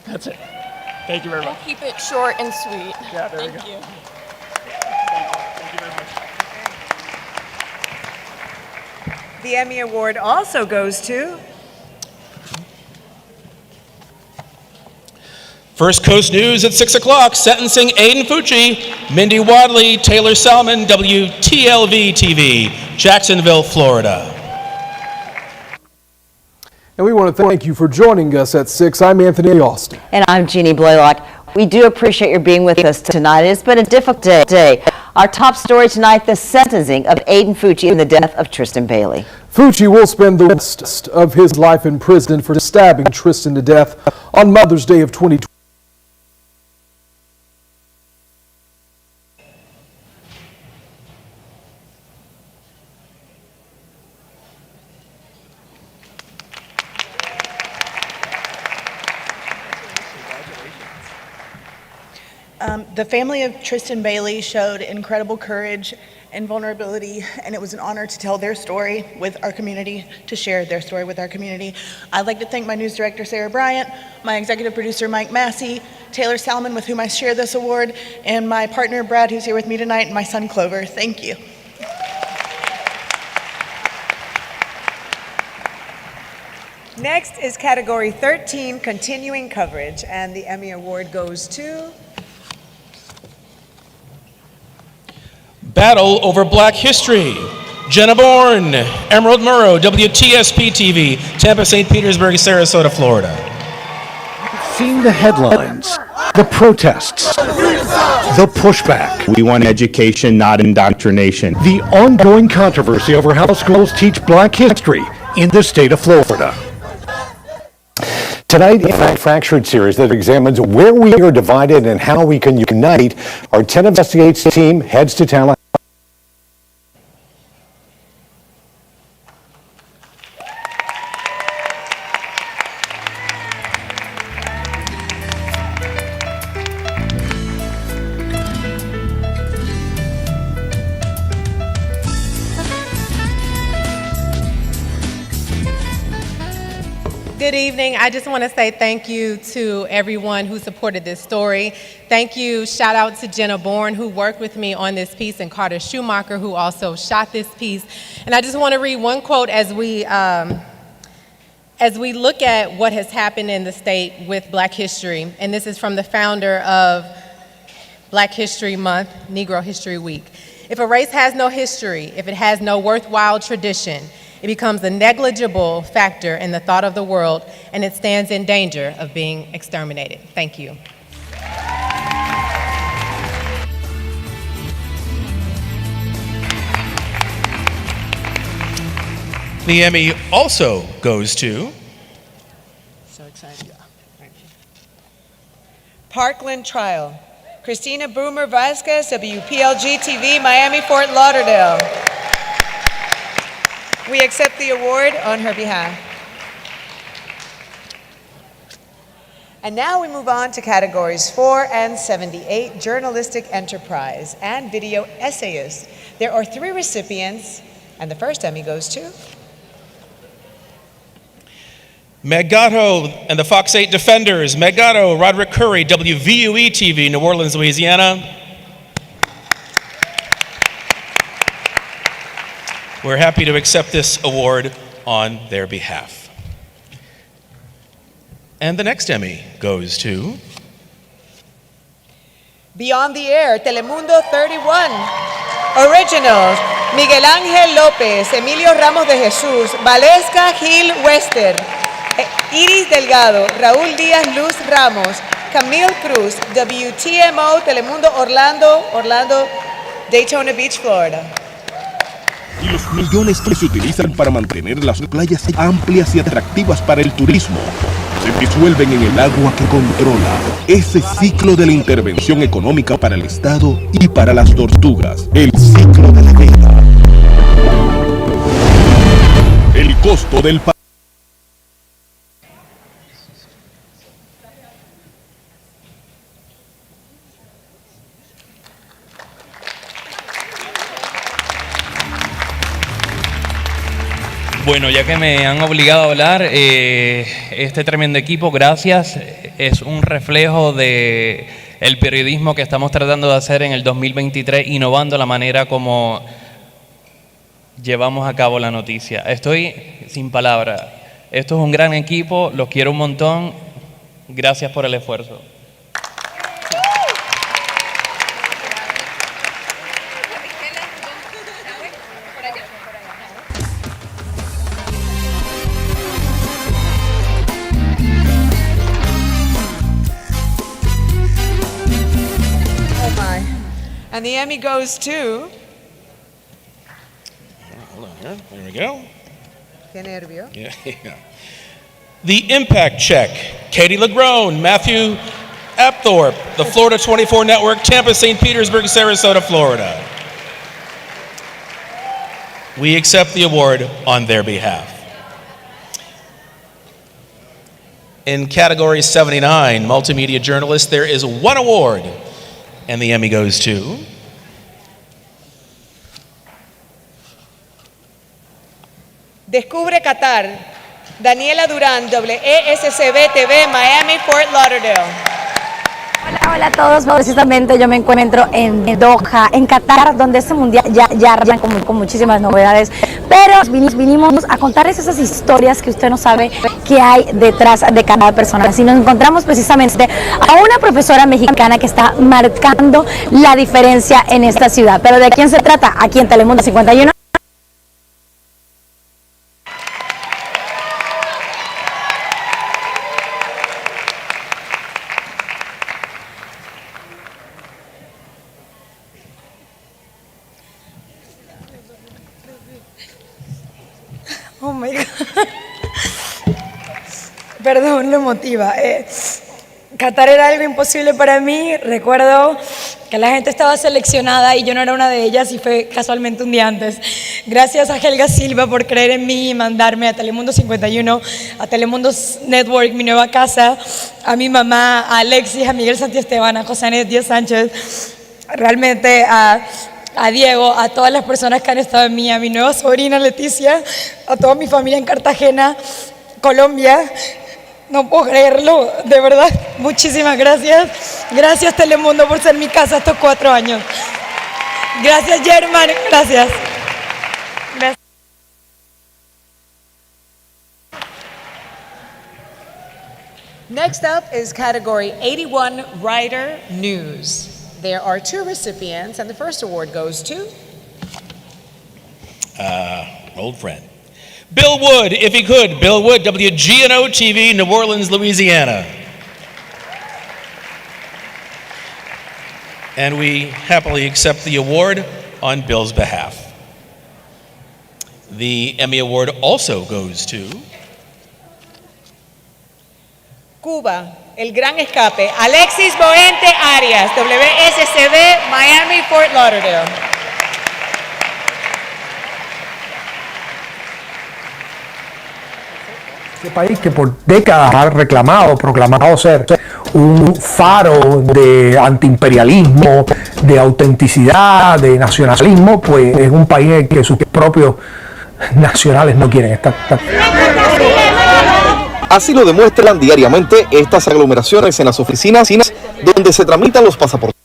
That's it. Thank you very much. We'll keep it short and sweet. Yeah, there we go. Thank you. Thank you very much. The Emmy Award also goes to First Coast News at 6 o'clock, sentencing Aiden Fucci, Mindy Wadley, Taylor Salmon, WTLV TV, Jacksonville, Florida. And we want to thank you for joining us at 6. I'm Anthony Austin. And I'm Jeannie Blaylock. We do appreciate your being with us tonight. It's been a difficult day. Our top story tonight, the sentencing of Aiden Fucci and the death of Tristan Bailey. Fucci will spend the rest of his life in prison for stabbing Tristan to death on Mother's Day of 2020. The family of Tristan Bailey showed incredible courage and vulnerability, and it was an honor to tell their story with our community, to share their story with our community. I'd like to thank my news director, Sarah Bryant, my executive producer, Mike Massey, Taylor Salmon, with whom I share this award, and my partner, Brad, who's here with me tonight, and my son, Clover. Thank you. Next is category 13, continuing coverage, and the Emmy Award goes to Battle over Black History. Jenna Bourne, Emerald Murrow, WTSP TV, Tampa, St. Petersburg, Sarasota, Florida. Seeing the headlines, the protests, the pushback. We want education, not indoctrination. The ongoing controversy over how schools teach Black history in the state of Florida. Tonight, in our Fractured series that examines where we are divided and how we can unite, our 10 Investigates team heads to Tallahassee. Good evening. I just want to say thank you to everyone who supported this story. Thank you. Shout out to Jenna Bourne, who worked with me on this piece, and Carter Schumacher, who also shot this piece. And I just want to read one quote as we look at what has happened in the state with Black history. And this is from the founder of Black History Month, Negro History Week. If a race has no history, if it has no worthwhile tradition, it becomes a negligible factor in the thought of the world, and it stands in danger of being exterminated. Thank you. The Emmy also goes to So excited. Parkland Trial. Christina Boomer Vasquez, WPLG TV, Miami, Fort Lauderdale. We accept the award on her behalf. And now we move on to categories 4 and 78, Journalistic Enterprise and Video Essayist. There are 3 recipients, and the first Emmy goes to Meg Gatto and the Fox 8 Defenders. Meg Gatto, Roderick Curry, WVUE TV, New Orleans, Louisiana. We're happy to accept this award on their behalf. And the next Emmy goes to Beyond the Air, Telemundo 31. Originals, Miguel Ángel López, Emilio Ramos de Jesús, Valesca Gil Wester, Iris Delgado, Raúl Díaz Luz Ramos, Camille Cruz, WTMO, Telemundo Orlando, Daytona Beach, Florida. Y los millones que se utilizan para mantener las playas amplias y atractivas para el turismo se disuelven en el agua que controla ese ciclo de la intervención económica para el Estado y para las tortugas, el ciclo de la vida. El costo del país. Bueno, ya que me han obligado a hablar, este tremendo equipo, gracias. es un reflejo de el periodismo que estamos tratando de hacer en el 2023, innovando la manera como llevamos a cabo la noticia. Estoy sin palabras. Esto es un gran equipo, los quiero un montón. Gracias por el esfuerzo. Oh my. And the Emmy goes to... Hold on here. There we go. Qué nervio. Yeah. The Impact Check, Katie LaGrone, Matthew Apthorpe, the Florida 24 Network, Tampa, St. Petersburg, Sarasota, Florida. We accept the award on their behalf. In category 79, Multimedia Journalist, there is one award, and the Emmy goes to... Descubre Qatar. Daniela Durán, WESCB TV, Miami, Fort Lauderdale. Hola, hola a todos. Precisamente yo me encuentro en Doha, en Qatar, donde este mundial ya arranca con muchísimas novedades. Pero vinimos a contarles esas historias que usted no sabe que hay detrás de cada persona. Así nos encontramos precisamente a una profesora mexicana que está marcando la diferencia en esta ciudad. Pero ¿de quién se trata? Aquí en Telemundo 51. Oh my God. Perdón, lo emotiva. Qatar era algo imposible para mí. Recuerdo que la gente estaba seleccionada y yo no era una de ellas y fue casualmente un día antes. Gracias a Helga Silva por creer en mí y mandarme a Telemundo 51, a Telemundo Network, mi nueva casa, a mi mamá, a Alexis, a Miguel Santiesteban, a José Anet Díaz Sánchez, realmente a Diego, a todas las personas que han estado en mí, a mi nueva sobrina Leticia, a toda mi familia en Cartagena, Colombia. No puedo creerlo, de verdad. Muchísimas gracias. Gracias Telemundo por ser mi casa estos 4 años. Gracias German, gracias. Gracias. Next up is category 81, Writer News. There are 2 recipients, and the first award goes to... Old friend. Bill Wood, if he could. Bill Wood, WGNO TV, New Orleans, Louisiana. And we happily accept the award on Bill's behalf. The Emmy Award also goes to... Cuba, El Gran Escape, Alexis Boente Arias, WSCB, Miami, Fort Lauderdale. Este país que por décadas ha proclamado ser un faro de antiimperialismo, de autenticidad, de nacionalismo, pues es un país en el que sus propios nacionales no quieren estar. Así lo demuestran diariamente estas aglomeraciones en las oficinas donde se tramitan los pasaportes.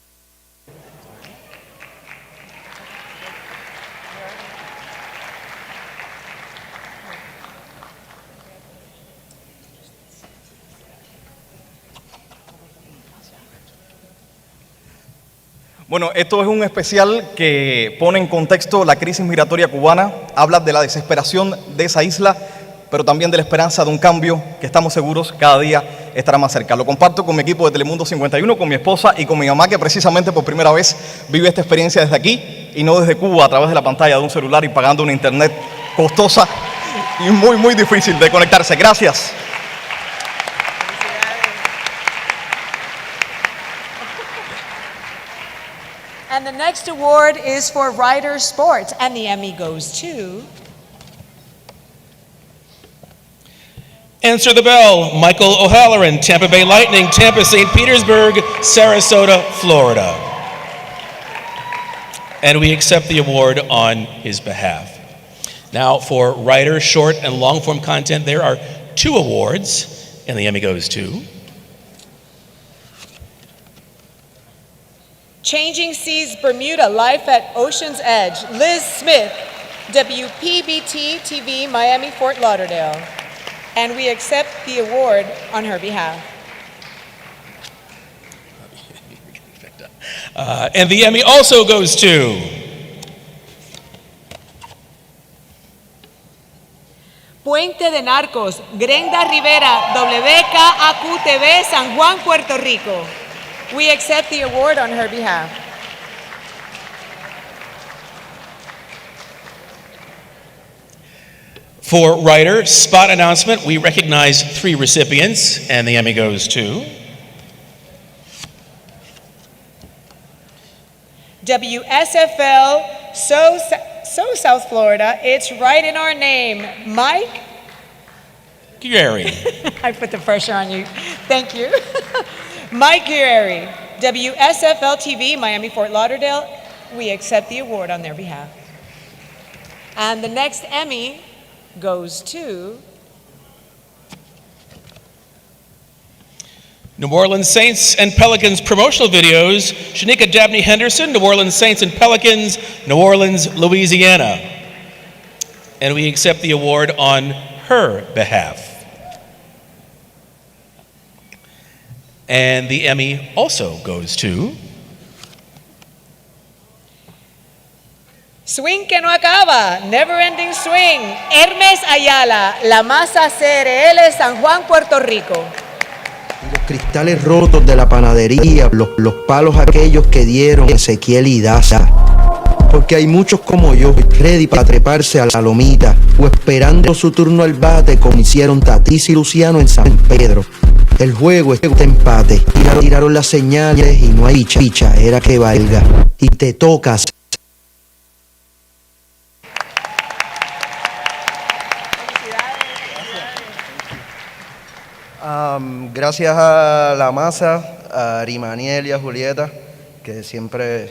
Bueno, esto es un especial que pone en contexto la crisis migratoria cubana, habla de la desesperación de esa isla, pero también de la esperanza de un cambio que estamos seguros cada día estará más cerca. Lo comparto con mi equipo de Telemundo 51, con mi esposa y con mi mamá, que precisamente por primera vez vive esta experiencia desde aquí y no desde Cuba a través de la pantalla de un celular y pagando una internet costosa y muy difícil de conectarse. Gracias. And the next award is for Writer Sports, and the Emmy goes to... Answer the bell, Michael O'Halloran, Tampa Bay Lightning, Tampa, St. Petersburg, Sarasota, Florida. And we accept the award on his behalf. Now, for writer, short, and long-form content, there are 2 awards, and the Emmy goes to... Changing Seas Bermuda, Life at Ocean's Edge, Liz Smith, WPBT TV, Miami, Fort Lauderdale. And we accept the award on her behalf. And the Emmy also goes to Puente de Narcos, Grenda Rivera, WKAQ-TV, San Juan, Puerto Rico. We accept the award on her behalf. For writer spot announcement, we recognize 3 recipients, and the Emmy goes to WSFL, so South Florida, it's right in our name, Mike Gary. I put the pressure on you. Thank you. Mike Guerreri, WSFL TV, Miami, Fort Lauderdale. We accept the award on their behalf. And the next Emmy goes to New Orleans Saints and Pelicans promotional videos, Shanika Dabney Henderson, New Orleans Saints and Pelicans, New Orleans, Louisiana. And we accept the award on her behalf. And the Emmy also goes to Swing que no acaba, Never Ending Swing, Hermes Ayala, La Masa CRL, San Juan, Puerto Rico. Los cristales rotos de la panadería, los palos aquellos que dieron Ezequiel y Daza. Porque hay muchos como yo, ready para treparse a la lomita, o esperando su turno al bate como hicieron Tatis y Luciano en San Pedro. El juego es empate, tiraron las señales y no hay chicha, era que valga. Y te tocas. Gracias a La Masa, a Rimaniel y a Julieta, que siempre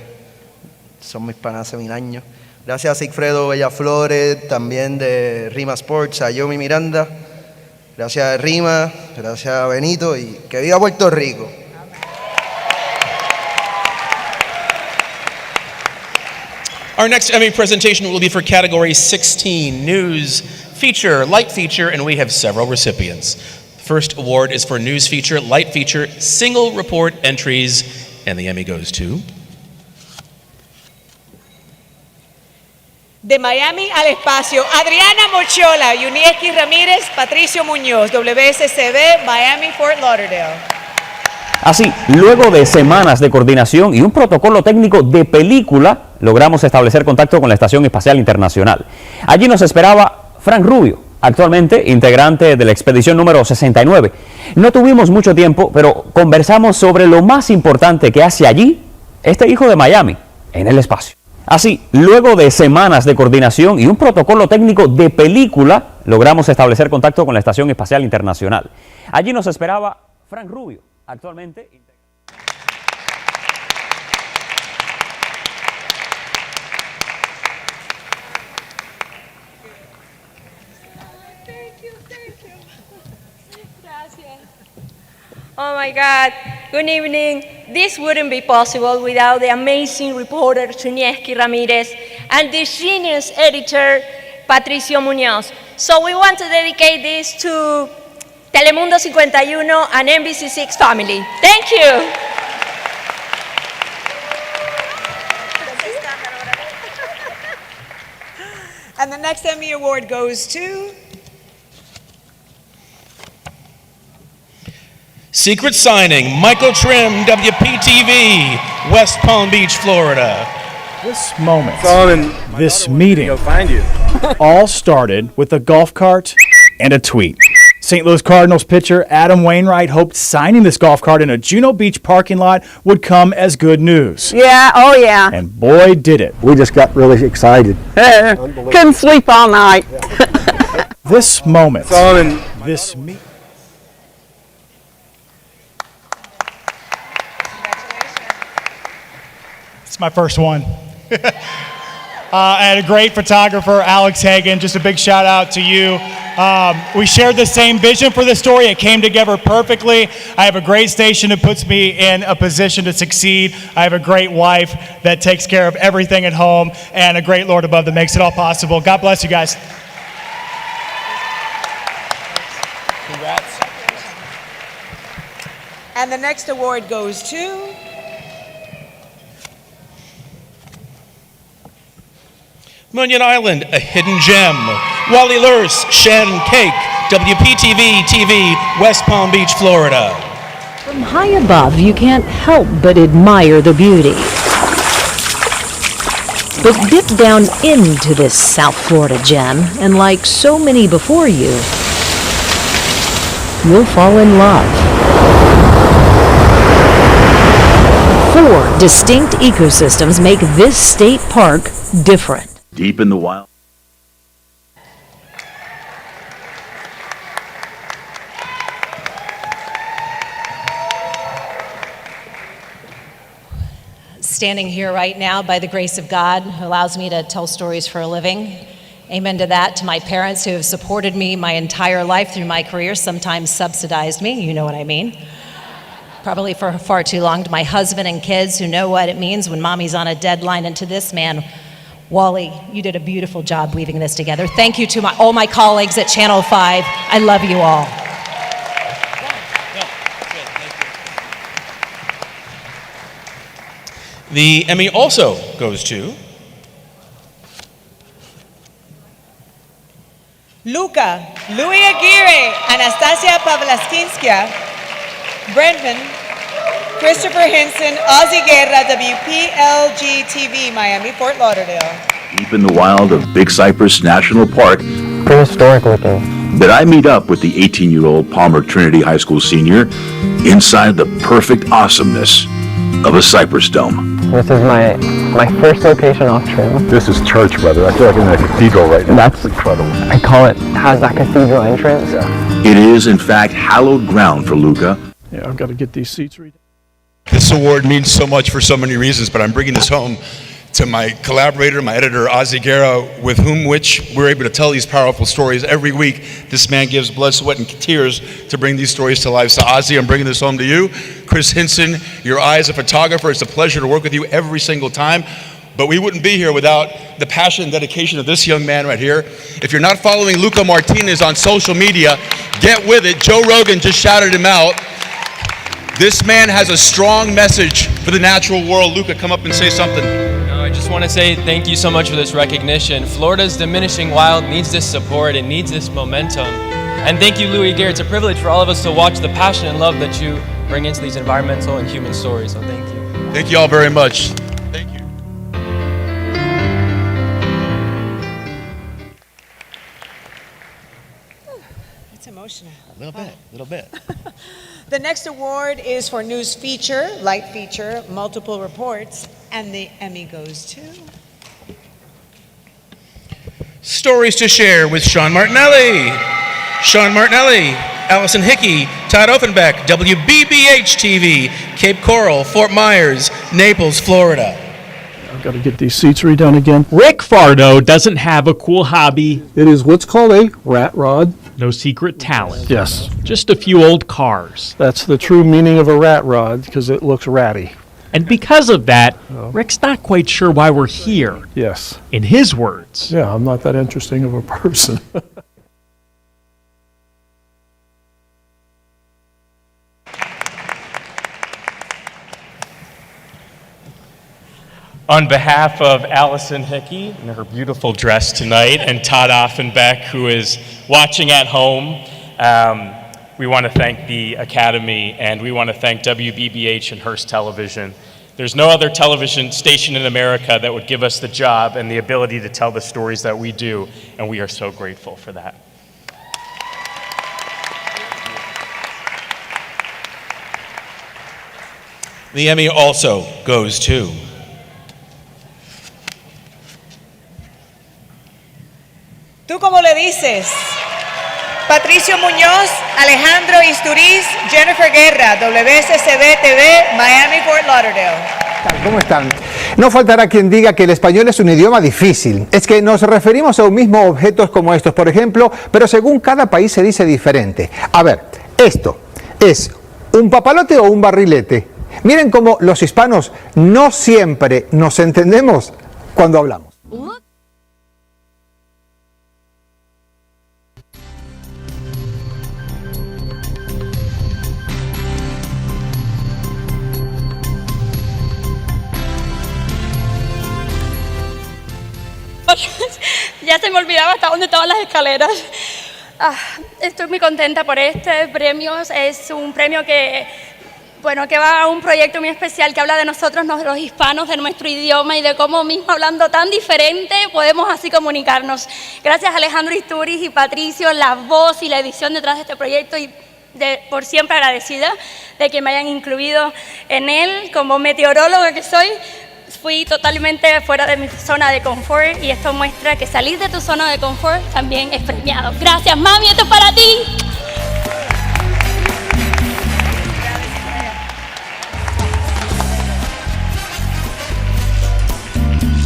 son mis panas hace 1000 años. Gracias a Sigfredo Bellaflores, también de Rima Sports, a Yomi Miranda. Gracias a Rima, gracias a Benito y que viva Puerto Rico. Our next Emmy presentation will be for category 16, News Feature, Light Feature, and we have several recipients. The first award is for News Feature, Light Feature, Single Report Entries, and the Emmy goes to De Miami al espacio, Adriana Mochola, Yunieski Ramírez, Patricio Muñoz, WSCB, Miami, Fort Lauderdale. Así, luego de semanas de coordinación y un protocolo técnico de película, logramos establecer contacto con la Estación Espacial Internacional. Allí nos esperaba Frank Rubio, actualmente integrante de la expedición número 69. No tuvimos mucho tiempo, pero conversamos sobre lo más importante que hace allí este hijo de Miami, en el espacio. Así, luego de semanas de coordinación y un protocolo técnico de película, logramos establecer contacto con la Estación Espacial Internacional. Allí nos esperaba Frank Rubio, actualmente Oh my God, good evening. This wouldn't be possible without the amazing reporter Yunieski Ramirez and the genius editor Patricio Muñoz. So we want to dedicate this to Telemundo 51 and NBC6 family. Thank you. And the next Emmy Award goes to Secret Signing, Michael Trim, WPTV, West Palm Beach, Florida. This moment, this meeting, all started with a golf cart and a tweet. St. Louis Cardinals pitcher Adam Wainwright hoped signing this golf cart in a Juno Beach parking lot would come as good news. Yeah, oh yeah. And boy, did it. We just got really excited. Couldn't sleep all night. This moment, this meeting. It's my first one. I had a great photographer, Alex Hagan. Just a big shout out to you. We shared the same vision for the story. It came together perfectly. I have a great station that puts me in a position to succeed. I have a great wife that takes care of everything at home, and a great Lord above that makes it all possible. God bless you guys. Congrats. And the next award goes to Munyon Island, A Hidden Gem. Wally Lurse, Shannon Cake, WPTV TV, West Palm Beach, Florida. From high above, you can't help but admire the beauty. But dip down into this South Florida gem, and like so many before you, you'll fall in love. 4 distinct ecosystems make this state park different. Deep in the wild. Standing here right now by the grace of God, who allows me to tell stories for a living. Amen to that. To my parents who have supported me my entire life through my career, sometimes subsidized me, you know what I mean. Probably for far too long. To my husband and kids who know what it means when mommy's on a deadline. And to this man, Wally, you did a beautiful job weaving this together. Thank you to all my colleagues at Channel 5. I love you all. The Emmy also goes to Luca, Louis Aguirre, Anastasia Pavlaskinskia, Brendan, Christopher Hinson, Ozzy Guerra, WPLG TV, Miami, Fort Lauderdale. Deep in the wild of Big Cypress National Park. Prehistoric looking. That I meet up with the 18-year-old Palmer Trinity High School senior inside the perfect awesomeness of a cypress dome. This is my first location off trail. This is church, brother. I feel like I'm in a cathedral right now. That's incredible. I call it, has that cathedral entrance. It is, in fact, hallowed ground for Luca. Yeah, I've got to get these seats read. This award means so much for so many reasons, but I'm bringing this home to my collaborator, my editor, Ozzy Guerra, with which we're able to tell these powerful stories every week. This man gives blood, sweat, and tears to bring these stories to life. So Ozzy, I'm bringing this home to you. Chris Hinson, your eye as a photographer, it's a pleasure to work with you every single time. But we wouldn't be here without the passion and dedication of this young man right here. If you're not following Luca Martinez on social media, get with it. Joe Rogan just shouted him out. This man has a strong message for the natural world. Luca, come up and say something. I just want to say thank you so much for this recognition. Florida's diminishing wild needs this support, it needs this momentum. And thank you, Louis Aguirre. It's a privilege for all of us to watch the passion and love that you bring into these environmental and human stories. So thank you. Thank you all very much. Thank you. It's emotional. A little bit. The next award is for news feature, light feature, multiple reports, and the Emmy goes to Stories to Share with Sean Martinelli. Sean Martinelli, Allison Hickey, Todd Offenbeck, WBBH TV, Cape Coral, Fort Myers, Naples, Florida. I've got to get these seats redone again. Rick Fardo doesn't have a cool hobby. It is what's called a rat rod. No secret talent. Yes. Just a few old cars. That's the true meaning of a rat rod, because it looks ratty. And because of that, Rick's not quite sure why we're here. Yes. In his words. Yeah, I'm not that interesting of a person. On behalf of Allison Hickey in her beautiful dress tonight and Todd Offenbeck, who is watching at home, we want to thank the Academy and we want to thank WBBH and Hearst Television. There's no other television station in America that would give us the job and the ability to tell the stories that we do, and we are so grateful for that. The Emmy also goes to ¿Tú cómo le dices? Patricio Muñoz, Alejandro Isturiz, Jennifer Guerra, WSCB TV, Miami, Fort Lauderdale. ¿Cómo están? No faltará quien diga que el español es un idioma difícil. Es que nos referimos a un mismo objetos como estos, por ejemplo, pero según cada país se dice diferente. A ver, esto es un papalote o un barrilete. Miren cómo los hispanos no siempre nos entendemos cuando hablamos. Ya se me olvidaba hasta dónde estaban las escaleras. Estoy muy contenta por este premio. Es un premio que va a un proyecto muy especial que habla de nosotros, los hispanos, de nuestro idioma y de cómo mismo hablando tan diferente podemos así comunicarnos. Gracias a Alejandro Isturiz y Patricio, la voz y la edición detrás de este proyecto y por siempre agradecida de que me hayan incluido en él. Como meteoróloga que soy, fui totalmente fuera de mi zona de confort y esto muestra que salir de tu zona de confort también es premiado. Gracias, mami, esto es para ti.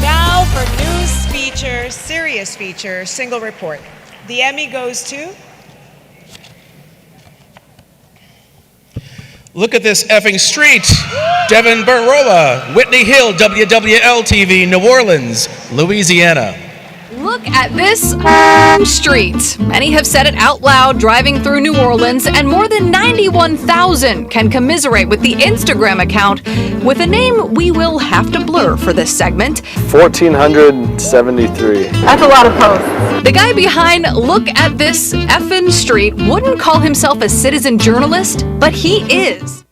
Now for news feature, serious feature, single report. The Emmy goes to... Look at this effing street. Devin Barola, Whitney Hill, WWL-TV, New Orleans, Louisiana. Look at this street. Many have said it out loud driving through New Orleans, and more than 91,000 can commiserate with the Instagram account with a name we will have to blur for this segment. 1,473. That's a lot of posts. The guy behind Look at This Effin' Street wouldn't call himself a citizen journalist, but he is.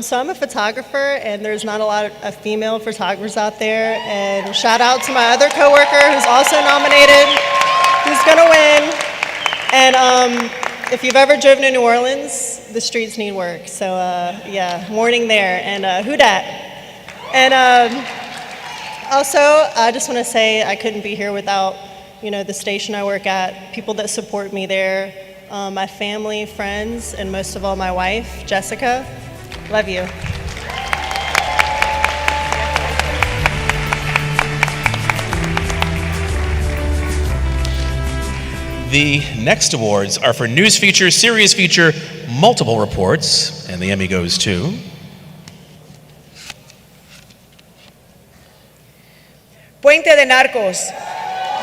So I'm a photographer, and there's not a lot of female photographers out there. And shout out to my other coworker who's also nominated, who's gonna win. And if you've ever driven to New Orleans, the streets need work. So yeah, warning there. And who dat? And also, I just want to say I couldn't be here without the station I work at, people that support me there, my family, friends, and most of all my wife, Jessica. Love you. The next awards are for news feature, serious feature, multiple reports, and the Emmy goes to... Puente de Narcos.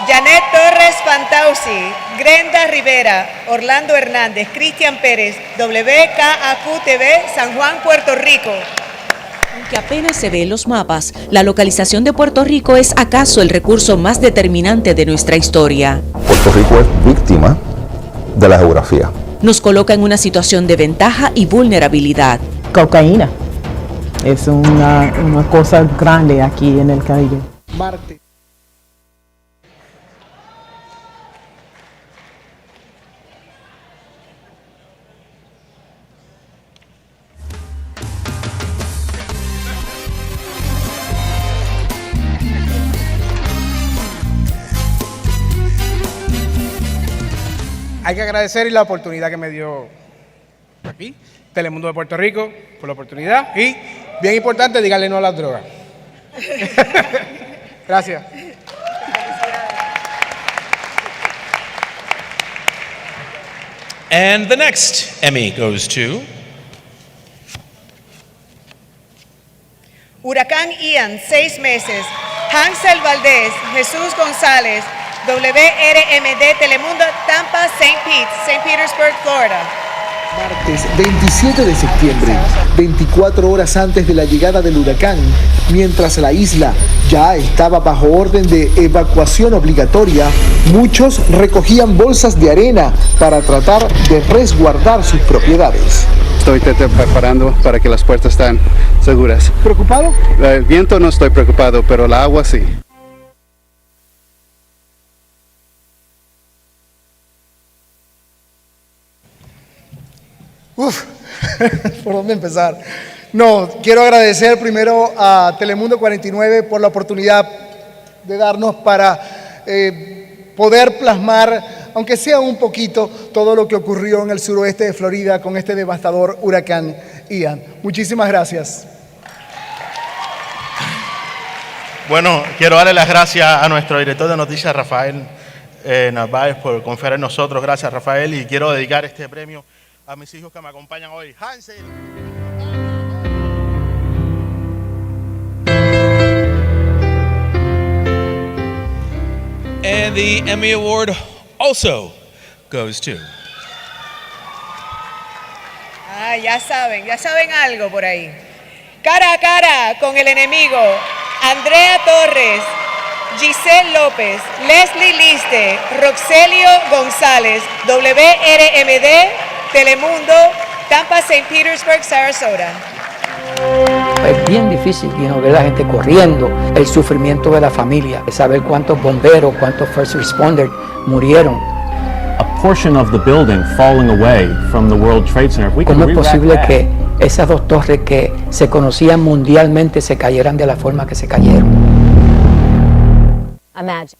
Janet Torres Fantausi, Grenda Rivera, Orlando Hernández, Cristian Pérez, WKAQ-TV, San Juan, Puerto Rico. Aunque apenas se ve en los mapas, la localización de Puerto Rico es acaso el recurso más determinante de nuestra historia. Puerto Rico es víctima de la geografía. Nos coloca en una situación de ventaja y vulnerabilidad. Cocaína es una cosa grande aquí en el Caribe. Marte. Hay que agradecer la oportunidad que me dio aquí, Telemundo de Puerto Rico, por la oportunidad. Y, bien importante, díganle no a las drogas. Gracias. And the next Emmy goes to... Huracán Ian, 6 meses. Hansel Valdés, Jesús González, WRMD Telemundo, Tampa, St. Petersburg, Florida. Martes 27 de septiembre, 24 horas antes de la llegada del huracán, mientras la isla ya estaba bajo orden de evacuación obligatoria, muchos recogían bolsas de arena para tratar de resguardar sus propiedades. Estoy preparando para que las puertas estén seguras. ¿Preocupado? El viento no estoy preocupado, pero el agua sí. ¿Por dónde empezar? No, quiero agradecer primero a Telemundo 49 por la oportunidad de darnos para poder plasmar aunque sea un poquito, todo lo que ocurrió en el suroeste de Florida con este devastador huracán Ian. Muchísimas gracias. Bueno, quiero darle las gracias a nuestro director de noticias, Rafael Narváez, por confiar en nosotros. Gracias, Rafael, y quiero dedicar este premio a mis hijos que me acompañan hoy. Hansel. And the Emmy Award also goes to... Ya saben algo por ahí. Cara a cara con el enemigo, Andrea Torres, Giselle López, Leslie Liste, Roxelio González, WRMD, Telemundo, Tampa, St. Petersburg, Sarasota. Es bien difícil, ver la gente corriendo, el sufrimiento de la familia, saber cuántos bomberos, cuántos first responders murieron. A portion of the building falling away from the World Trade Center. ¿Cómo es posible que esas dos torres que se conocían mundialmente se cayeran de la forma que se cayeron? Imagine.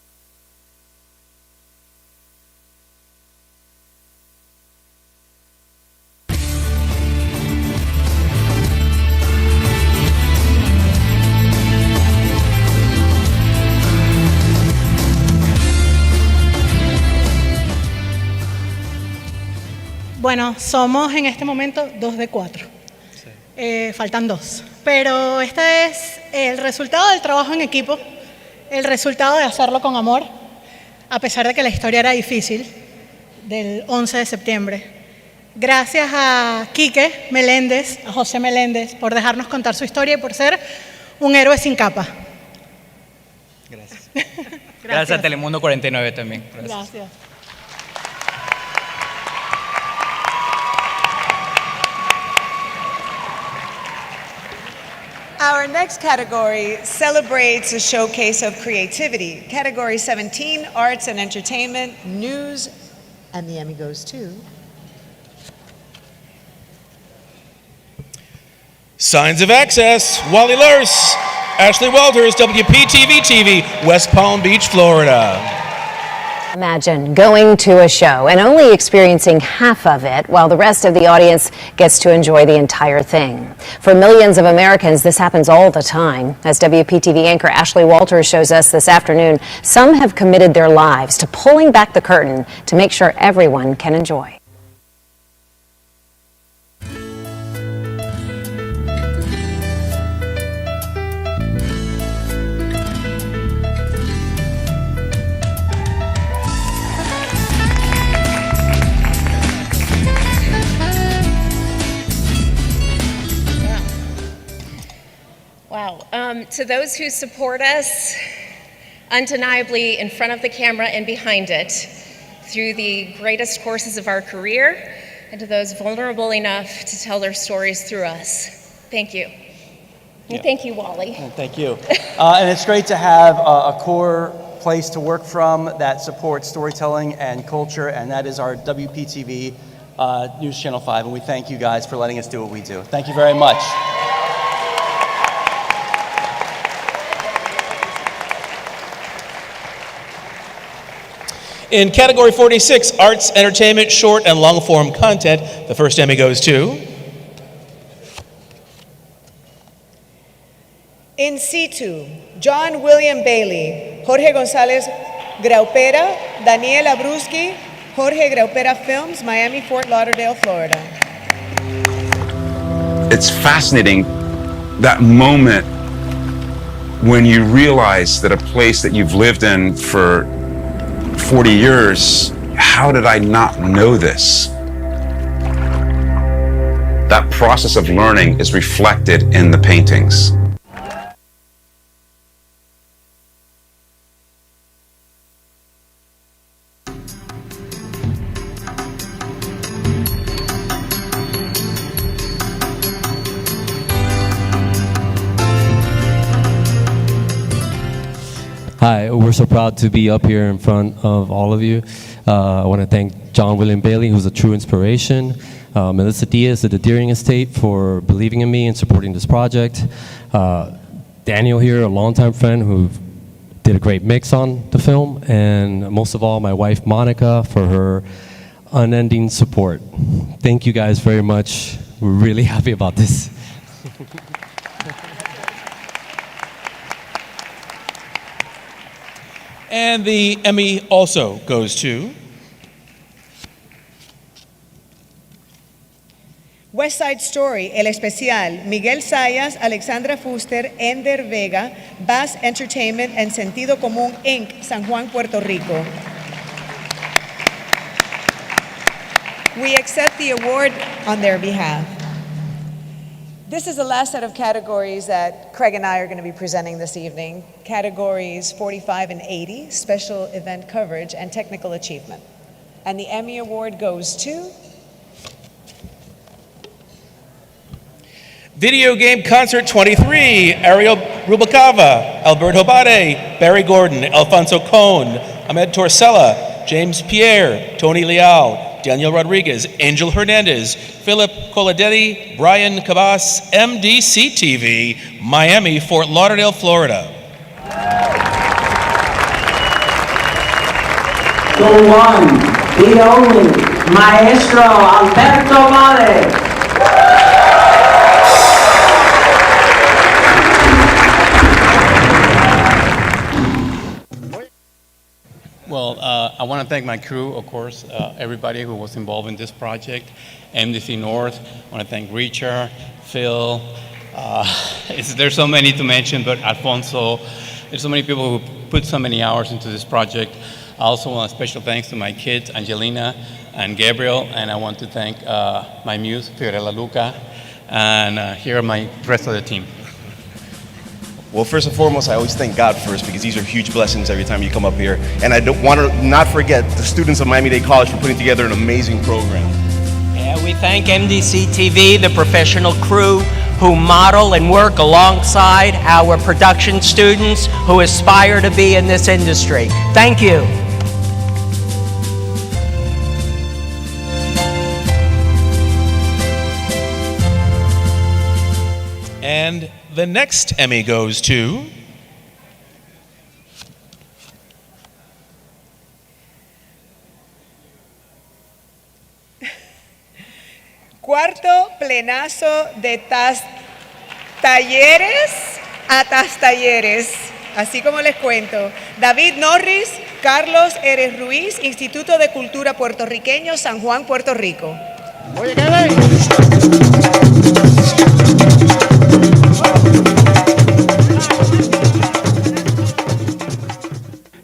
Bueno, somos en este momento 2 de 4. Faltan 2. Pero este es el resultado del trabajo en equipo, el resultado de hacerlo con amor, a pesar de que la historia era difícil, del 11 de septiembre. Gracias a Quique Meléndez, a José Meléndez, por dejarnos contar su historia y por ser un héroe sin capa. Gracias. Gracias a Telemundo 49 también. Gracias. Our next category celebrates a showcase of creativity. Category 17, Arts and Entertainment, News, and the Emmy goes to... Signs of Access, Wally Lurse, Ashley Walters, WPTV TV, West Palm Beach, Florida. Imagine going to a show and only experiencing half of it while the rest of the audience gets to enjoy the entire thing. For millions of Americans, this happens all the time. As WPTV anchor Ashley Walters shows us this afternoon, some have committed their lives to pulling back the curtain to make sure everyone can enjoy. To those who support us, undeniably in front of the camera and behind it, through the greatest courses of our career, and to those vulnerable enough to tell their stories through us. Thank you. And thank you, Wally. Thank you. And it's great to have a core place to work from that supports storytelling and culture, and that is our WPTV News Channel 5, and we thank you guys for letting us do what we do. Thank you very much. In category 46, Arts, Entertainment, Short and Long Form Content, the first Emmy goes to... In situ, John William Bailey, Jorge González Graupera, Daniel Abruzzi, Jorge Graupera Films, Miami, Fort Lauderdale, Florida. It's fascinating, that moment when you realize that a place that you've lived in for 40 years, how did I not know this? That process of learning is reflected in the paintings. Hi, we're so proud to be up here in front of all of you. I want to thank John William Bailey, who's a true inspiration, Melissa Diaz at the Deering Estate for believing in me and supporting this project, Daniel here, a longtime friend who did a great mix on the film, and most of all, my wife Monica for her unending support. Thank you guys very much. We're really happy about this. And the Emmy also goes to West Side Story, el especial, Miguel Sayas, Alexandra Fuster, Ender Vega, Bass Entertainment and Sentido Común Inc., San Juan, Puerto Rico. We accept the award on their behalf. This is the last set of categories that Craig and I are going to be presenting this evening. Categories 45 and 80, Special Event Coverage and Technical Achievement. And the Emmy Award goes to Video Game Concert 23, Ariel Rubalcava, Alberto Bade, Barry Gordon, Alfonso Cohn, Ahmed Torcella, James Pierre, Tony Leal, Daniel Rodriguez, Angel Hernandez, Philip Coladetti, Brian Cabas, MDC TV, Miami, Fort Lauderdale, Florida. The one, the only, Maestro Alberto Bade. Well, I want to thank my crew, of course, everybody who was involved in this project, MDC North. I want to thank Richard, Phil. There's so many to mention, but Alfonso. There's so many people who put so many hours into this project. I also want a special thanks to my kids, Angelina and Gabriel, and I want to thank my muse, Fiorella Luca, and here are my rest of the team. Well, first and foremost, I always thank God first because these are huge blessings every time you come up here. And I don't want to not forget the students of Miami-Dade College for putting together an amazing program. Yeah, we thank MDC TV, the professional crew who model and work alongside our production students who aspire to be in this industry. Thank you. And the next Emmy goes to Cuarto plenazo de talleres a talleres, así como les cuento. David Norris, Carlos Eres Ruiz, Instituto de Cultura Puertorriqueño, San Juan, Puerto Rico. Oye, ¿qué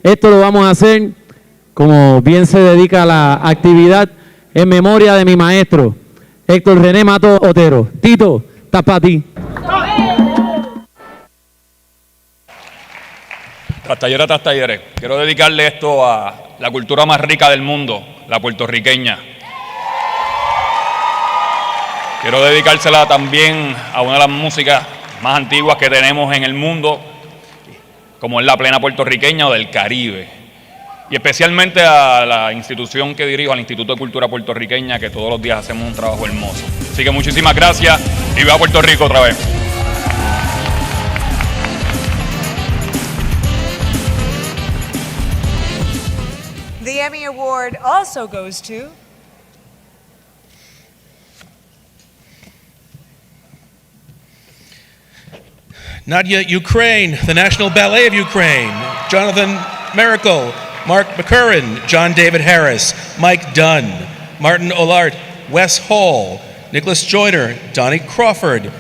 Esto lo vamos a hacer, como bien se dedica a la actividad, en memoria de mi maestro, Héctor René Mato Otero. Tito, está para ti. Tras talleres. Quiero dedicarle esto a la cultura más rica del mundo, la puertorriqueña. Quiero dedicársela también a una de las músicas más antiguas que tenemos en el mundo, como es la plena puertorriqueña o del Caribe. Y especialmente a la institución que dirijo, al Instituto de Cultura Puertorriqueña, que todos los días hacemos un trabajo hermoso. Así que muchísimas gracias y viva Puerto Rico otra vez. The Emmy Award also goes to Nadia Ukraine, the National Ballet of Ukraine, Jonathan Miracle, Mark McCurran, John David Harris, Mike Dunn, Martin Olart, Wes Hall, Nicholas Joyner, Donnie Crawford,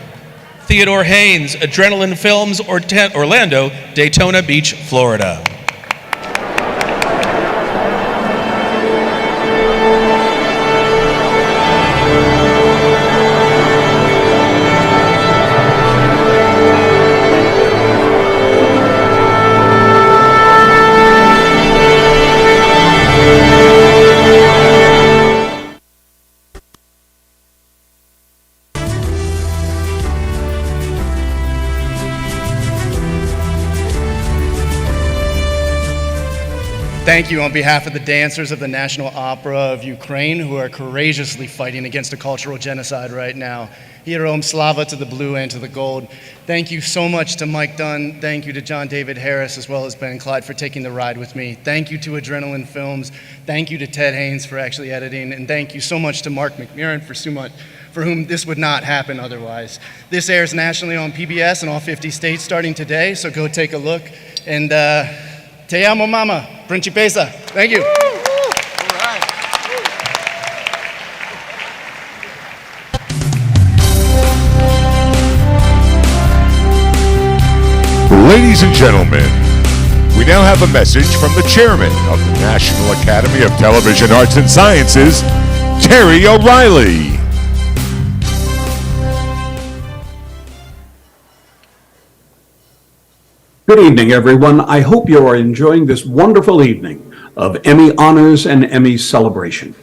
Theodore Haynes, Adrenaline Films, Orlando, Daytona Beach, Florida. thank you on behalf of the dancers of the National Opera of Ukraine who are courageously fighting against a cultural genocide right now. Heroam Slava to the blue and to the gold. Thank you so much to Mike Dunn. Thank you to John David Harris as well as Ben Clyde for taking the ride with me. Thank you to Adrenaline Films. Thank you to Ted Haynes for actually editing. And thank you so much to Mark McMurrin for whom this would not happen otherwise. This airs nationally on PBS in all 50 states starting today, so go take a look. And te amo mama, principesa. Thank you. Ladies and gentlemen, we now have a message from the chairman of the National Academy of Television Arts and Sciences, Terry O'Reilly. Good evening, everyone. I hope you are enjoying this wonderful evening of Emmy honors and Emmy celebration.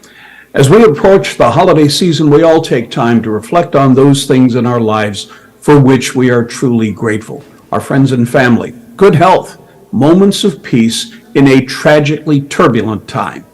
As we approach the holiday season, we all take time to reflect on those things in our lives for which we are truly grateful. Our friends and family, good health, moments of peace in a tragically turbulent time.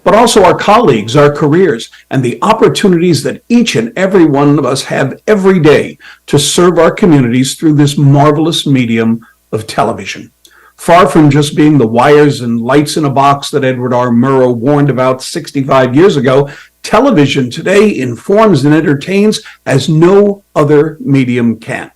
But also our colleagues, our careers, and the opportunities that each and every one of us have every day to serve our communities through this marvelous medium of television. Far from just being the wires and lights in a box that Edward R. Murrow warned about 65 years ago, television today informs and entertains as no other medium can.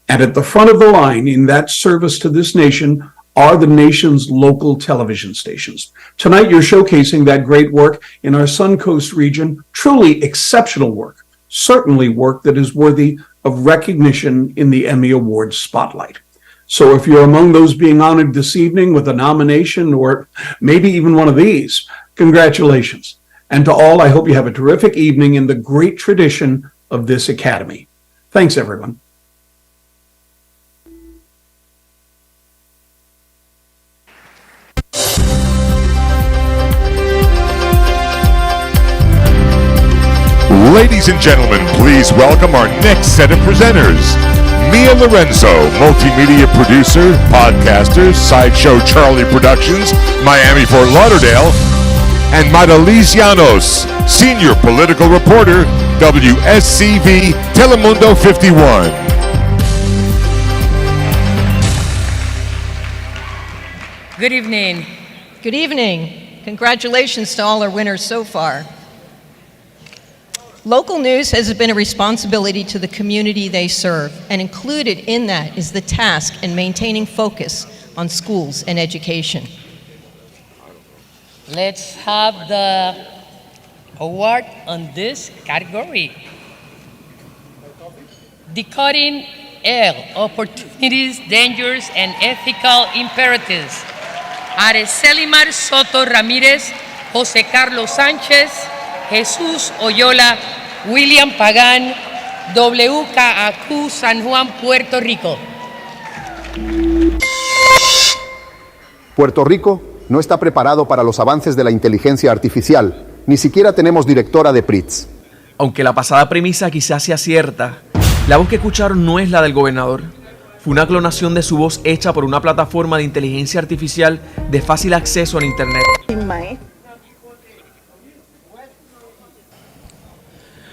And at the front of the line in that service to this nation are the nation's local television stations. Tonight, you're showcasing that great work in our Suncoast region, truly exceptional work, certainly work that is worthy of recognition in the Emmy Awards spotlight. So if you're among those being honored this evening with a nomination or maybe even one of these, congratulations. And to all, I hope you have a terrific evening in the great tradition of this Academy. Thanks, everyone. Ladies and gentlemen, please welcome our next set of presenters. Mia Lorenzo, multimedia producer, podcaster, Sideshow Charlie Productions, Miami, Fort Lauderdale, and Madalise Llanos, senior political reporter, WSCV Telemundo 51. Good evening. Good evening. Congratulations to all our winners so far. Local news has been a responsibility to the community they serve, and included in that is the task in maintaining focus on schools and education. Let's have the award on this category. Decoding opportunities, dangers, and ethical imperatives. Areselimar Soto Ramírez, José Carlos Sánchez, Jesús Oyola, William Pagán, WKAQ San Juan, Puerto Rico. Puerto Rico no está preparado para los avances de la inteligencia artificial. Ni siquiera tenemos directora de PRITS. Aunque la pasada premisa quizás sea cierta, la voz que escucharon no es la del gobernador. Fue una clonación de su voz hecha por una plataforma de inteligencia artificial de fácil acceso en Internet.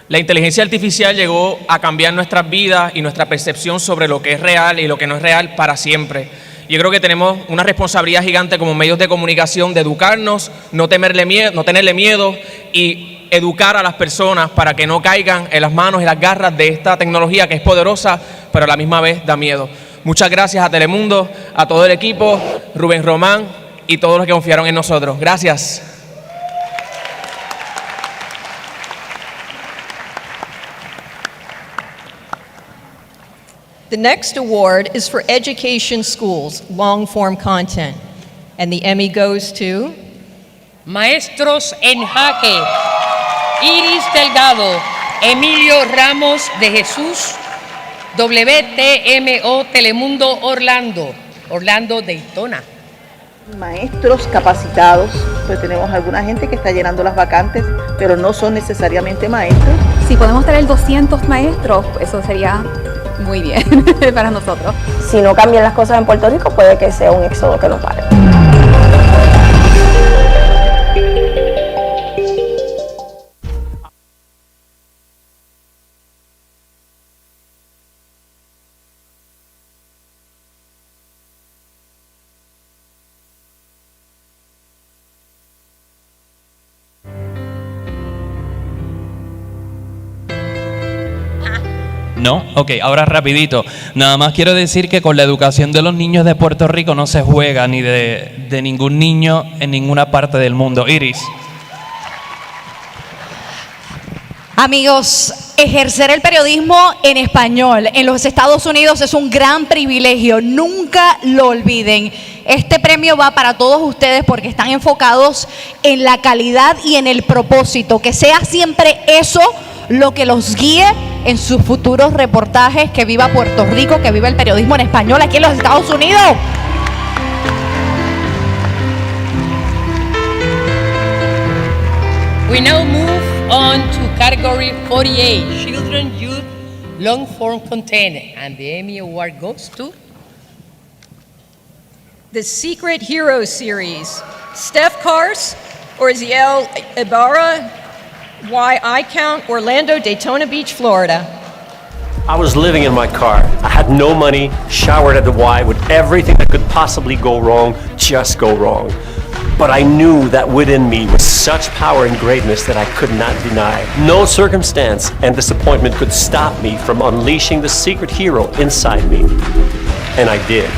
La inteligencia artificial llegó a cambiar nuestras vidas y nuestra percepción sobre lo que es real y lo que no es real para siempre. Yo creo que tenemos una responsabilidad gigante como medios de comunicación de educarnos, no tenerle miedo y educar a las personas para que no caigan en las manos y las garras de esta tecnología que es poderosa, pero a la misma vez da miedo. Muchas gracias a Telemundo, a todo el equipo, Rubén Román y todos los que confiaron en nosotros. Gracias. The next award is for Education Schools, long-form content. And the Emmy goes to... Maestros en Jaque, Iris Delgado, Emilio Ramos de Jesús, WTMO Telemundo Orlando Daytona. Maestros capacitados, pues tenemos alguna gente que está llenando las vacantes, pero no son necesariamente maestros. Si podemos tener 200 maestros, eso sería muy bien para nosotros. Si no cambian las cosas en Puerto Rico, puede que sea un éxodo que no pare. ¿No? Ok, ahora rapidito. Nada más quiero decir que con la educación de los niños de Puerto Rico no se juega ni de ningún niño en ninguna parte del mundo. Iris. Amigos, ejercer el periodismo en español en los Estados Unidos es un gran privilegio, nunca lo olviden. Este premio va para todos ustedes porque están enfocados en la calidad y en el propósito, que sea siempre eso lo que los guíe en sus futuros reportajes. Que viva Puerto Rico, que viva el periodismo en español aquí en los Estados Unidos. We now move on to category 48, Children, Youth, Long Form Content, and the Emmy Award goes to The Secret Hero Series, Steph Cars, Orziel Ibarra, Why I Count, Orlando, Daytona Beach, Florida. I was living in my car. I had no money, showered at the Y with everything that could possibly go wrong, just go wrong. But I knew that within me was such power and greatness that I could not deny. No circumstance and disappointment could stop me from unleashing the secret hero inside me. And I did.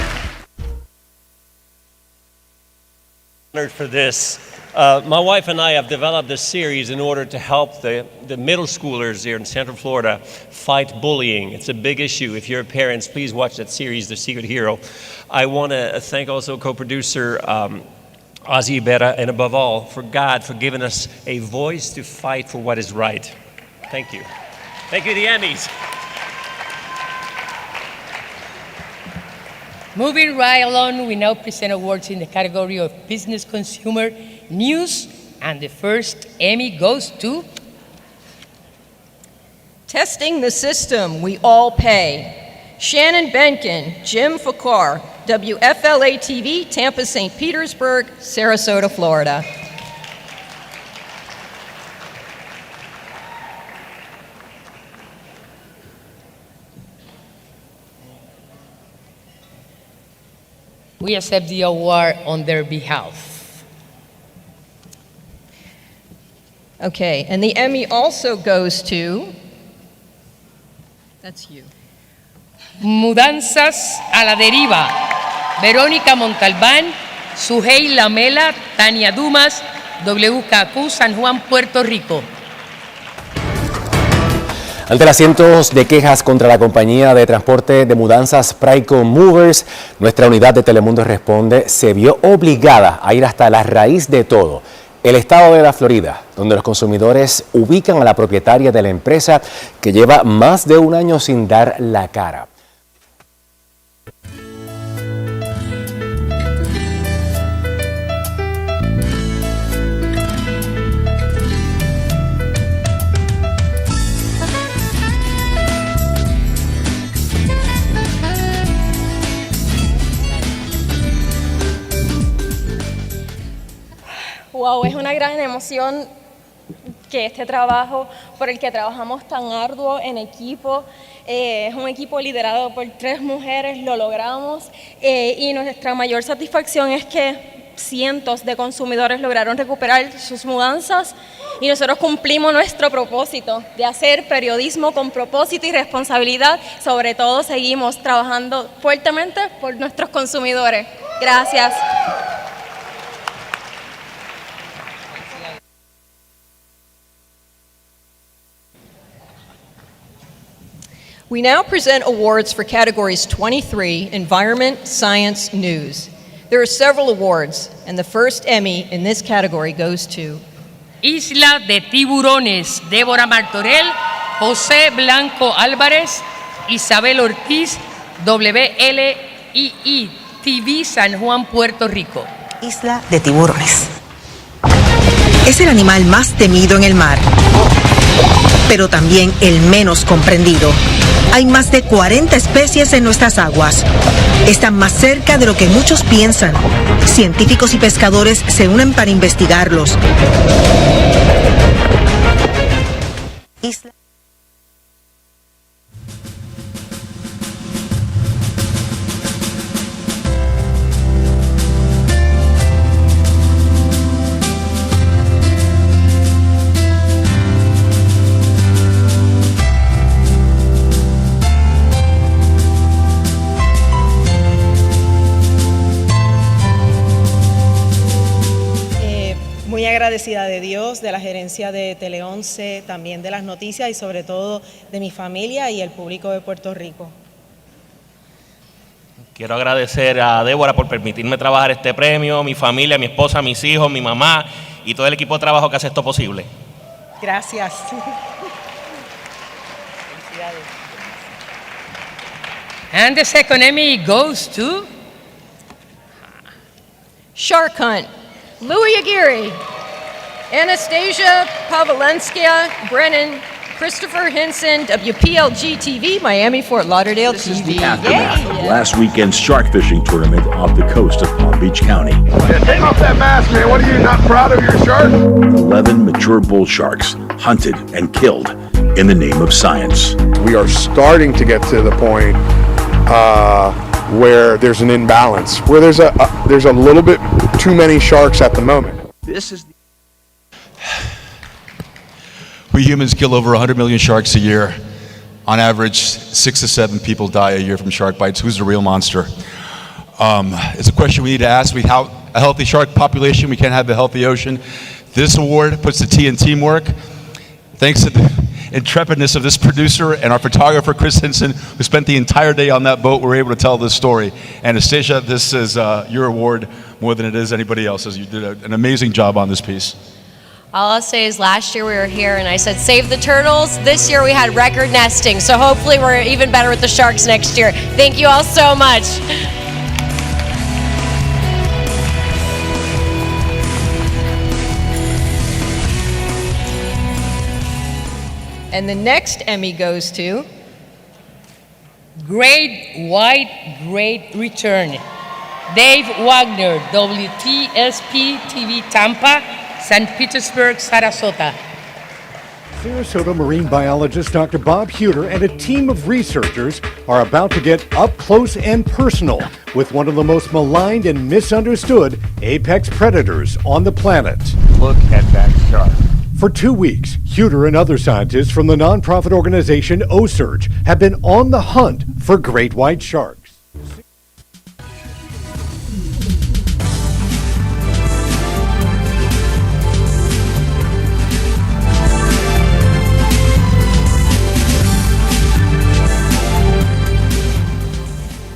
Honored for this. My wife and I have developed this series in order to help the middle schoolers here in Central Florida fight bullying. It's a big issue. If you're parents, please watch that series, The Secret Hero. I want to thank also co-producer Ozzy Ibarra, and above all, for God for giving us a voice to fight for what is right. Thank you. Thank you, the Emmys. Moving right along, we now present awards in the category of Business Consumer News, and the first Emmy goes to Testing the System We All Pay. Shannon Benkin, Jim Fakar, WFLA-TV, Tampa, St. Petersburg, Sarasota, Florida. we accept the award on their behalf. Okay, and the Emmy also goes to, that's you. Mudanzas a la deriva. Verónica Montalbán, Sujei Lamela, Tania Dumas, WKQ San Juan, Puerto Rico. Ante las cientos de quejas contra la compañía de transporte de mudanzas Praico Movers, nuestra unidad de Telemundo Responde se vio obligada a ir hasta la raíz de todo, el estado de la Florida, donde los consumidores ubican a la propietaria de la empresa que lleva más de un año sin dar la cara. Wow, es una gran emoción que este trabajo por el que trabajamos tan arduo en equipo, es un equipo liderado por 3 mujeres, lo logramos y nuestra mayor satisfacción es que cientos de consumidores lograron recuperar sus mudanzas y nosotros cumplimos nuestro propósito de hacer periodismo con propósito y responsabilidad. Sobre todo seguimos trabajando fuertemente por nuestros consumidores. Gracias. We now present awards for categories 23, Environment, Science, News. There are several awards, and the first Emmy in this category goes to Isla de Tiburones, Débora Martorell, José Blanco Álvarez, Isabel Ortiz, WLII TV San Juan, Puerto Rico. Isla de Tiburones. Es el animal más temido en el mar, pero también el menos comprendido. Hay más de 40 especies en nuestras aguas. Están más cerca de lo que muchos piensan. Científicos y pescadores se unen para investigarlos. agradecida de Dios, de la gerencia de Tele 11, también de las noticias y sobre todo de mi familia y el público de Puerto Rico. Quiero agradecer a Débora por permitirme trabajar este premio, mi familia, mi esposa, mis hijos, mi mamá y todo el equipo de trabajo que hace esto posible. Gracias. And the second Emmy goes to Shark Hunt, Louis Aguirre, Anastasia Pavlenskia Brennan, Christopher Hinson, WPLG TV, Miami, Fort Lauderdale TV. The aftermath of last weekend's shark fishing tournament off the coast of Palm Beach County. Yeah, take off that mask, man. What are you, not proud of your shark? 11 mature bull sharks hunted and killed in the name of science. We are starting to get to the point where there's an imbalance, where there's a little bit too many sharks at the moment. This is We humans kill over 100 million sharks a year. On average, 6 to 7 people die a year from shark bites. Who's the real monster? It's a question we need to ask. Without a healthy shark population, we can't have a healthy ocean. This award puts the T in teamwork. Thanks to the intrepidness of this producer and our photographer, Chris Hinson, who spent the entire day on that boat, we were able to tell this story. Anastasia, this is your award more than it is anybody else's. You did an amazing job on this piece. All I'll say is last year we were here and I said save the turtles. This year we had record nesting, so hopefully we're even better with the sharks next year. Thank you all so much. And the next Emmy goes to Great White Great Return. Dave Wagner, WTSP TV Tampa, St. Petersburg, Sarasota. Sarasota marine biologist Dr. Bob Huter and a team of researchers are about to get up close and personal with one of the most maligned and misunderstood apex predators on the planet. Look at that shark. For 2 weeks, Huter and other scientists from the nonprofit organization OSearch have been on the hunt for great white sharks.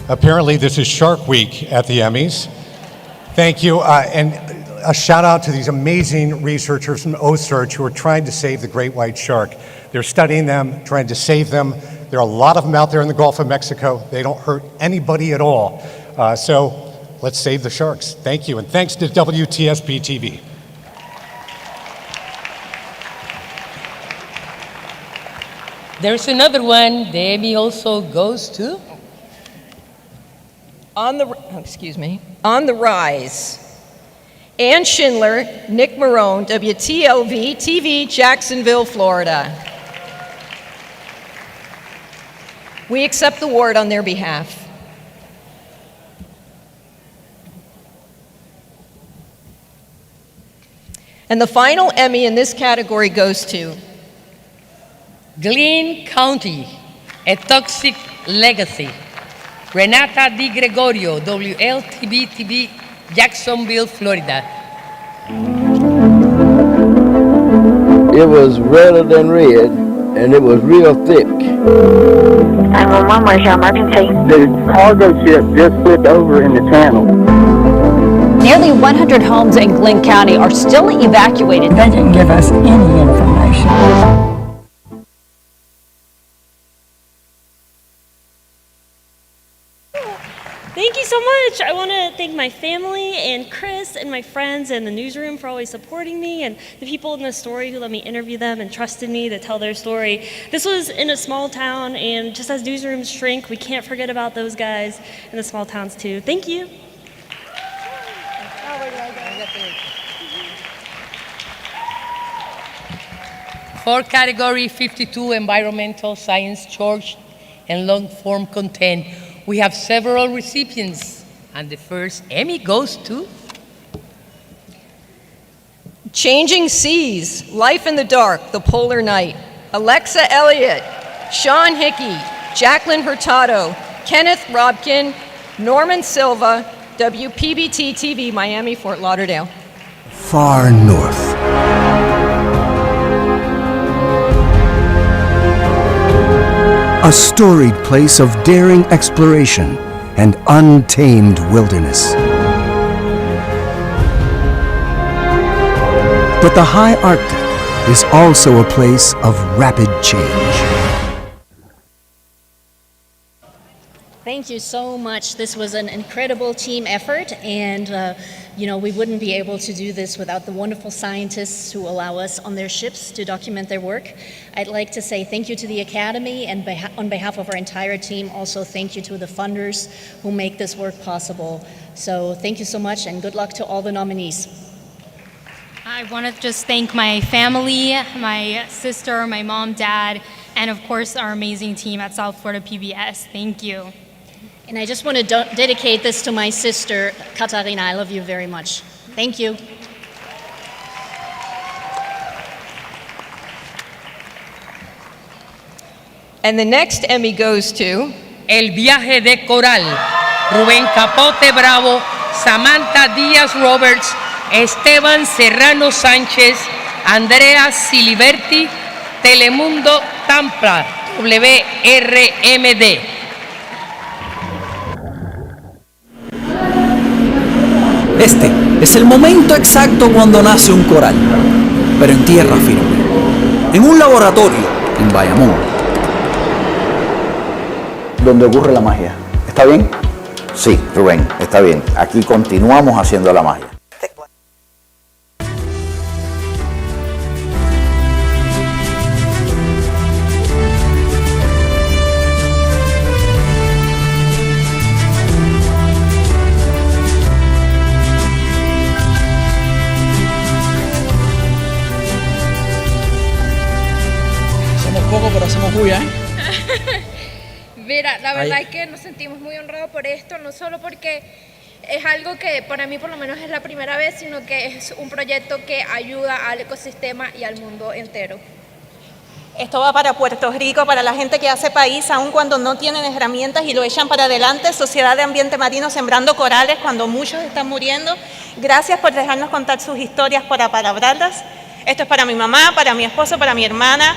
Apparently, this is Shark Week at the Emmys. Thank you, and a shout out to these amazing researchers from OSearch who are trying to save the great white shark. They're studying them, trying to save them. There are a lot of them out there in the Gulf of Mexico. They don't hurt anybody at all. So let's save the sharks. Thank you, and thanks to WTSP TV. There's another one. The Emmy also goes to On the Rise. Ann Schindler, Nick Marone, WTLV TV, Jacksonville, Florida. We accept the award on their behalf. And the final Emmy in this category goes to Glynn County, A Toxic Legacy. Renata Di Gregorio, WLTV TV, Jacksonville, Florida. It was redder than red, and it was real thick. I'm on one way, Sean Emergency. The cargo ship just flipped over in the channel. Nearly 100 homes in Glynn County are still evacuated. They didn't give us any information. Thank you so much. I want to thank my family and Chris and my friends and the newsroom for always supporting me, and the people in the story who let me interview them and trusted me to tell their story. This was in a small town, and just as newsrooms shrink, we can't forget about those guys in the small towns too. Thank you. For category 52, environmental science, short and long form content, we have several recipients, and the first Emmy goes to Changing Seas, Life in the Dark, The Polar Night. Alexa Elliott, Sean Hickey, Jacqueline Hurtado, Kenneth Robkin, Norman Silva, WPBT TV, Miami, Fort Lauderdale. Far north, A storied place of daring exploration and untamed wilderness. But the high Arctic is also a place of rapid change. Thank you so much. This was an incredible team effort, and we wouldn't be able to do this without the wonderful scientists who allow us on their ships to document their work. I'd like to say thank you to the Academy, and on behalf of our entire team, also thank you to the funders who make this work possible. So thank you so much, and good luck to all the nominees. I want to just thank my family, my sister, my mom, dad, and of course our amazing team at South Florida PBS. Thank you. And I just want to dedicate this to my sister, Katarina. I love you very much. Thank you. And the next Emmy goes to El viaje de coral. Rubén Capote Bravo, Samantha Díaz Roberts, Esteban Serrano Sánchez, Andrea Siliberti, Telemundo Tampa, WRMD. Este es el momento exacto cuando nace un coral, pero en tierra firme, en un laboratorio en Bayamón. Donde ocurre la magia. ¿Está bien? Sí, Rubén, está bien. Aquí continuamos haciendo la magia. Pero hacemos bulla, ¿eh? Mira, la verdad es que nos sentimos muy honrados por esto, no solo porque es algo que para mí por lo menos es la primera vez, sino que es un proyecto que ayuda al ecosistema y al mundo entero. Esto va para Puerto Rico, para la gente que hace país, aun cuando no tienen herramientas y lo echan para adelante. Sociedad de Ambiente Marino sembrando corales cuando muchos están muriendo. Gracias por dejarnos contar sus historias, por apalabrarlas. Esto es para mi mamá, para mi esposo, para mi hermana.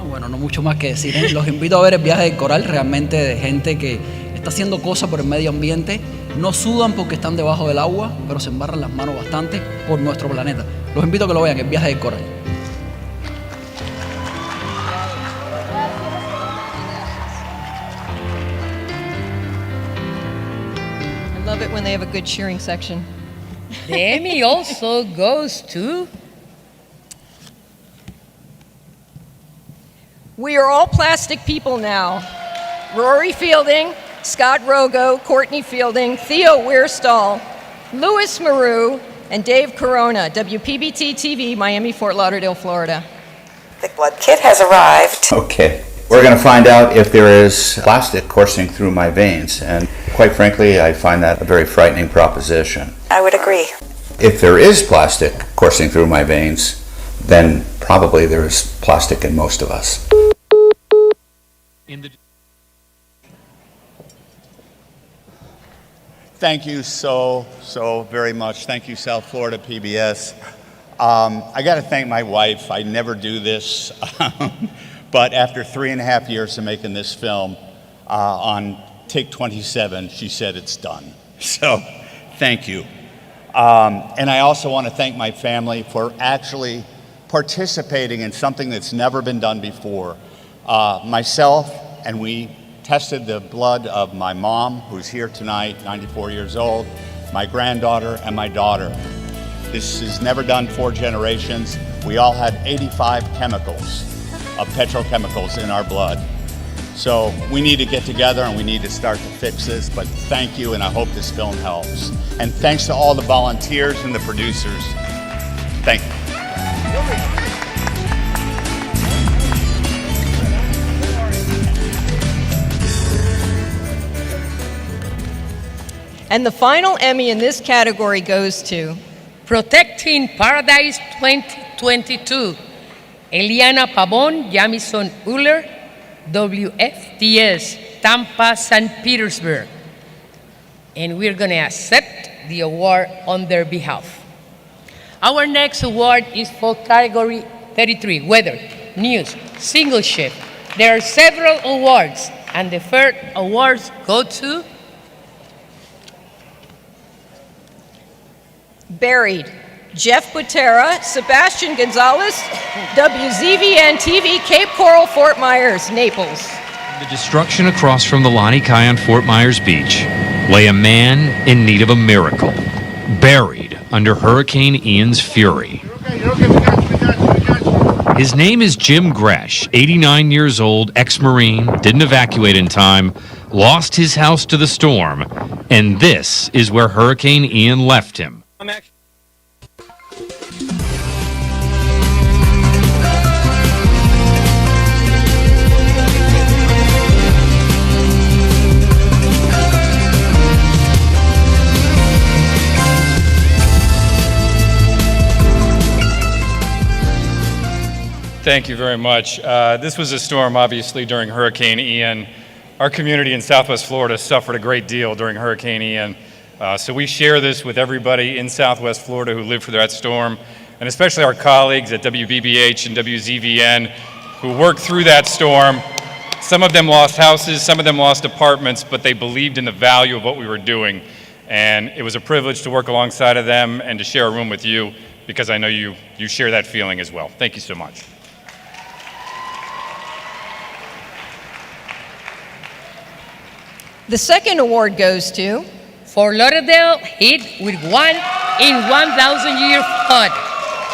Bueno, no mucho más que decir, ¿eh? Los invito a ver el viaje del coral, realmente de gente que está haciendo cosas por el medio ambiente. No sudan porque están debajo del agua, pero se embarran las manos bastante por nuestro planeta. Los invito a que lo vean, el viaje del coral. I love it when they have a good cheering section. The Emmy also goes to We are all plastic people now. Rory Fielding, Scott Rogo, Courtney Fielding, Theo Weirstall, Louis Maru, and Dave Corona, WPBT TV, Miami, Fort Lauderdale, Florida. The blood kit has arrived. Okay, we're going to find out if there is plastic coursing through my veins, and quite frankly, I find that a very frightening proposition. I would agree. If there is plastic coursing through my veins, then probably there is plastic in most of us. Thank you so very much. Thank you, South Florida PBS. I got to thank my wife. I never do this, but after 3.5 years of making this film, on take 27, she said it's done. So, thank you. And I also want to thank my family for actually participating in something that's never been done before. Myself, and we tested the blood of my mom, who's here tonight, 94 years old, my granddaughter, and my daughter. This is never done 4 generations. We all had 85 chemicals of petrochemicals in our blood. So we need to get together and we need to start to fix this, but thank you, and I hope this film helps. And thanks to all the volunteers and the producers. Thank you. And the final Emmy in this category goes to Protecting Paradise 2022, Eliana Pavon, Jamison Uller, WFTS, Tampa, St. Petersburg. And we're going to accept the award on their behalf. Our next award is for category 33, weather, news, single shift. There are several awards, and the first awards go to Buried, Jeff Butera, Sebastian Gonzalez, WZVN TV, Cape Coral, Fort Myers, Naples. The destruction across from the Lani Kai on Fort Myers Beach lay a man in need of a miracle, buried under Hurricane Ian's fury. His name is Jim Gresh, 89 years old, ex-Marine, didn't evacuate in time, lost his house to the storm, and this is where Hurricane Ian left him. Thank you very much. This was a storm, obviously, during Hurricane Ian. Our community in Southwest Florida suffered a great deal during Hurricane Ian. So we share this with everybody in Southwest Florida who lived through that storm, and especially our colleagues at WBBH and WZVN who worked through that storm. Some of them lost houses, some of them lost apartments, but they believed in the value of what we were doing. And it was a privilege to work alongside of them and to share a room with you, because I know you share that feeling as well. Thank you so much. The second award goes to Fort Lauderdale hit with 1 in 1,000 year flood.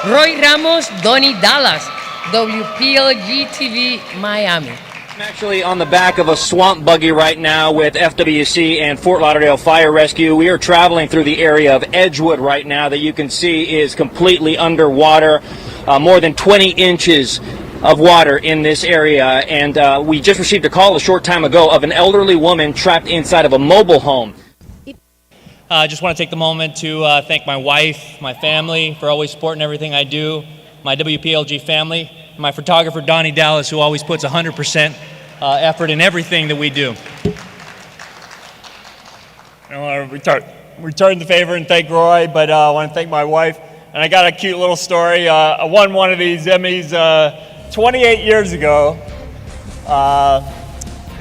Roy Ramos, Donnie Dallas, WPLG TV, Miami. I'm actually on the back of a swamp buggy right now with FWC and Fort Lauderdale Fire Rescue. We are traveling through the area of Edgewood right now that you can see is completely underwater. More than 20 inches of water in this area, and we just received a call a short time ago of an elderly woman trapped inside of a mobile home. I just want to take the moment to thank my wife, my family for always supporting everything I do, my WPLG family, and my photographer Donnie Dallas, who always puts 100% effort in everything that we do. I want to return the favor and thank Roy, but I want to thank my wife. And I got a cute little story. I won one of these Emmys 28 years ago,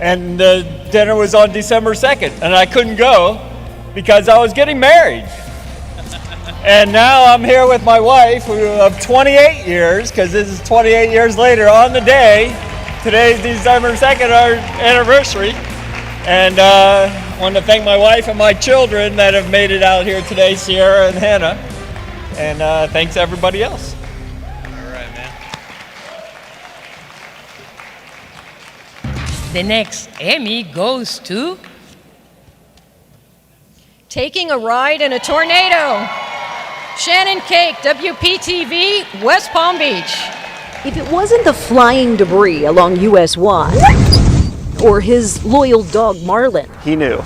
and the dinner was on December 2nd, and I couldn't go because I was getting married. And now I'm here with my wife of 28 years, because this is 28 years later on the day. Today's December 2nd, our anniversary. And I want to thank my wife and my children that have made it out here today, Sierra and Hannah. And thanks everybody else. The next Emmy goes to Taking a Ride in a Tornado. Shannon Cake, WPTV, West Palm Beach. If it wasn't the flying debris along US 1, or his loyal dog Marlin. He knew.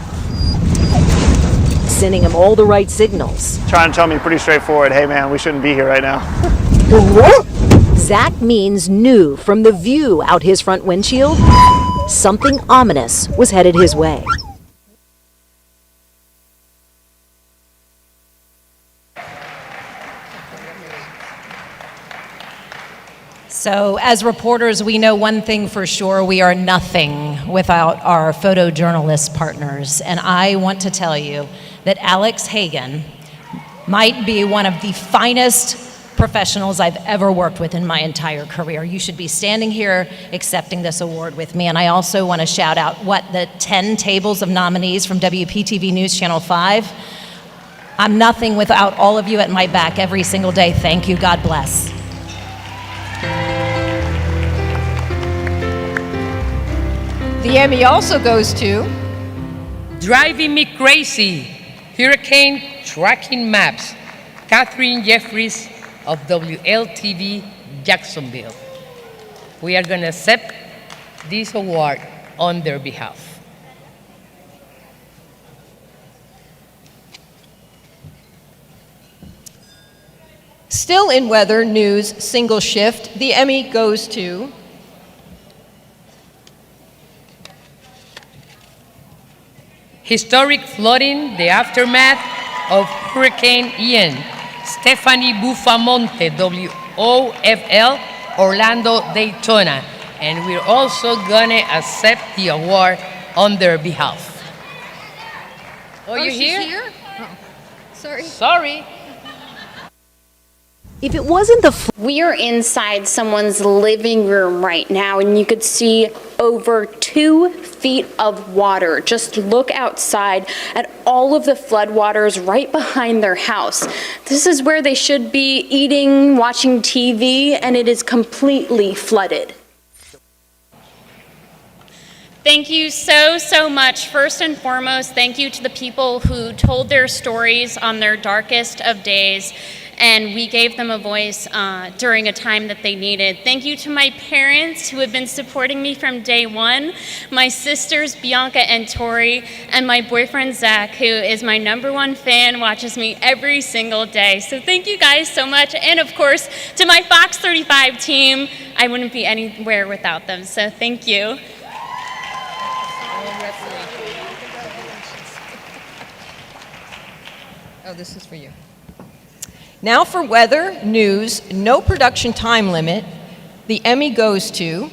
Sending him all the right signals. Trying to tell me pretty straightforward, hey man, we shouldn't be here right now. Zach Means knew from the view out his front windshield, something ominous was headed his way. So as reporters, we know one thing for sure: we are nothing without our photojournalist partners. And I want to tell you that Alex Hagan might be one of the finest professionals I've ever worked with in my entire career. You should be standing here accepting this award with me. And I also want to shout out the 10 tables of nominees from WPTV News Channel 5. I'm nothing without all of you at my back every single day. Thank you. God bless. The Emmy also goes to Driving Me Crazy, Hurricane Tracking Maps, Catherine Jeffries of WLTV Jacksonville. We are going to accept this award on their behalf. Still in weather, news, single shift, the Emmy goes to Historic flooding, the aftermath of Hurricane Ian. Stephanie Bufamonte, WOFL, Orlando, Daytona. And we're also gonna accept the award on their behalf. Oh, you're here? Oh, sorry. Sorry. If it wasn't the We are inside someone's living room right now, and you could see over 2 feet of water. Just look outside at all of the floodwaters right behind their house. This is where they should be eating, watching TV, and it is completely flooded. Thank you so much. First and foremost, thank you to the people who told their stories on their darkest of days, and we gave them a voice during a time that they needed. Thank you to my parents who have been supporting me from day one, my sisters Bianca and Tori, and my boyfriend Zach, who is my #1 fan, watches me every single day. So thank you guys so much. And of course, to my Fox 35 team, I wouldn't be anywhere without them, so thank you. Oh, this is for you. Now for weather, news, no production time limit. The Emmy goes to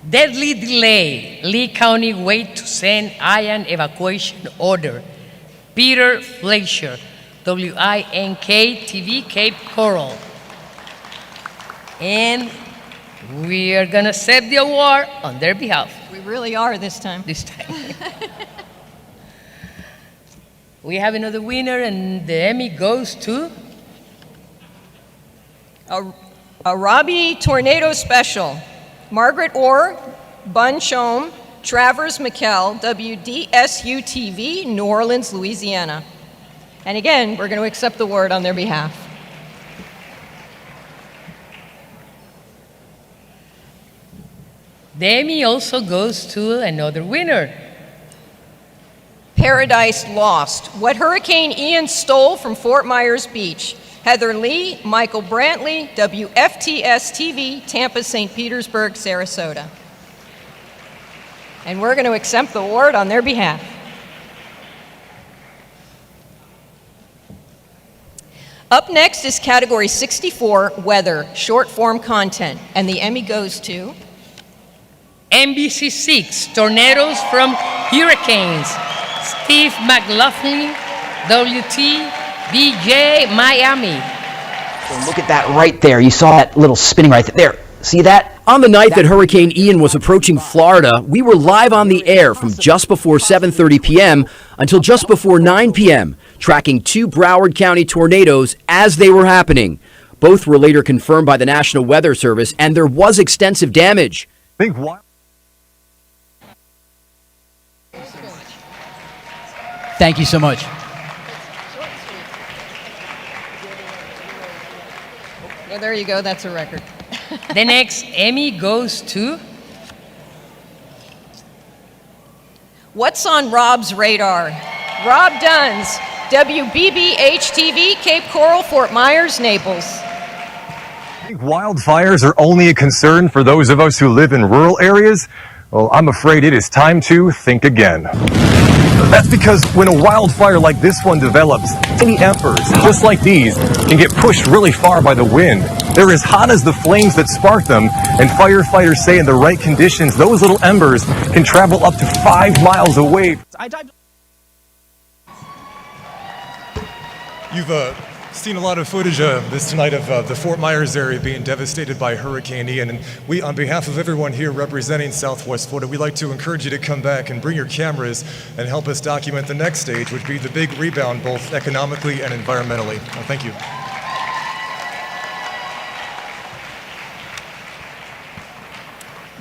Deadly delay. Lee County wait to send iron evacuation order. Peter Fleischer, WINK TV, Cape Coral. And we are gonna accept the award on their behalf. We really are this time. This time. We have another winner, and the Emmy goes to a Robbie Tornado Special. Margaret Orr, Bun Chom, Travers McKell, WDSU TV, New Orleans, Louisiana. And again, we're going to accept the award on their behalf. The Emmy also goes to another winner. Paradise Lost, what Hurricane Ian stole from Fort Myers Beach. Heather Lee, Michael Brantley, WFTS TV, Tampa, St. Petersburg, Sarasota. And we're going to accept the award on their behalf. Up next is Category 64, Weather, Short Form Content, and the Emmy goes to NBC6, Tornadoes from Hurricanes. Steve McLaughlin, WTBJ Miami. Look at that right there. You saw that little spinning right there. See that? On the night that Hurricane Ian was approaching Florida, we were live on the air from just before 7:30 p.m. until just before 9 p.m., tracking 2 Broward County tornadoes as they were happening. Both were later confirmed by the National Weather Service, and there was extensive damage. Thank you so much. Well, there you go. That's a record. The next Emmy goes to What's on Rob's radar? Rob Duns, WBBH TV, Cape Coral, Fort Myers, Naples. Wildfires are only a concern for those of us who live in rural areas. Well, I'm afraid it is time to think again. That's because when a wildfire like this one develops, tiny embers, just like these, can get pushed really far by the wind. They're as hot as the flames that spark them, and firefighters say in the right conditions, those little embers can travel up to 5 miles away. You've seen a lot of footage this tonight of the Fort Myers area being devastated by Hurricane Ian, and we, on behalf of everyone here representing Southwest Florida, we'd like to encourage you to come back and bring your cameras and help us document the next stage, which would be the big rebound both economically and environmentally. Thank you.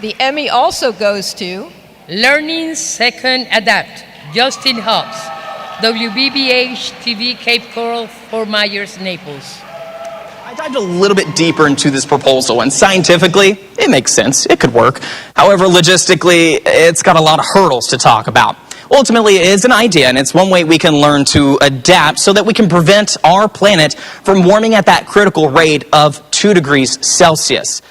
The Emmy also goes to Learning Second Adapt, Justin Hobbs, WBBH TV, Cape Coral, Fort Myers, Naples. I dived a little bit deeper into this proposal, and scientifically, it makes sense. It could work. However, logistically, it's got a lot of hurdles to talk about. Ultimately, it is an idea, and it's one way we can learn to adapt so that we can prevent our planet from warming at that critical rate of 2 degrees Celsius.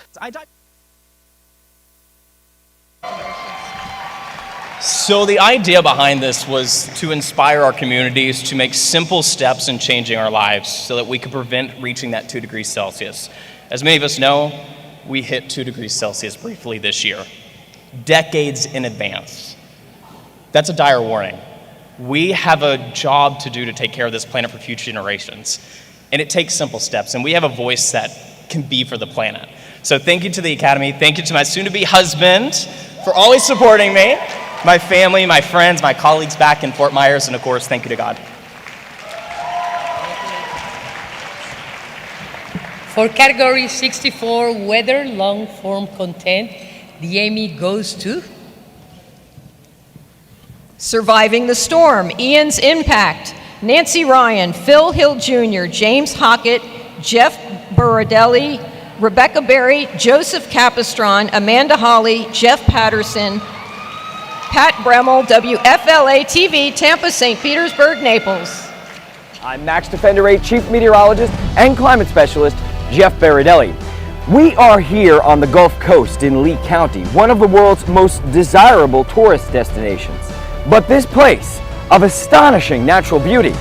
So the idea behind this was to inspire our communities to make simple steps in changing our lives so that we could prevent reaching that 2 degrees Celsius. As many of us know, we hit 2 degrees Celsius briefly this year, decades in advance. That's a dire warning. We have a job to do to take care of this planet for future generations. And it takes simple steps, and we have a voice that can be for the planet. So thank you to the Academy, thank you to my soon-to-be husband for always supporting me, my family, my friends, my colleagues back in Fort Myers, and of course, thank you to God. For category 64, weather long-form content, the Emmy goes to Surviving the Storm, Ian's Impact, Nancy Ryan, Phil Hill Jr., James Hockett, Jeff Baradelli, Rebecca Berry, Joseph Capistron, Amanda Hawley, Jeff Patterson, Pat Bremmel, WFLA TV, Tampa, St. Petersburg, Naples. I'm Max Defender 8 Chief Meteorologist and Climate Specialist, Jeff Baradelli. We are here on the Gulf Coast in Lee County, one of the world's most desirable tourist destinations. But this place of astonishing natural beauty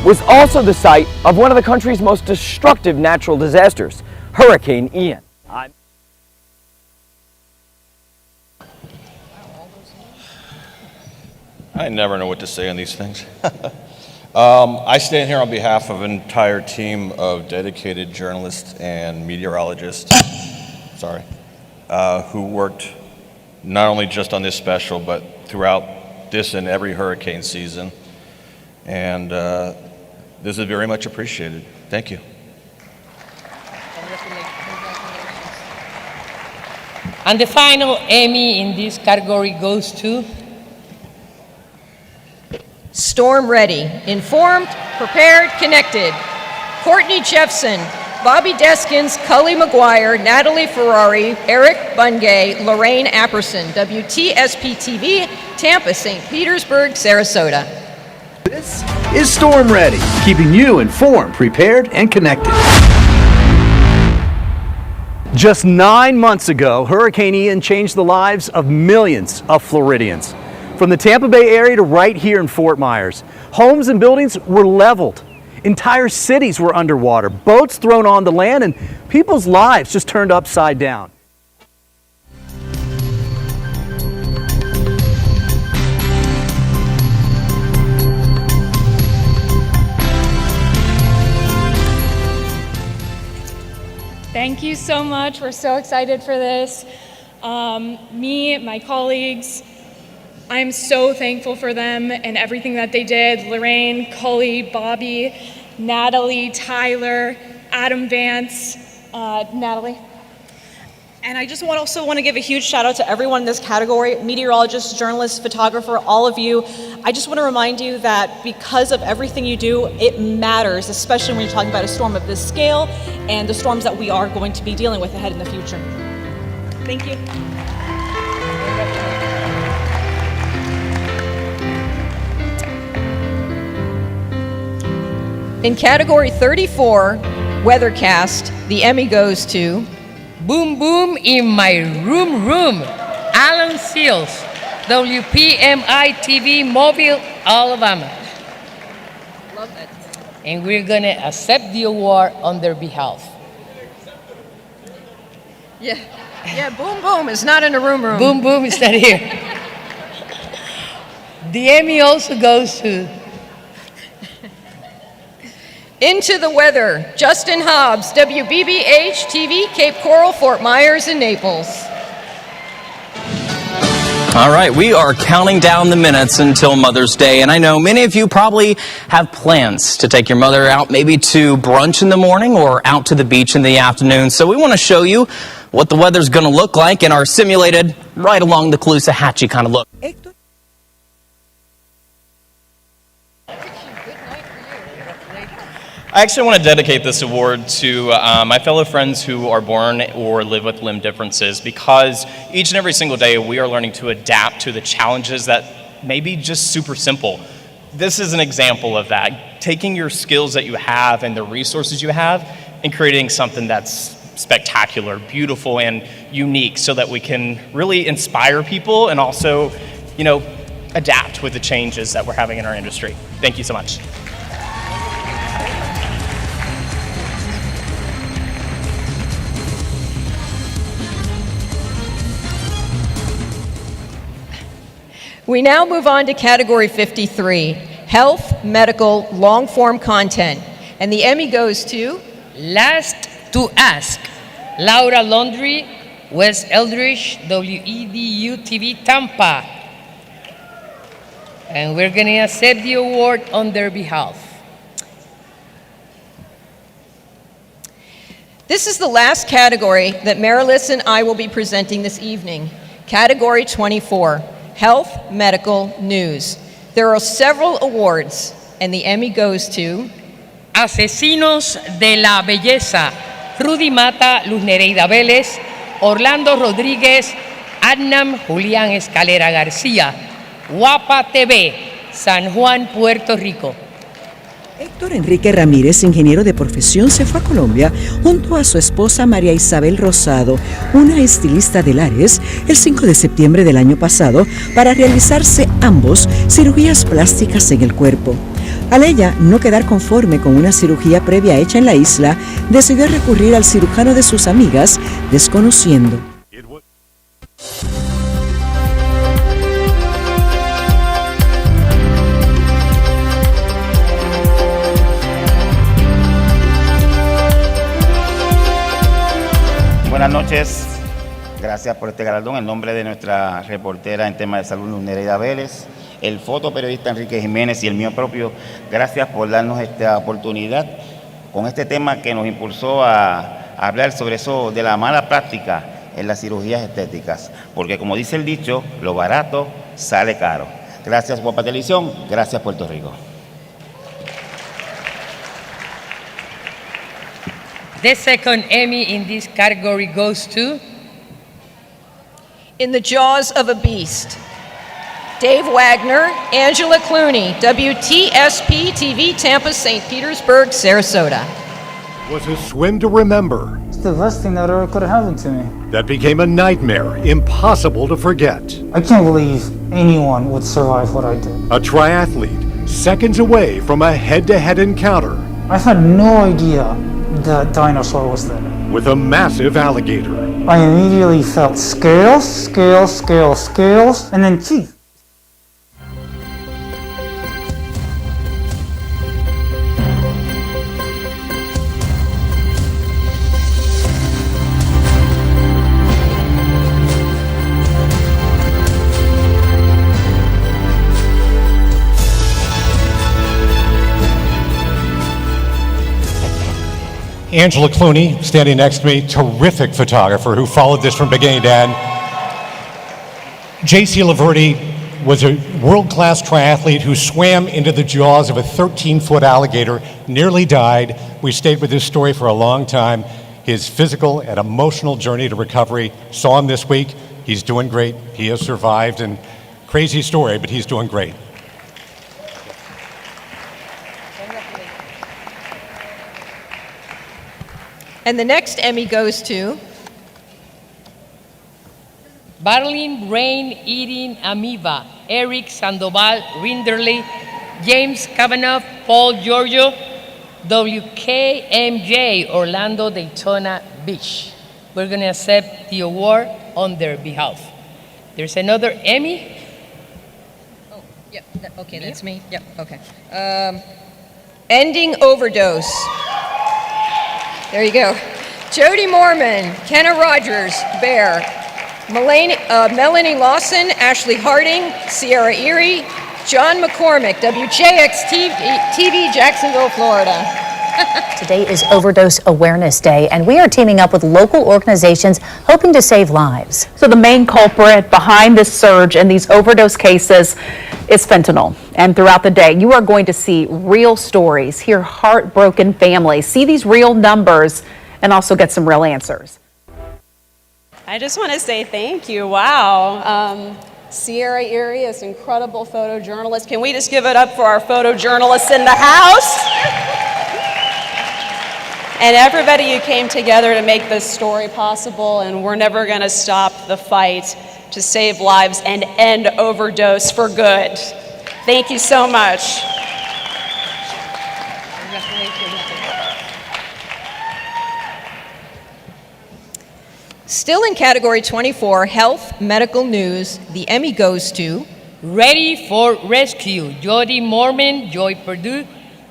was also the site of one of the country's most destructive natural disasters, Hurricane Ian. I never know what to say on these things. I stand here on behalf of an entire team of dedicated journalists and meteorologists, who worked not only just on this special, but throughout this and every hurricane season. And this is very much appreciated. Thank you. And the final Emmy in this category goes to Storm Ready, Informed, Prepared, Connected, Courtney Jeffson, Bobby Deskins, Cully McGuire, Natalie Ferrari, Eric Bungay, Lorraine Apperson, WTSP-TV, Tampa, St. Petersburg, Sarasota. This is Storm Ready, keeping you informed, prepared, and connected. Just 9 months ago, Hurricane Ian changed the lives of millions of Floridians. From the Tampa Bay area to right here in Fort Myers, homes and buildings were leveled. Entire cities were underwater, boats thrown onto land, and people's lives just turned upside down. Thank you so much. We're so excited for this. Me, my colleagues, I'm so thankful for them and everything that they did. Lorraine, Cully, Bobby, Natalie, Tyler, Adam Vance, Natalie. And I just also want to give a huge shout out to everyone in this category, meteorologists, journalists, photographer, all of you. I just want to remind you that because of everything you do, it matters, especially when you're talking about a storm of this scale and the storms that we are going to be dealing with ahead in the future. Thank you. In category 34, Weathercast, the Emmy goes to Boom Boom in My Room, Alan Seals, WPMI TV, Mobile, Alabama. Love that. And we're gonna accept the award on their behalf. Yeah, Boom Boom is not in a room. Boom Boom is not here. The Emmy also goes to Into the Weather, Justin Hobbs, WBBH TV, Cape Coral, Fort Myers, and Naples. All right, we are counting down the minutes until Mother's Day, and I know many of you probably have plans to take your mother out maybe to brunch in the morning or out to the beach in the afternoon. So we want to show you what the weather's going to look like in our simulated right along the Caloosahatchee kind of look. I actually want to dedicate this award to my fellow friends who are born or live with limb differences, because each and every single day we are learning to adapt to the challenges that may be just super simple. This is an example of that, taking your skills that you have and the resources you have and creating something that's spectacular, beautiful, and unique so that we can really inspire people and also, adapt with the changes that we're having in our industry. Thank you so much. We now move on to category 53, health, medical, long-form content. And the Emmy goes to? Last to Ask, Laura Laundrie, Wes Eldridge, WEDU TV Tampa. And we're going to accept the award on their behalf. This is the last category that Marilis and I will be presenting this evening. Category 24, health, medical, news. There are several awards, and the Emmy goes to Asesinos de la Belleza, Rudy Mata, Luz Nereida Vélez, Orlando Rodríguez, Adnam Julián Escalera García, Guapa TV, San Juan, Puerto Rico. Héctor Enrique Ramírez, ingeniero de profesión, se fue a Colombia junto a su esposa María Isabel Rosado, una estilista de Lares, el 5 de septiembre del año pasado para realizarse ambos cirugías plásticas en el cuerpo. Al ella no quedar conforme con una cirugía previa hecha en la isla, decidió recurrir al cirujano de sus amigas, desconociendo. Buenas noches, gracias por este galardón. En nombre de nuestra reportera en temas de salud, Luz Nereida Vélez, el fotoperiodista Enrique Jiménez y el mío propio, gracias por darnos esta oportunidad con este tema que nos impulsó a hablar sobre eso de la mala práctica en las cirugías estéticas. Porque como dice el dicho, lo barato sale caro. Gracias Guapa Televisión, gracias Puerto Rico. The second Emmy in this category goes to? In the Jaws of a Beast, Dave Wagner, Angela Clooney, WTSP TV Tampa, St. Petersburg, Sarasota. Was a swim to remember. It's the best thing that ever could have happened to me. That became a nightmare, impossible to forget. I can't believe anyone would survive what I did. A triathlete, seconds away from a head-to-head encounter. I had no idea that dinosaur was there. With a massive alligator. I immediately felt scales, scales, scales, scales, and then teeth. Angela Clooney, standing next to me, terrific photographer who followed this from beginning to end. J.C. Laverty was a world-class triathlete who swam into the jaws of a 13-foot alligator, nearly died. We stayed with this story for a long time. His physical and emotional journey to recovery. Saw him this week. He's doing great. He has survived, and crazy story, but he's doing great. And the next Emmy goes to? Battling Brain-Eating Amoeba, Eric Sandoval Rinderley, James Kavanaugh, Paul Giorgio, WKMJ, Orlando Daytona Beach. We're going to accept the award on their behalf. There's another Emmy. Oh, yep, okay, that's me. Yep, okay. Ending Overdose. There you go. Jody Mormon, Kenna Rogers, Bear, Melanie Lawson, Ashley Harding, Sierra Erie, John McCormick, WJX-TV, Jacksonville, Florida. Today is Overdose Awareness Day, and we are teaming up with local organizations hoping to save lives. So the main culprit behind this surge in these overdose cases is fentanyl. And throughout the day, you are going to see real stories, hear heartbroken families, see these real numbers, and also get some real answers. I just want to say thank you. Wow. Sierra Erie is an incredible photojournalist. Can we just give it up for our photojournalists in the house? And everybody who came together to make this story possible, and we're never going to stop the fight to save lives and end overdose for good. Thank you so much. Still in category 24, health, medical news, the Emmy goes to Ready for Rescue, Jody Mormon, Joy Purdue,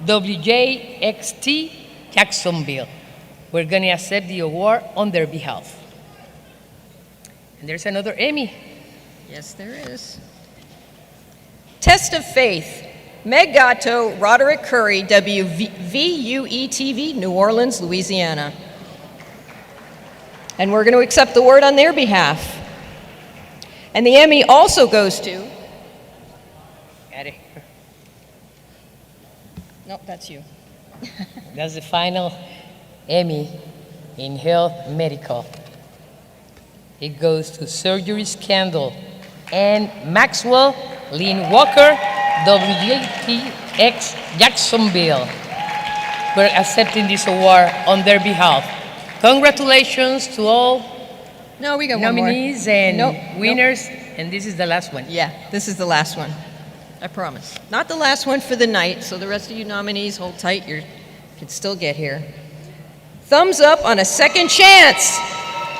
WJXT, Jacksonville. We're going to accept the award on their behalf. And there's another Emmy. Yes, there is. Test of Faith, Meg Gatto, Roderick Curry, WVUE-TV, New Orleans, Louisiana. And we're going to accept the award on their behalf. And the Emmy also goes to... Got it. Nope, that's you. That's the final Emmy in health medical. It goes to Surgery Scandal and Maxwell Lynn Walker, WJTX Jacksonville. We're accepting this award on their behalf. Congratulations to all No, we got one more. nominees and winners, and this is the last one. Yeah, this is the last one. I promise. Not the last one for the night, so the rest of you nominees, hold tight. You can still get here. Thumbs up on a second chance.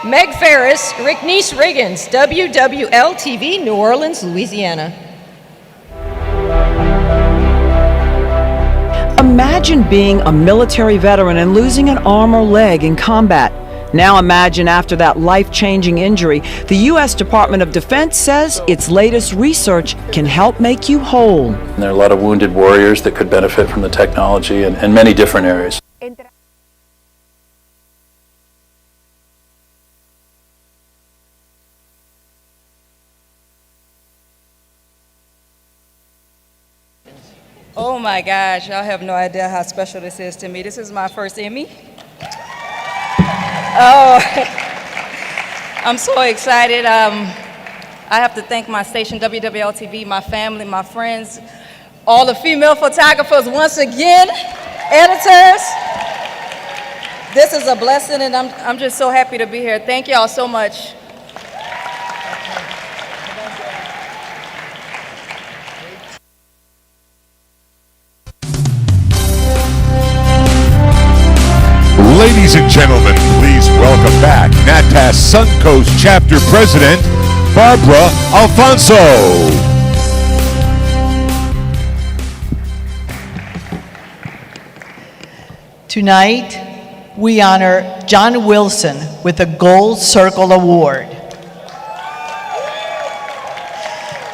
Meg Ferris, Ricknice Riggins, WWL-TV, New Orleans, Louisiana. Imagine being a military veteran and losing an arm or leg in combat. Now imagine after that life-changing injury, the U.S. Department of Defense says its latest research can help make you whole. There are a lot of wounded warriors that could benefit from the technology in many different areas. Oh my gosh, y'all have no idea how special this is to me. This is my first Emmy. Oh, I'm so excited. I have to thank my station, WWL-TV, my family, my friends, all the female photographers once again, editors. This is a blessing, and I'm just so happy to be here. Thank y'all so much. Ladies and gentlemen, please welcome back NatPass Suncoast Chapter President, Barbara Alfonso. Tonight, we honor John Wilson with the Gold Circle Award.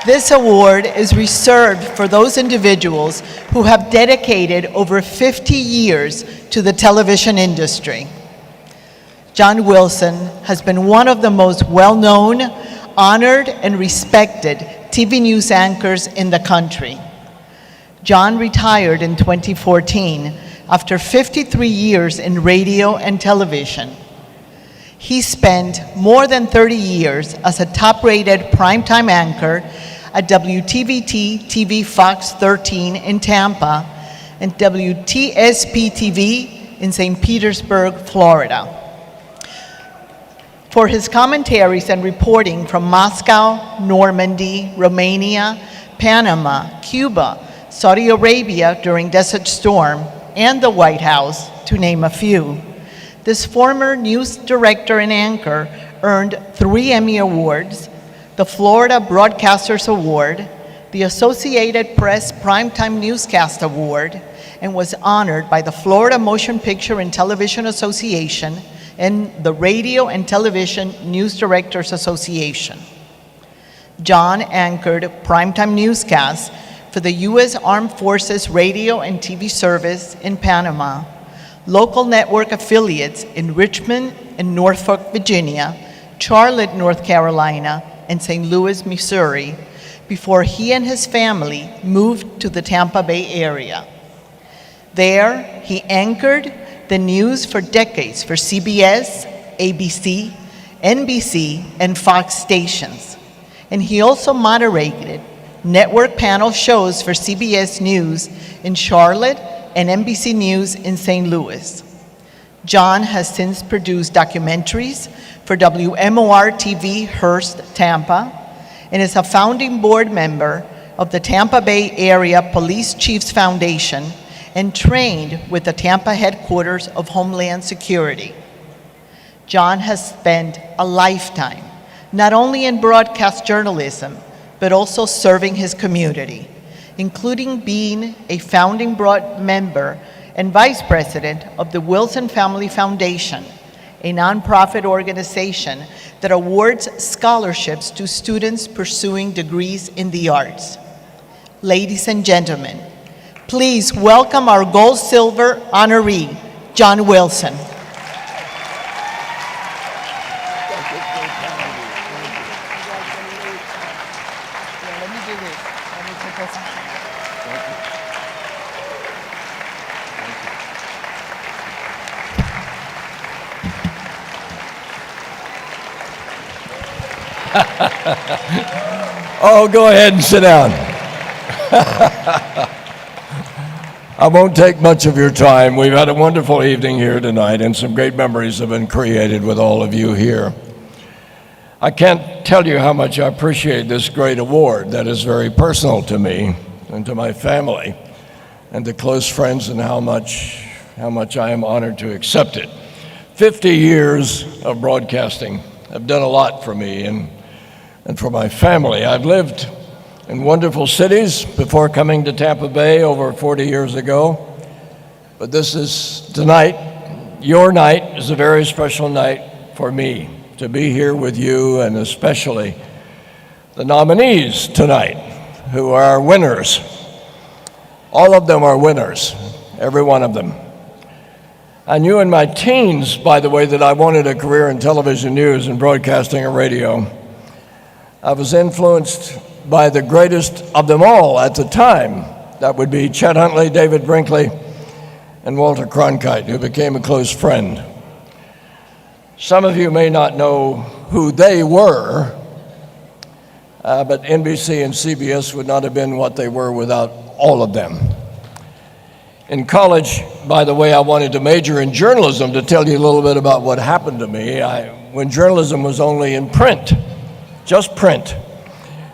This award is reserved for those individuals who have dedicated over 50 years to the television industry. John Wilson has been one of the most well-known, honored, and respected TV news anchors in the country. John retired in 2014 after 53 years in radio and television. He spent more than 30 years as a top-rated primetime anchor at WTVT TV Fox 13 in Tampa and WTSP TV in St. Petersburg, Florida. For his commentaries and reporting from Moscow, Normandy, Romania, Panama, Cuba, Saudi Arabia during Desert Storm, and the White House, to name a few, this former news director and anchor earned 3 Emmy Awards, the Florida Broadcasters Award, the Associated Press Primetime Newscast Award, and was honored by the Florida Motion Picture and Television Association and the Radio and Television News Directors Association. John anchored primetime newscasts for the U.S. Armed Forces Radio and TV service in Panama, local network affiliates in Richmond and Norfolk, Virginia, Charlotte, North Carolina, and St. Louis, Missouri, before he and his family moved to the Tampa Bay area. There, he anchored the news for decades for CBS, ABC, NBC, and Fox stations. And he also moderated network panel shows for CBS News in Charlotte and NBC News in St. Louis. John has since produced documentaries for WMOR TV Hearst, Tampa, and is a founding board member of the Tampa Bay Area Police Chiefs Foundation and trained with the Tampa headquarters of Homeland Security. John has spent a lifetime not only in broadcast journalism, but also serving his community, including being a founding board member and vice president of the Wilson Family Foundation, a nonprofit organization that awards scholarships to students pursuing degrees in the arts. Ladies and gentlemen, please welcome our gold-silver honoree, John Wilson. Oh, go ahead and sit down. I won't take much of your time. We've had a wonderful evening here tonight, and some great memories have been created with all of you here. I can't tell you how much I appreciate this great award that is very personal to me and to my family and to close friends, and how much I am honored to accept it. 50 years of broadcasting have done a lot for me and for my family. I've lived in wonderful cities before coming to Tampa Bay over 40 years ago. But this is tonight, your night is a very special night for me to be here with you, and especially the nominees tonight, who are winners. All of them are winners, every one of them. I knew in my teens, by the way, that I wanted a career in television news and broadcasting and radio. I was influenced by the greatest of them all at the time. That would be Chet Huntley, David Brinkley, and Walter Cronkite, who became a close friend. Some of you may not know who they were, but NBC and CBS would not have been what they were without all of them. In college, by the way, I wanted to major in journalism. To tell you a little bit about what happened to me, when journalism was only in print, just print.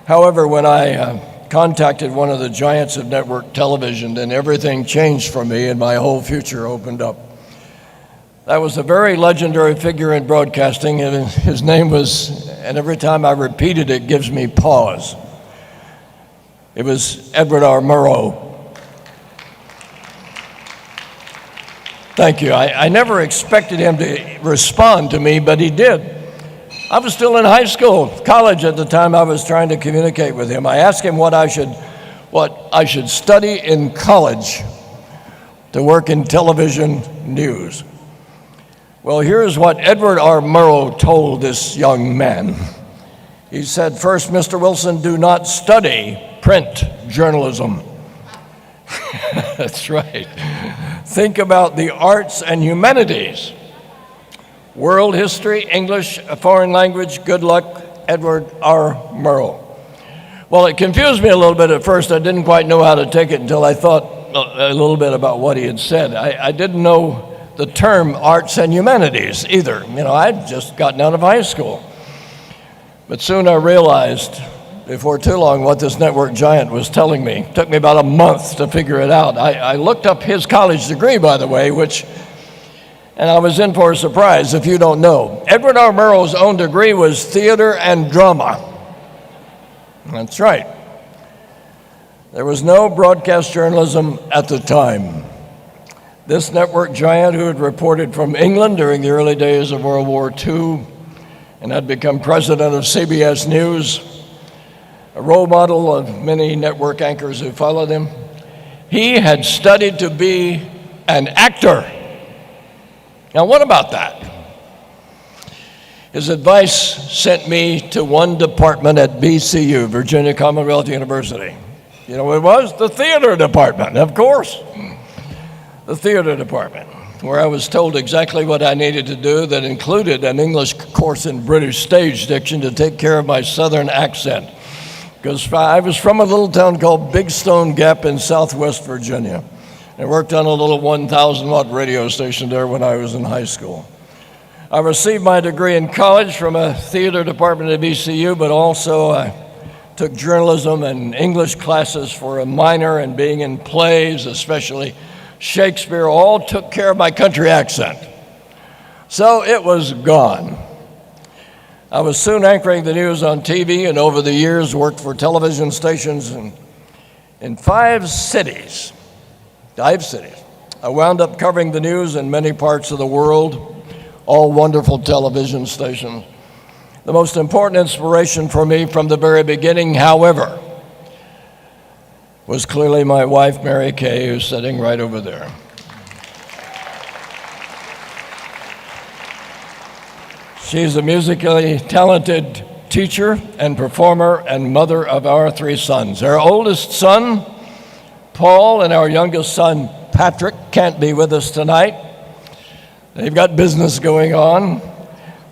However, when I contacted one of the giants of network television, then everything changed for me and my whole future opened up. That was a very legendary figure in broadcasting, and his name was, and every time I repeat it, it gives me pause. It was Edward R. Murrow. Thank you. I never expected him to respond to me, but he did. I was still in high school, college at the time I was trying to communicate with him. I asked him what I should study in college to work in television news. Well, here's what Edward R. Murrow told this young man. He said, "First, Mr. Wilson, do not study print journalism." That's right. Think about the arts and humanities. World history, English, a foreign language, good luck, Edward R. Murrow. Well, it confused me a little bit at first. I didn't quite know how to take it until I thought a little bit about what he had said. I didn't know the term arts and humanities either. You know, I'd just gotten out of high school. But soon I realized, before too long, what this network giant was telling me. It took me about a month to figure it out. I looked up his college degree, by the way, and I was in for a surprise if you don't know. Edward R. Murrow's own degree was theater and drama. That's right. There was no broadcast journalism at the time. This network giant, who had reported from England during the early days of World War II and had become president of CBS News, a role model of many network anchors who followed him, he had studied to be an actor. Now, what about that? His advice sent me to one department at VCU, Virginia Commonwealth University. You know what it was? The theater department, of course. The theater department, where I was told exactly what I needed to do, that included an English course in British stage diction to take care of my southern accent. Because I was from a little town called Big Stone Gap in southwest Virginia. I worked on a little 1,000-watt radio station there when I was in high school. I received my degree in college from a theater department at VCU, but also took journalism and English classes for a minor, and being in plays, especially Shakespeare, all took care of my country accent. So it was gone. I was soon anchoring the news on TV, and over the years worked for television stations in 5 cities. 5 cities. I wound up covering the news in many parts of the world, all wonderful television stations. The most important inspiration for me from the very beginning, however, was clearly my wife, Mary Kay, who's sitting right over there. She's a musically talented teacher and performer and mother of our 3 sons. Our oldest son, Paul, and our youngest son, Patrick, can't be with us tonight. They've got business going on.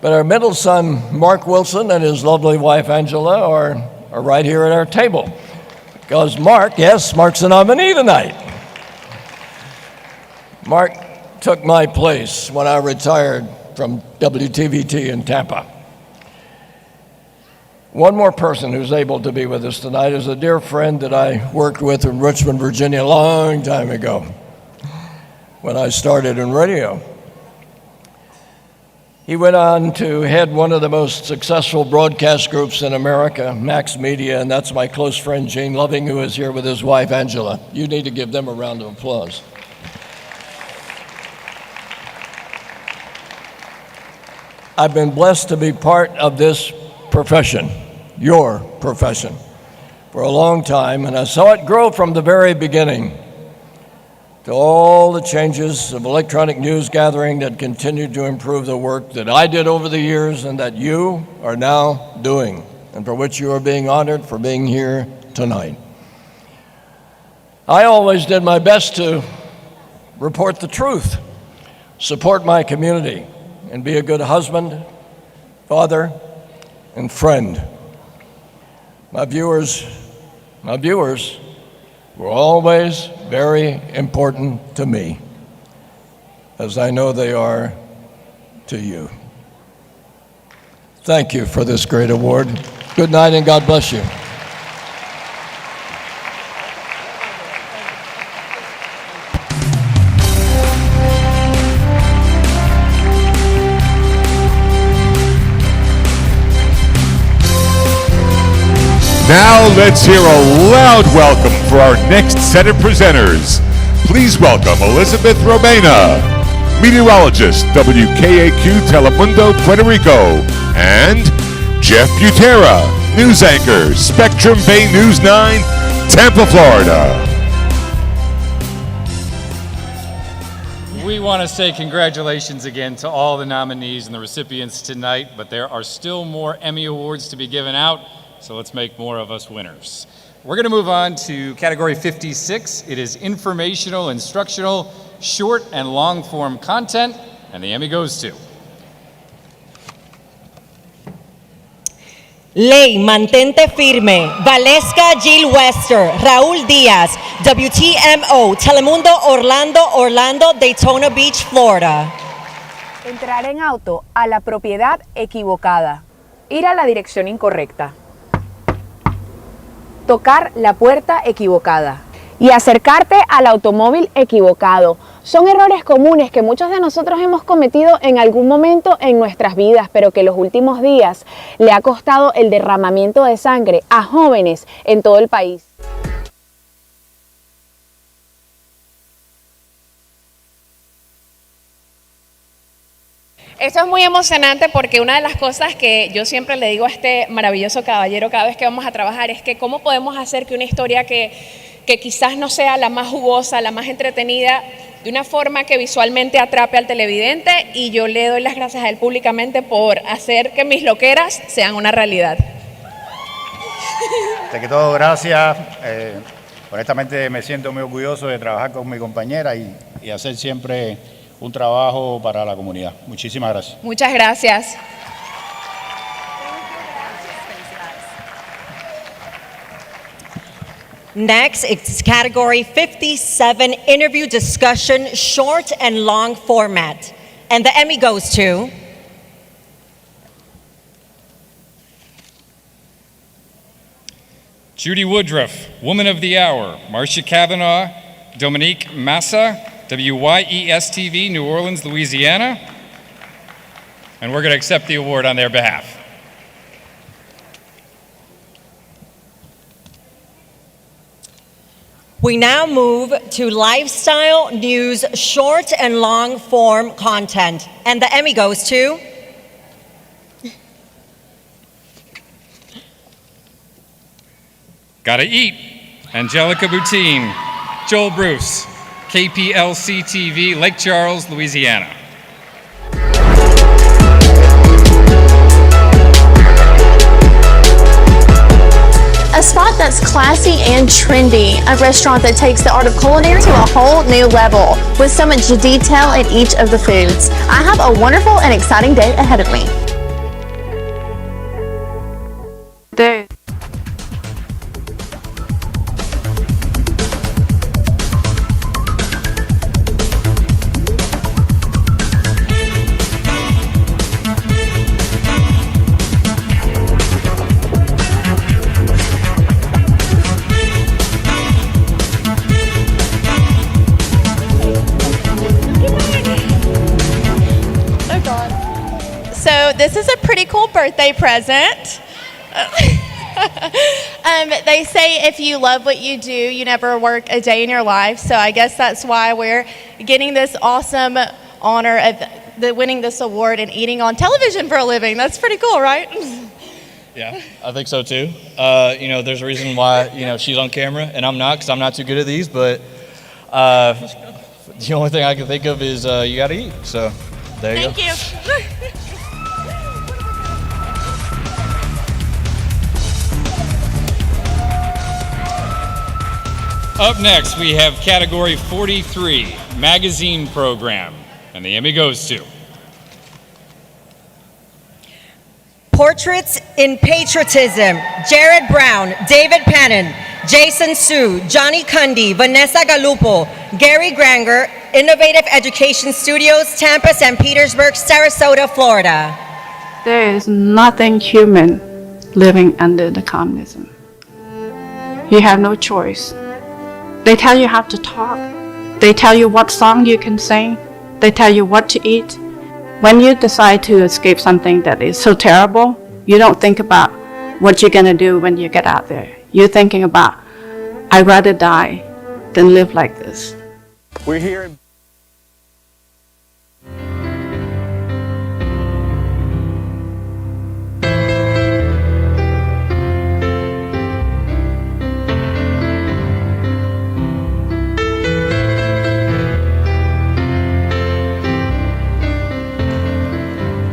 But our middle son, Mark Wilson, and his lovely wife, Angela, are right here at our table. Because Mark's the nominee tonight. Mark took my place when I retired from WTVT in Tampa. One more person who's able to be with us tonight is a dear friend that I worked with in Richmond, Virginia, a long time ago when I started in radio. He went on to head one of the most successful broadcast groups in America, Max Media, and that's my close friend Gene Loving, who is here with his wife, Angela. You need to give them a round of applause. I've been blessed to be part of this profession, your profession, for a long time, and I saw it grow from the very beginning to all the changes of electronic news gathering that continued to improve the work that I did over the years and that you are now doing, and for which you are being honored for being here tonight. I always did my best to report the truth, support my community, and be a good husband, father, and friend. My viewers were always very important to me, as I know they are to you. Thank you for this great award. Good night and God bless you. Now let's hear a loud welcome for our next set of presenters. Please welcome Elizabeth Romena, meteorologist, WKAQ Telemundo, Puerto Rico, and Jeff Butera, news anchor, Spectrum Bay News 9, Tampa, Florida. We want to say congratulations again to all the nominees and the recipients tonight, but there are still more Emmy Awards to be given out. So let's make more of us winners. We're going to move on to category 56. It is informational, instructional, short and long form content, and the Emmy goes to Ley Mantente Firme, Valesca Jill Wester, Raúl Díaz, WTMO, Telemundo Orlando, Daytona Beach, Florida. Entrar en auto a la propiedad equivocada. Ir a la dirección incorrecta. Tocar la puerta equivocada y acercarte al automóvil equivocado. Son errores comunes que muchos de nosotros hemos cometido en algún momento en nuestras vidas, pero que en los últimos días le ha costado el derramamiento de sangre a jóvenes en todo el país. Esto es muy emocionante porque una de las cosas que yo siempre le digo a este maravilloso caballero cada vez que vamos a trabajar es que cómo podemos hacer que una historia que quizás no sea la más jugosa, la más entretenida, de una forma que visualmente atrape al televidente, y yo le doy las gracias a él públicamente por hacer que mis loqueras sean una realidad. Ante que todo, gracias. Honestamente me siento muy orgulloso de trabajar con mi compañera y hacer siempre un trabajo para la comunidad. Muchísimas gracias. Muchas gracias. Next, it's category 57, interview discussion, short and long format. And the Emmy goes to Judy Woodruff, Woman of the Hour, Marcia Kavanaugh, Dominique Massa, WYES-TV, New Orleans, Louisiana. And we're going to accept the award on their behalf. We now move to lifestyle news, short and long form content. And the Emmy goes to Gotta Eat, Angelica Boutine, Joel Bruce, KPLC-TV, Lake Charles, Louisiana. A spot that's classy and trendy. A restaurant that takes the art of culinary to a whole new level with so much detail in each of the foods. I have a wonderful and exciting day ahead of me. So this is a pretty cool birthday present. They say if you love what you do, you never work a day in your life. So I guess that's why we're getting this awesome honor of winning this award and eating on television for a living. That's pretty cool, right? Yeah, I think so too. You know, there's a reason why, she's on camera and I'm not, because I'm not too good at these, but the only thing I can think of is you gotta eat. So there you go. Thank you. Up next, we have category 43, magazine program, and the Emmy goes to Portraits in Patriotism, Jared Brown, David Pannon, Jason Su, Johnny Cundy, Vanessa Galupo, Gary Granger, Innovative Education Studios, Tampa, St. Petersburg, Sarasota, Florida. There is nothing human living under the communism. You have no choice. They tell you how to talk. They tell you what song you can sing. They tell you what to eat. When you decide to escape something that is so terrible, you don't think about what you're going to do when you get out there. You're thinking about, I'd rather die than live like this. We're here in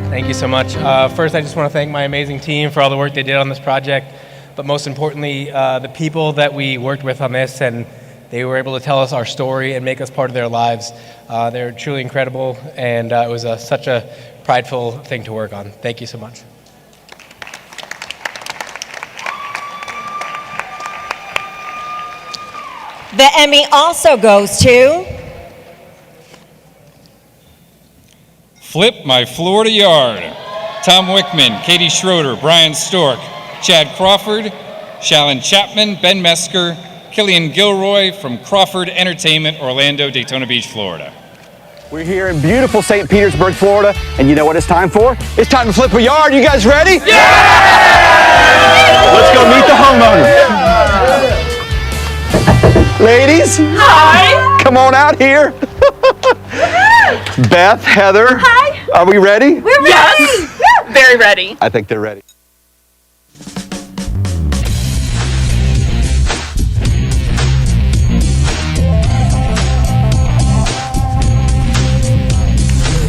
Thank you so much. First, I just want to thank my amazing team for all the work they did on this project, but most importantly, the people that we worked with on this, and they were able to tell us our story and make us part of their lives. They're truly incredible, and it was such a prideful thing to work on. Thank you so much. The Emmy also goes to Flip My Florida Yard, Tom Wickman, Katie Schroeder, Brian Stork, Chad Crawford, Shalyn Chapman, Ben Mesker, Killian Gilroy from Crawford Entertainment, Orlando, Daytona Beach, Florida. We're here in beautiful St. Petersburg, Florida, and you know what it's time for? It's time to flip a yard. You guys ready? Yeah! Let's go meet the homeowner. Ladies. Hi. Come on out here. Beth, Heather. Hi. Are we ready? We're ready. Yes. Very ready. I think they're ready.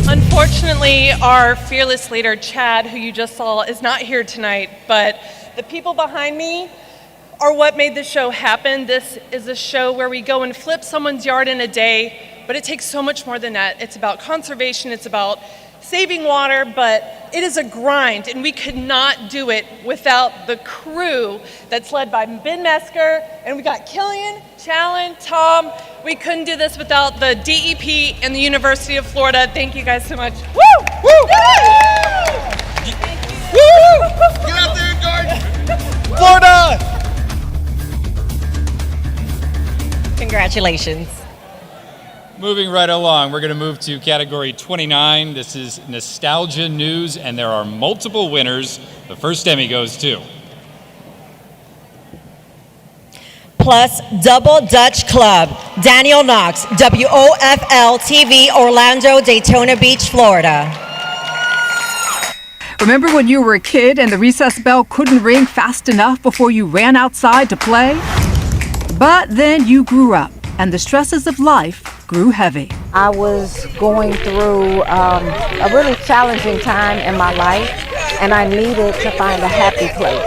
Unfortunately, our fearless leader, Chad, who you just saw, is not here tonight, but the people behind me are what made this show happen. This is a show where we go and flip someone's yard in a day, but it takes so much more than that. It's about conservation, it's about saving water, but it is a grind, and we could not do it without the crew that's led by Ben Mesker, and we got Killian, Shalyn, Tom. We couldn't do this without the DEP and the University of Florida. Thank you guys so much. Woo! Woo! Woo! Get out there, Garden! Florida! Congratulations. Moving right along, we're going to move to category 29. This is Nostalgia News, and there are multiple winners. The first Emmy goes to Plus Double Dutch Club, Daniel Knox, WOFL TV, Orlando, Daytona Beach, Florida. Remember when you were a kid and the recess bell couldn't ring fast enough before you ran outside to play? But then you grew up, and the stresses of life grew heavy. I was going through a really challenging time in my life, and I needed to find a happy place.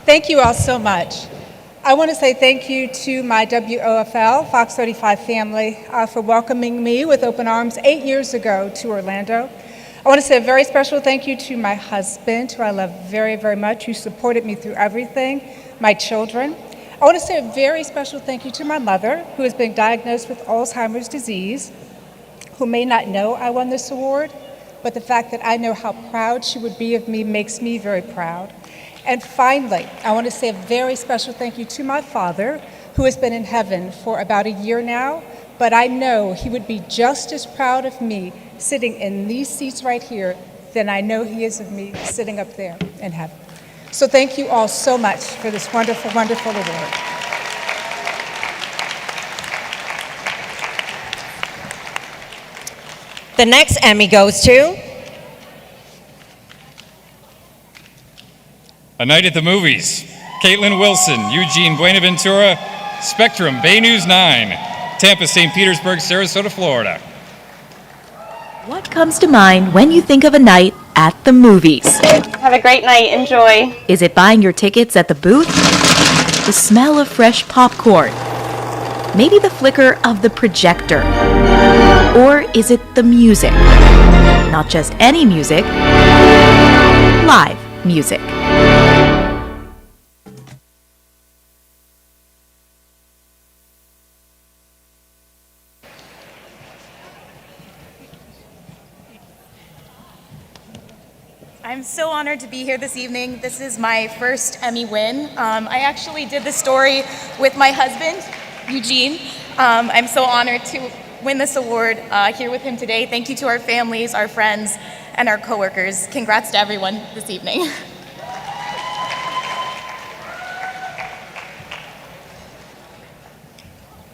Thank you all so much. I want to say thank you to my WOFL Fox 35 family for welcoming me with open arms 8 years ago to Orlando. I want to say a very special thank you to my husband, who I love very, very much, who supported me through everything, my children. I want to say a very special thank you to my mother, who has been diagnosed with Alzheimer's disease, who may not know I won this award, but the fact that I know how proud she would be of me makes me very proud. And finally, I want to say a very special thank you to my father, who has been in heaven for about a year now, but I know he would be just as proud of me sitting in these seats right here than I know he is of me sitting up there in heaven. So thank you all so much for this wonderful, wonderful award. The next Emmy goes to A Night at the Movies, Caitlin Wilson, Eugene Buenaventura, Spectrum, Bay News 9, Tampa, St. Petersburg, Sarasota, Florida. What comes to mind when you think of a night at the movies? Have a great night. Enjoy. Is it buying your tickets at the booth? The smell of fresh popcorn? Maybe the flicker of the projector? Or is it the music? Not just any music, live music. I'm so honored to be here this evening. This is my first Emmy win. I actually did the story with my husband, Eugene. I'm so honored to win this award here with him today. Thank you to our families, our friends, and our coworkers. Congrats to everyone this evening.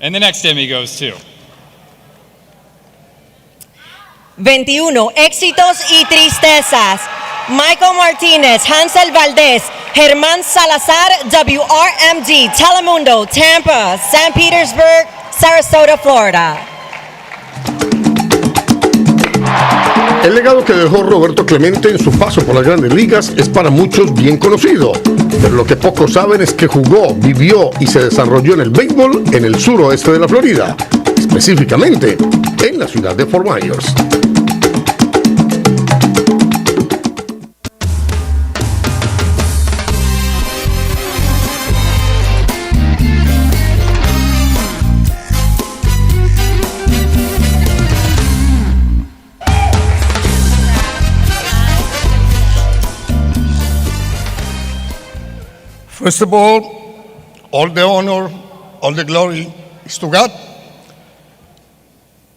And the next Emmy goes to 21 Éxitos y Tristezas, Michael Martinez, Hansel Valdez, Germán Salazar, WRMD, Telemundo, Tampa, St. Petersburg, Sarasota, Florida. El legado que dejó Roberto Clemente en su paso por las grandes ligas es para muchos bien conocido, pero lo que pocos saben es que jugó, vivió y se desarrolló en el béisbol en el suroeste de la Florida, específicamente en la ciudad de Fort Myers. First of all the honor, all the glory is to God.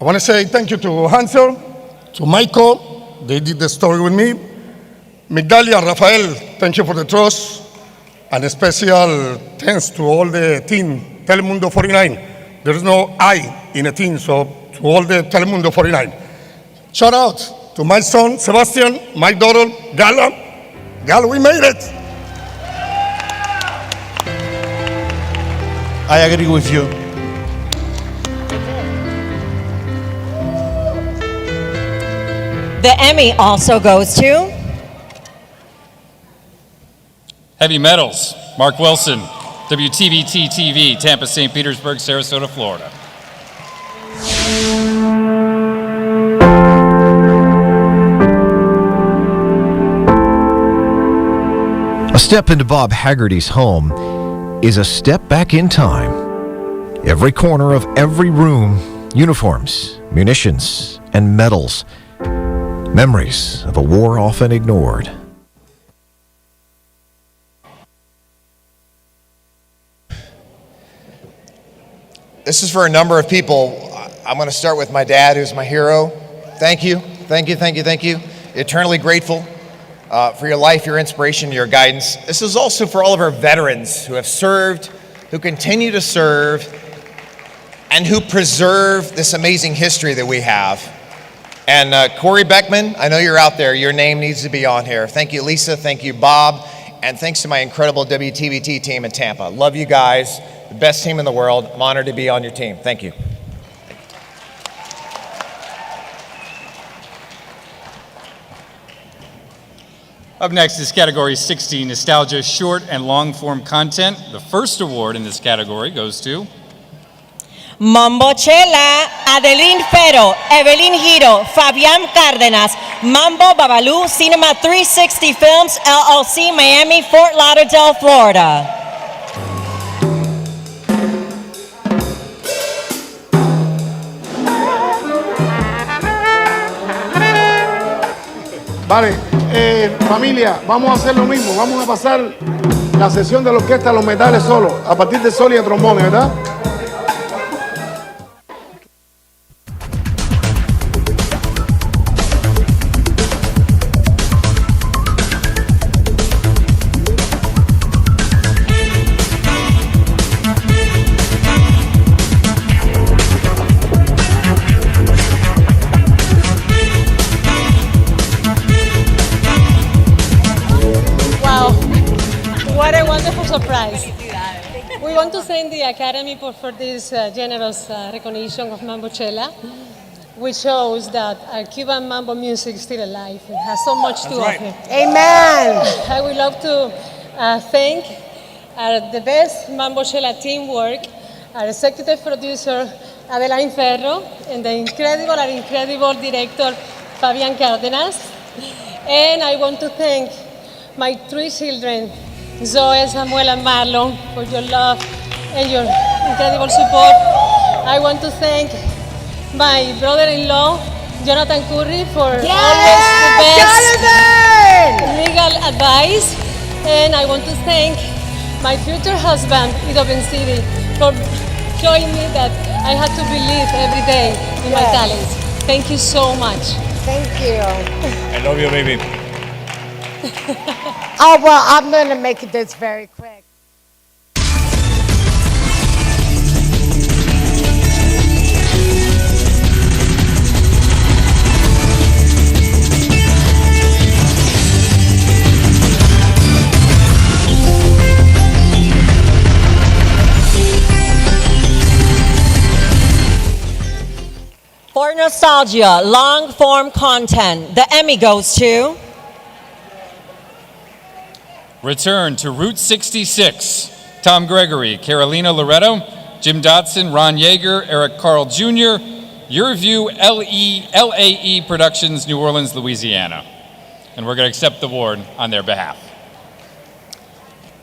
I want to say thank you to Hansel, to Michael, they did the story with me. Migdalia, Rafael, thank you for the trust. And a special thanks to all the team, Telemundo 49. There is no I in a team, so to all the Telemundo 49. Shout out to my son, Sebastian, my daughter, Gala. Gala, we made it. I agree with you. The Emmy also goes to Heavy Metals, Mark Wilson, WTBT TV, Tampa, St. Petersburg, Sarasota, Florida. A step into Bob Haggerty's home is a step back in time. Every corner of every room, uniforms, munitions, and medals. Memories of a war often ignored. This is for a number of people. I'm going to start with my dad, who's my hero. Thank you, thank you, thank you, thank you. Eternally grateful for your life, your inspiration, your guidance. This is also for all of our veterans who have served, who continue to serve, and who preserve this amazing history that we have. And Corey Beckman, I know you're out there. Your name needs to be on here. Thank you, Lisa. Thank you, Bob. And thanks to my incredible WTVT team in Tampa. Love you guys. The best team in the world. I'm honored to be on your team. Thank you. Up next is Category 60, Nostalgia Short and Long Form Content. The first award in this category goes to Mambochela, Adeline Ferro, Evelyn Giro, Fabián Cárdenas, Mambo Babalu, Cinema 360 Films, LLC, Miami, Fort Lauderdale, Florida. Vale, familia, vamos a hacer lo mismo. Vamos a pasar la sesión de la orquesta a los metales solo, a partir de sol y de trombones, ¿verdad? We want to thank the Academy for this generous recognition of Mambochela, which shows that our Cuban mambo music is still alive. It has so much to offer. Amen. I would love to thank the best Mambochela teamwork, our executive producer, Adeline Ferro, and the incredible director, Fabián Cárdenas. And I want to thank my 3 children, Zoe, Samuel, and Marlon, for your love and your incredible support. I want to thank my brother-in-law, Jonathan Curry, for always the best legal advice. And I want to thank my future husband, Ido Bensidi, for showing me that I had to believe every day in my talents. Thank you so much. Thank you. I love you, baby. Oh, well, I'm going to make this very quick. For nostalgia, long-form content, the Emmy goes to Return to Route 66, Tom Gregory, Carolina Loretto, Jim Dotson, Ron Yeager, Eric Carl Jr., Your View, LAE Productions, New Orleans, Louisiana. And we're going to accept the award on their behalf.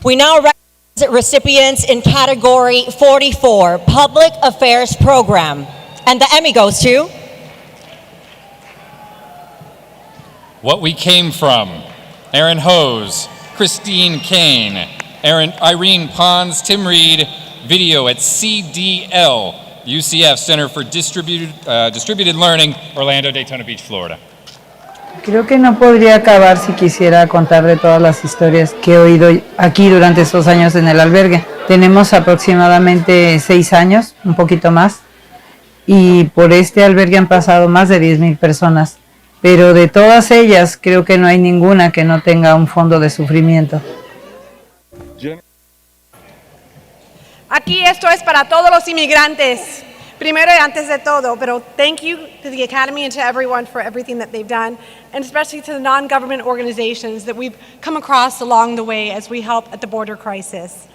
We now recognize recipients in Category 44, Public Affairs Program. And the Emmy goes to What We Came From, Aaron Hose, Christine Kane, Irene Pons, Tim Reed, video at CDL, UCF Center for Distributed Learning, Orlando, Daytona Beach, Florida. Creo que no podría acabar si quisiera contar de todas las historias que he oído aquí durante estos años en el albergue. Tenemos aproximadamente 6 años, un poquito más, y por este albergue han pasado más de 10,000 personas. Pero de todas ellas, creo que no hay ninguna que no tenga un fondo de sufrimiento. Aquí esto es para todos los inmigrantes, primero y antes de todo, pero thank you to the Academy and to everyone for everything that they've done, and especially to the non-government organizations that we've come across along the way as we help at the border crisis.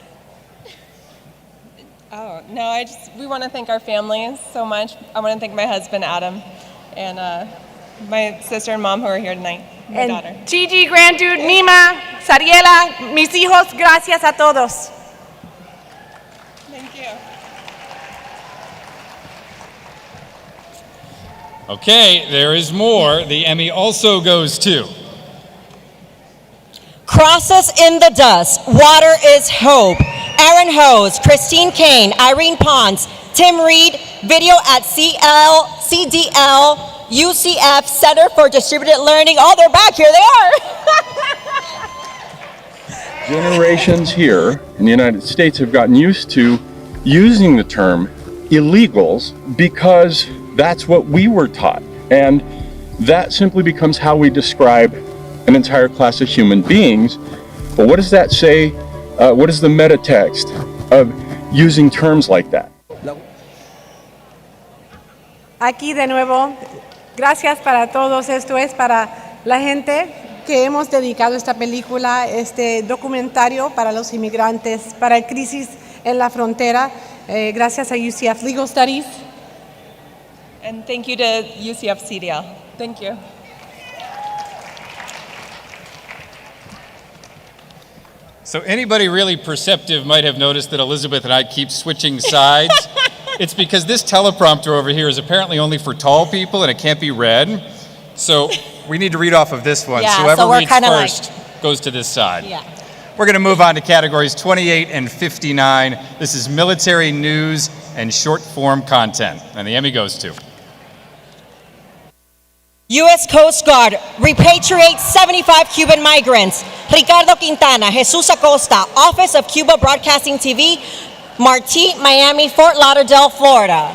Oh, no, we want to thank our families so much. I want to thank my husband, Adam, and my sister and mom who are here tonight, my daughter. Gigi, Granddude, Nima, Sariela, mis hijos, gracias a todos. Thank you. Okay, there is more. The Emmy also goes to Crosses in the Dust, Water is Hope, Aaron Hose, Christine Kane, Irene Pons, Tim Reed, video at CDL, UCF, Center for Distributed Learning. Oh, they're back. Here they are. Generations here in the United States have gotten used to using the term illegals because that's what we were taught. And that simply becomes how we describe an entire class of human beings. But what does that say? What is the meta text of using terms like that? Aquí de nuevo, gracias para todos. Esto es para la gente que hemos dedicado esta película, este documentario para los inmigrantes, para el crisis en la frontera. Gracias a UCF Legal Studies. And thank you to UCF CDL. Thank you. So anybody really perceptive might have noticed that Elizabeth and I keep switching sides. It's because this teleprompter over here is apparently only for tall people and it can't be read. So we need to read off of this one. Yeah, so whoever so we're reads kinda first goes to this side. Yeah. We're going to move on to categories 28 and 59. This is military news and short form content. And the Emmy goes to U.S. Coast Guard repatriates 75 Cuban migrants. Ricardo Quintana, Jesus Acosta, Office of Cuba Broadcasting TV, Martí, Miami, Fort Lauderdale, Florida.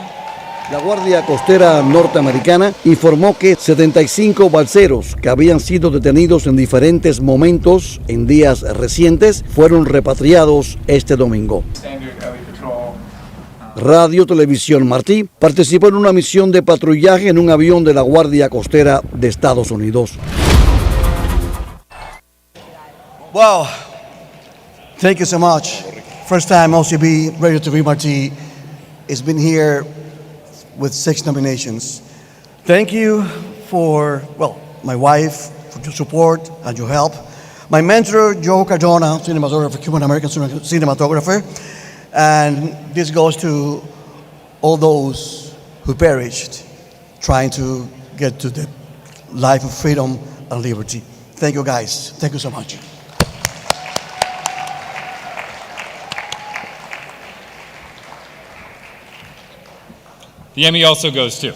La Guardia Costera norteamericana informó que 75 balseros que habían sido detenidos en diferentes momentos en días recientes fueron repatriados este domingo. Radio Televisión Martí participó en una misión de patrullaje en un avión de la Guardia Costera de Estados Unidos. Wow, thank you so much. First time OCB Radio TV Martí has been here with 6 nominations. Thank you for, well, my wife, for your support and your help. My mentor, Joe Cardona, cinematographer, Cuban-American cinematographer. And this goes to all those who perished trying to get to the life of freedom and liberty. Thank you, guys. Thank you so much. The Emmy also goes to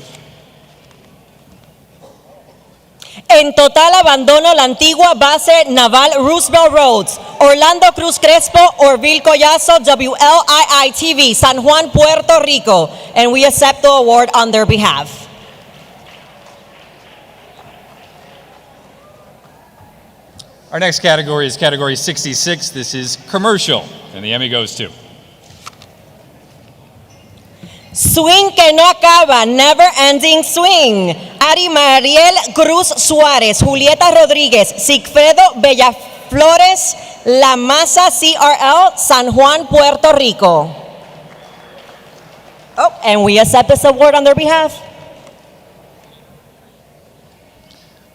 En total abandono la antigua base naval Roosevelt Roads, Orlando Cruz Crespo, Orville Collazo, WLII-TV, San Juan, Puerto Rico, and we accept the award on their behalf. Our next category is category 66. This is commercial, and the Emmy goes to Swing que no acaba, never ending swing. Ari Mariel Cruz Suárez, Julieta Rodríguez, Sigfredo Bellaflores, La Masa CRL, San Juan, Puerto Rico. Oh, and we accept this award on their behalf.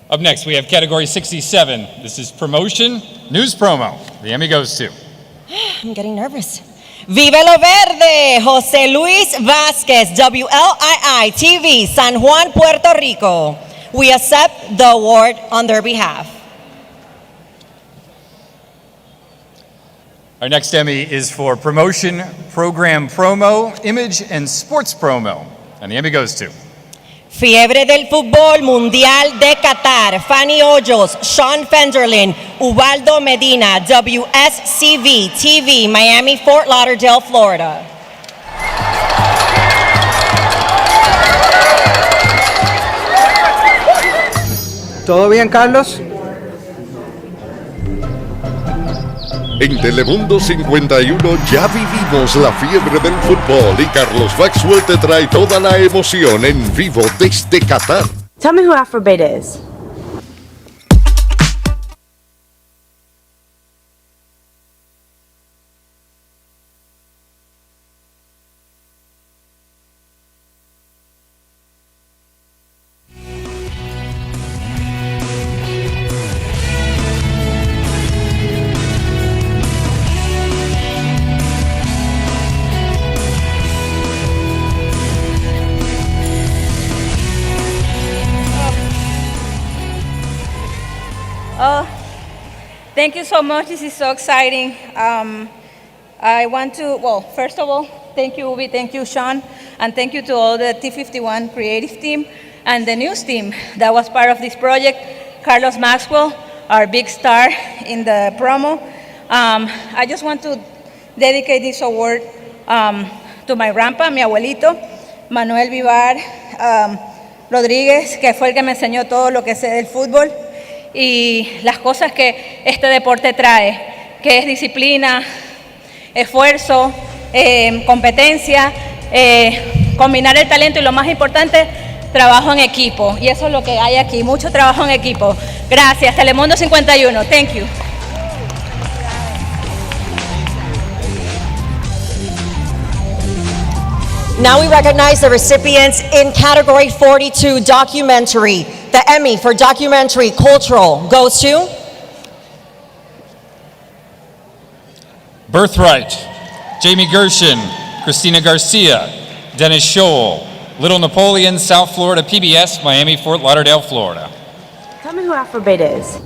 Up next, we have category 67. This is promotion, news promo. The Emmy goes to I'm getting nervous. Vive lo Verde, José Luis Vázquez, WLII-TV, San Juan, Puerto Rico. We accept the award on their behalf. Our next Emmy is for promotion, program promo, image, and sports promo. And the Emmy goes to Fiebre del Fútbol Mundial de Qatar, Fanny Hoyos, Sean Fenderlin, Ubaldo Medina, WSCV TV, Miami, Fort Lauderdale, Florida. ¿Todo bien, Carlos? En Telemundo 51 ya vivimos la fiebre del fútbol y Carlos Maxwell te trae toda la emoción en vivo desde Qatar. Tell me who Afrobeat is. Thank you so much. This is so exciting. I want to, well, first of all, Thank you, Ubi. Thank you, Sean. And thank you to all the T51 creative team and the news team that was part of this project. Carlos Maxwell, our big star in the promo. I just want to dedicate this award to my grandpa, mi abuelito, Manuel Vivar Rodríguez, que fue el que me enseñó todo lo que sé del fútbol y las cosas que este deporte trae, que es disciplina, esfuerzo, competencia, combinar el talento y lo más importante, trabajo en equipo. Y eso es lo que hay aquí, mucho trabajo en equipo. Gracias, Telemundo 51. Thank you. Now we recognize the recipients in Category 42 Documentary. The Emmy for Documentary Cultural goes to Birthright, Jamie Gershon, Christina Garcia, Dennis Scholl, Little Napoleon, South Florida PBS, Miami, Fort Lauderdale, Florida. Tell me who Afrobeta is.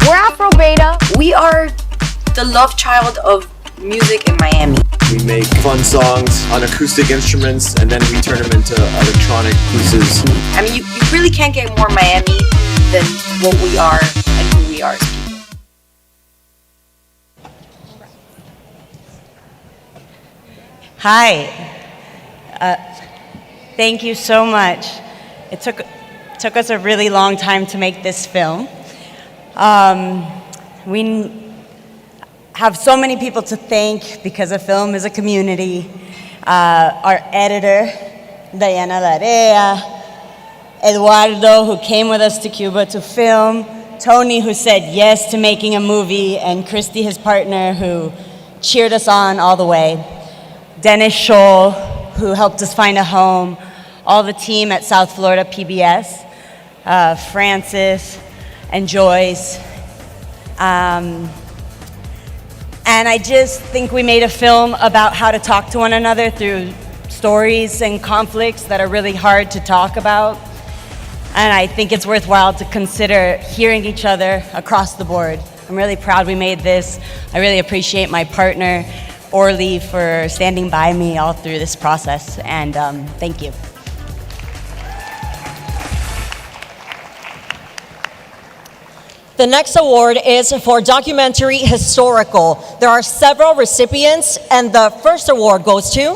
We're Afrobeta. We are the love child of music in Miami. We make fun songs on acoustic instruments and then we turn them into electronic pieces. I mean, you really can't get more Miami than what we are and who we are as people. Hi. Thank you so much. It took us a really long time to make this film. We have so many people to thank because a film is a community. Our editor, Diana Larea, Eduardo, who came with us to Cuba to film, Tony, who said yes to making a movie, and Christy, his partner, who cheered us on all the way. Dennis Scholl, who helped us find a home, all the team at South Florida PBS, Francis and Joyce. And I just think we made a film about how to talk to one another through stories and conflicts that are really hard to talk about. And I think it's worthwhile to consider hearing each other across the board. I'm really proud we made this. I really appreciate my partner, Orly, for standing by me all through this process. And thank you. The next award is for Documentary Historical. There are several recipients, and the first award goes to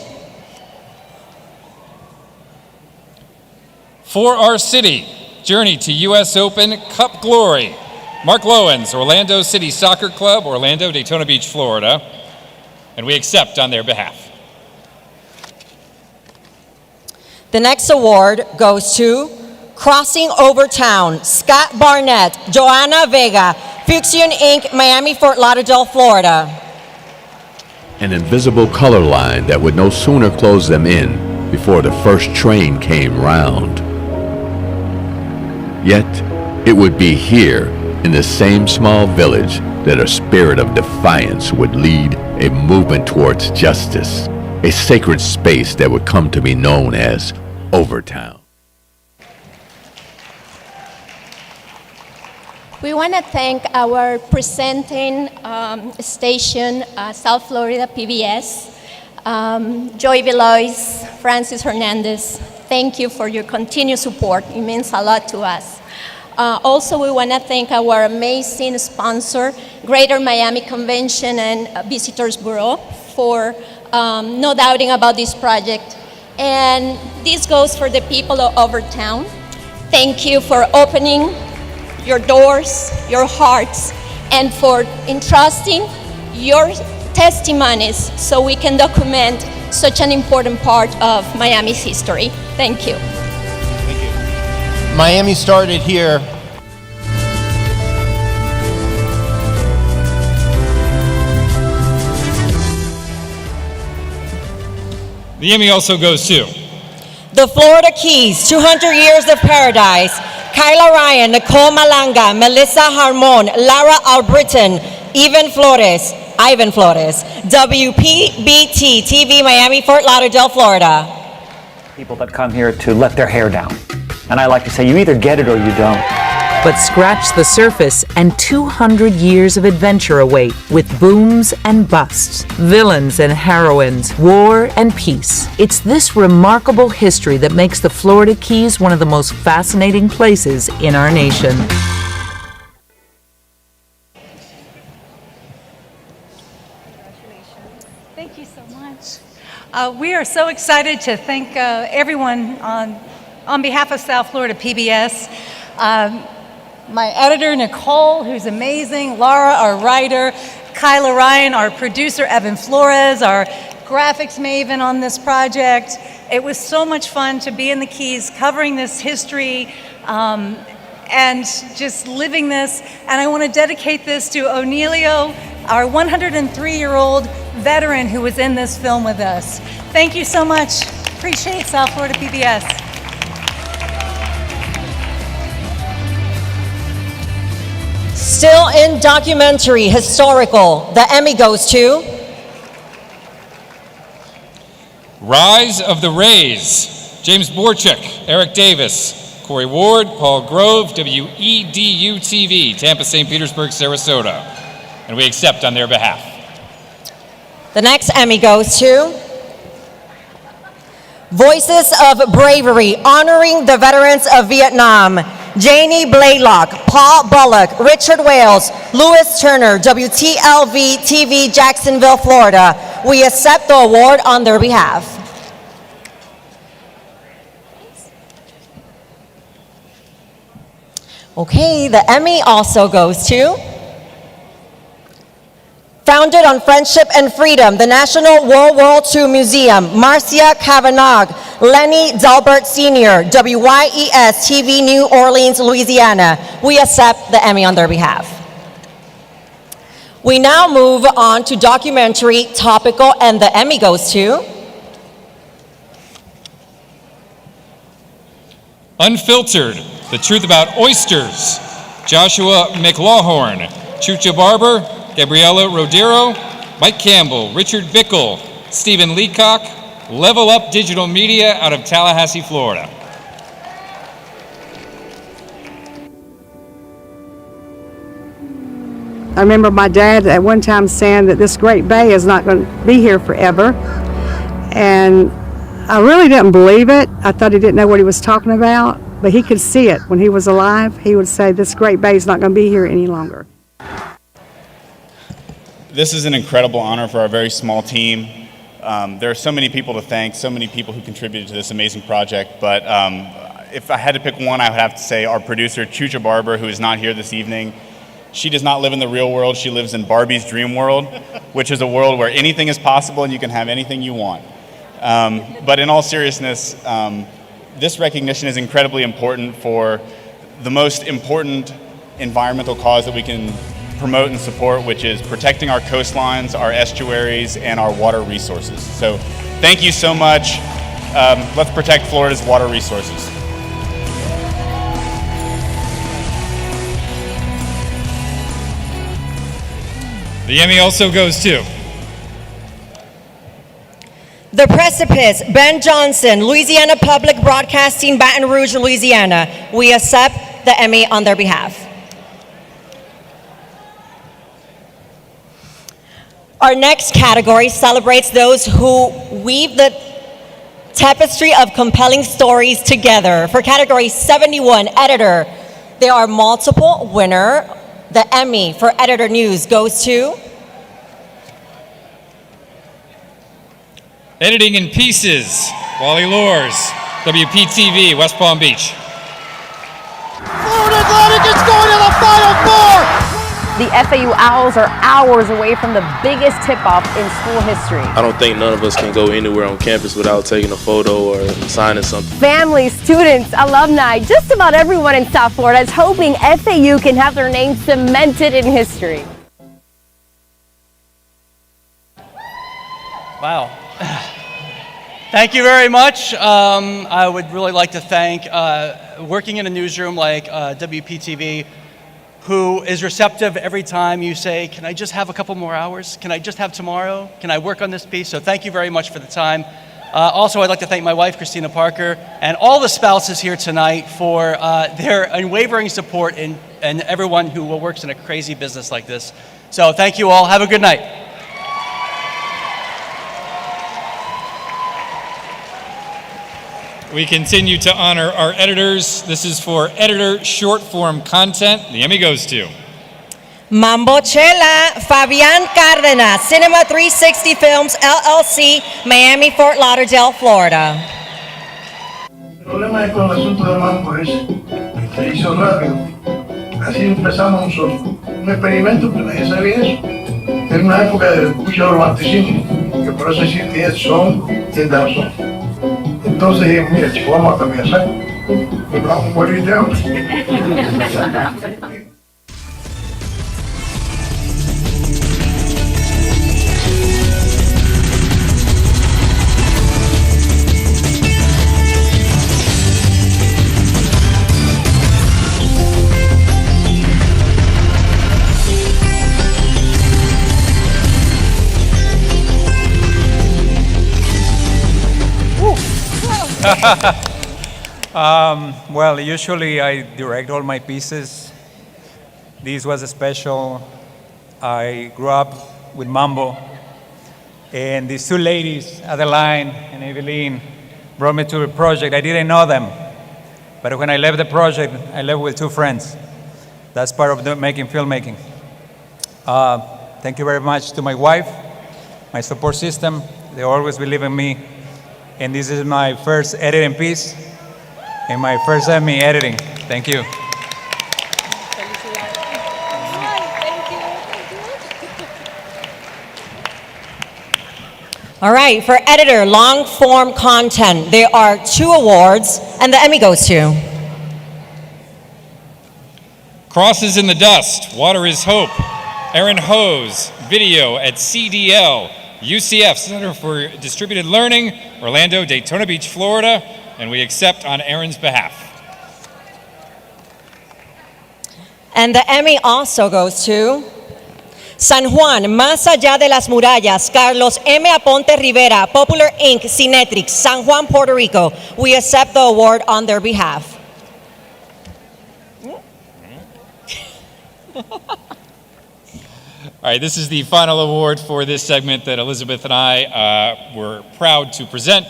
For Our City, Journey to U.S. Open Cup Glory, Mark Lowens, Orlando City Soccer Club, Orlando, Daytona Beach, Florida, and we accept on their behalf. The next award goes to Crossing Over Town, Scott Barnett, Joanna Vega, Fuxion Inc., Miami, Fort Lauderdale, Florida. An invisible color line that would no sooner close them in before the first train came round. Yet, it would be here, in the same small village, that a spirit of defiance would lead a movement towards justice, a sacred space that would come to be known as Overtown. We want to thank our presenting station, South Florida PBS, Joy Veloz, Francis Hernandez. Thank you for your continued support. It means a lot to us. Also, we want to thank our amazing sponsor, Greater Miami Convention and Visitors Bureau, for no doubting about this project. And this goes for the people of Overtown. Thank you for opening your doors, your hearts, and for entrusting your testimonies so we can document such an important part of Miami's history. Thank you. Thank you. Miami started here. The Emmy also goes to the Florida Keys, 200 Years of Paradise, Kyla Ryan, Nicole Malanga, Melissa Harmon, Lara Albritton, Ivan Flores, WPBT TV, Miami, Fort Lauderdale, Florida. People that come here to let their hair down. And I like to say, you either get it or you don't. But scratch the surface and 200 years of adventure await with booms and busts, villains and heroines, war and peace. It's this remarkable history that makes the Florida Keys one of the most fascinating places in our nation. Thank you so much. We are so excited to thank everyone on behalf of South Florida PBS. My editor, Nicole, who's amazing, Laura, our writer, Kyla Ryan, our producer, Evan Flores, our graphics maven on this project. It was so much fun to be in the Keys covering this history and just living this. And I want to dedicate this to O'Neilio, our 103-year-old veteran who was in this film with us. Thank you so much. Appreciate South Florida PBS. Still in documentary, historical, the Emmy goes to Rise of the Rays, James Borchek, Eric Davis, Corey Ward, Paul Grove, WEDU TV, Tampa, St. Petersburg, Sarasota. And we accept on their behalf. The next Emmy goes to Voices of Bravery, honoring the veterans of Vietnam. Janie Blaylock, Paul Bullock, Richard Wales, Lewis Turner, WTLV TV, Jacksonville, Florida. We accept the award on their behalf. Okay, the Emmy also goes to Founded on Friendship and Freedom, the National World War II Museum, Marcia Kavanagh, Lenny Delbert Sr., WYES TV, New Orleans, Louisiana. We accept the Emmy on their behalf. We now move on to documentary, topical, and the Emmy goes to Unfiltered, the truth about oysters, Joshua McLawhorn, Chucha Barber, Gabriela Rodero, Mike Campbell, Richard Bickle, Stephen Leacock, Level Up Digital Media out of Tallahassee, Florida. I remember my dad at one time saying that this Great Bay is not going to be here forever. And I really didn't believe it. I thought he didn't know what he was talking about, but he could see it. When he was alive, he would say this Great Bay is not going to be here any longer. This is an incredible honor for our very small team. There are so many people to thank, so many people who contributed to this amazing project, but if I had to pick one, I would have to say our producer, Chucha Barber, who is not here this evening. She does not live in the real world, she lives in Barbie's dream world, which is a world where anything is possible and you can have anything you want. But in all seriousness, this recognition is incredibly important for the most important environmental cause that we can promote and support, which is protecting our coastlines, our estuaries, and our water resources. So thank you so much. Let's protect Florida's water resources. The Emmy also goes to The Precipice, Ben Johnson, Louisiana Public Broadcasting, Baton Rouge, Louisiana. We accept the Emmy on their behalf. Our next category celebrates those who weave the tapestry of compelling stories together. For category 71, editor, there are multiple winner. The Emmy for editor news goes to Editing in Pieces, Wally Lors, WPTV, West Palm Beach. Florida Atlantic is going to the Final Four! The FAU Owls are hours away from the biggest tip-off in school history. I don't think none of us can go anywhere on campus without taking a photo or signing something. Families, students, alumni, just about everyone in South Florida is hoping FAU can have their name cemented in history. Wow. Thank you very much. I would really like to thank working in a newsroom like WPTV, who is receptive every time you say, can I just have a couple more hours? Can I just have tomorrow? Can I work on this piece? So thank you very much for the time. Also, I'd like to thank my wife, Christina Parker, and all the spouses here tonight for their unwavering support and everyone who works in a crazy business like this. So thank you all. Have a good night. We continue to honor our editors. This is for editor short form content. The Emmy goes to Mambochela Fabian Cárdenas, Cinema 360 Films, LLC, Miami, Fort Lauderdale, Florida. El problema es con el asunto de Mambo es que se hizo rápido. Así empezamos un experimento que nadie sabía eso. En una época de mucho romanticismo, que por eso existe el son y el danzón. Entonces dijimos, mira chicos, vamos a cambiar, ¿sabes? Y vamos a morir de hambre. Well, usually I direct all my pieces. This was a special. I grew up with Mambo, and these two ladies, Adeline and Evelyn, brought me to the project. I didn't know them, but when I left the project, I left with two friends. That's part of making filmmaking. Thank you very much to my wife, my support system. They always believe in me. And this is my first editing piece and my first Emmy editing. Thank you. All right, for editor, long form content, there are 2 awards, and the Emmy goes to Crosses in the Dust, Water is Hope, Aaron Hose, video at CDL, UCF, Center for Distributed Learning, Orlando, Daytona Beach, Florida, and we accept on Aaron's behalf. And the Emmy also goes to San Juan, Más Allá de las Murallas, Carlos M. Aponte Rivera, Popular Inc., Cinetrix, San Juan, Puerto Rico. We accept the award on their behalf. All right, this is the final award for this segment that Elizabeth and I were proud to present.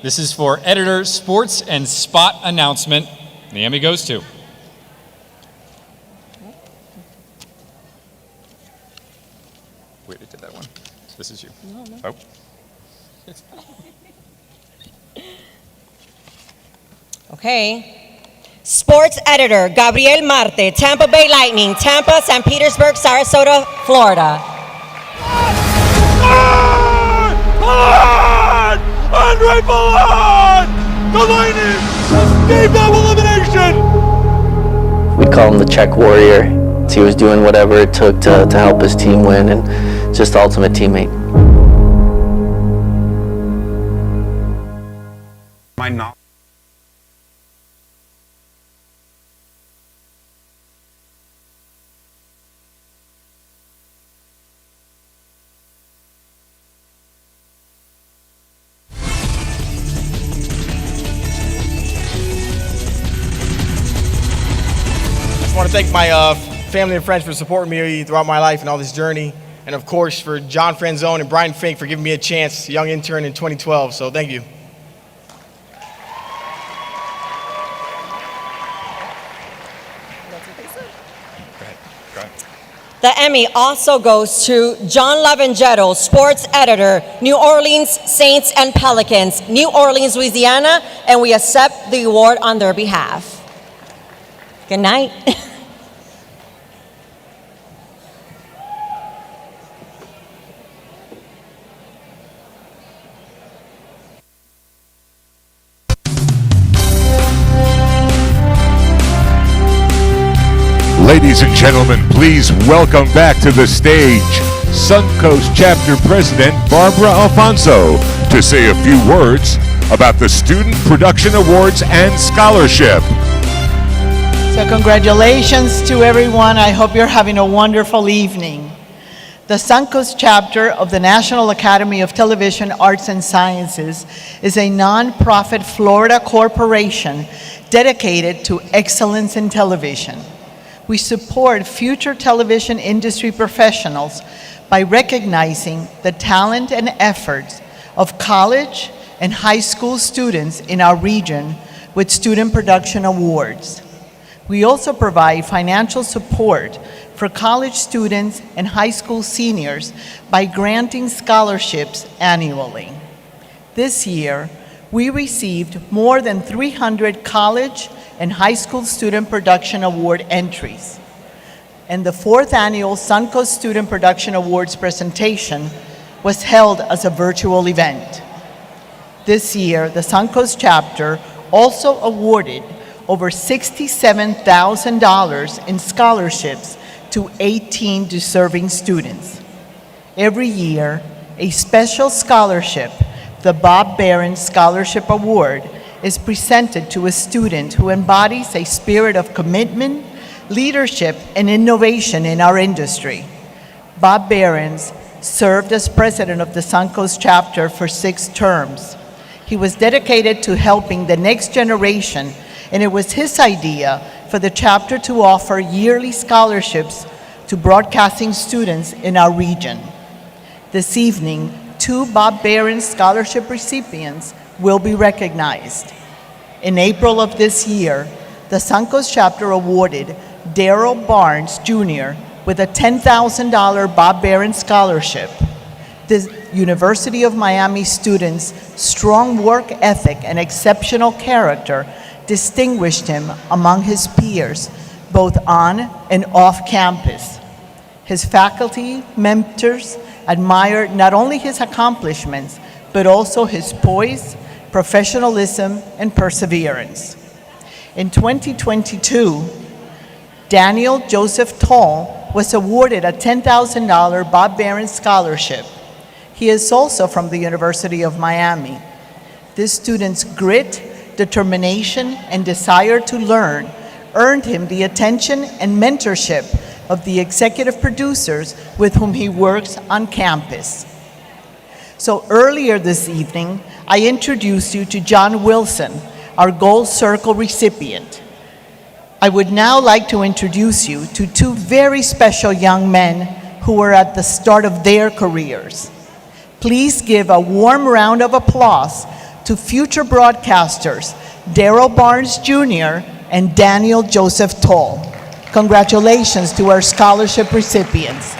This is for Editor, Sports and Spot Announcement. The Emmy goes to Wait, I did that one. This is you. No. Okay. Sports editor, Gabriel Marte, Tampa Bay Lightning, Tampa, St. Petersburg, Sarasota, Florida. Andre Ballard! The Lightning escape double elimination! We'd call him the check warrior. He was doing whatever it took to help his team win, and just the ultimate teammate. My knowledge. I want to thank my family and friends for supporting me throughout my life and all this journey. And of course, for John Franzone and Brian Fink for giving me a chance, young intern in 2012. So thank you. The Emmy also goes to John Lavangero, sports editor, New Orleans Saints and Pelicans, New Orleans, Louisiana, and we accept the award on their behalf. Good night. Ladies and gentlemen, please welcome back to the stage Suncoast Chapter President Barbara Alfonso to say a few words about the Student Production Awards and Scholarship. So congratulations to everyone. I hope you're having a wonderful evening. The Suncoast chapter of the National Academy of Television Arts and Sciences is a nonprofit Florida corporation dedicated to excellence in television. We support future television industry professionals by recognizing the talent and efforts of college and high school students in our region with Student Production Awards. We also provide financial support for college students and high school seniors by granting scholarships annually. This year, we received more than 300 college and high school Student Production Award entries. And the 4th annual Suncoast Student Production Awards presentation was held as a virtual event. This year, the Suncoast chapter also awarded over $67,000 in scholarships to 18 deserving students. Every year, a special scholarship, the Bob Barron Scholarship Award, is presented to a student who embodies a spirit of commitment, leadership, and innovation in our industry. Bob Barron's served as president of the Suncoast chapter for 6 terms. He was dedicated to helping the next generation, and it was his idea for the chapter to offer yearly scholarships to broadcasting students in our region. This evening, 2 Bob Barron Scholarship recipients will be recognized. In April of this year, the Suncoast chapter awarded Daryl Barnes Jr. with a $10,000 Bob Barron Scholarship. The University of Miami student's strong work ethic and exceptional character distinguished him among his peers, both on and off campus. His faculty, mentors, admired not only his accomplishments, but also his poise, professionalism, and perseverance. In 2022, Daniel Joseph Toll was awarded a $10,000 Bob Barron Scholarship. He is also from the University of Miami. This student's grit, determination, and desire to learn earned him the attention and mentorship of the executive producers with whom he works on campus. So earlier this evening, I introduced you to John Wilson, our Gold Circle recipient. I would now like to introduce you to 2 very special young men who are at the start of their careers. Please give a warm round of applause to future broadcasters, Daryl Barnes Jr. and Daniel Joseph Toll. Congratulations to our scholarship recipients.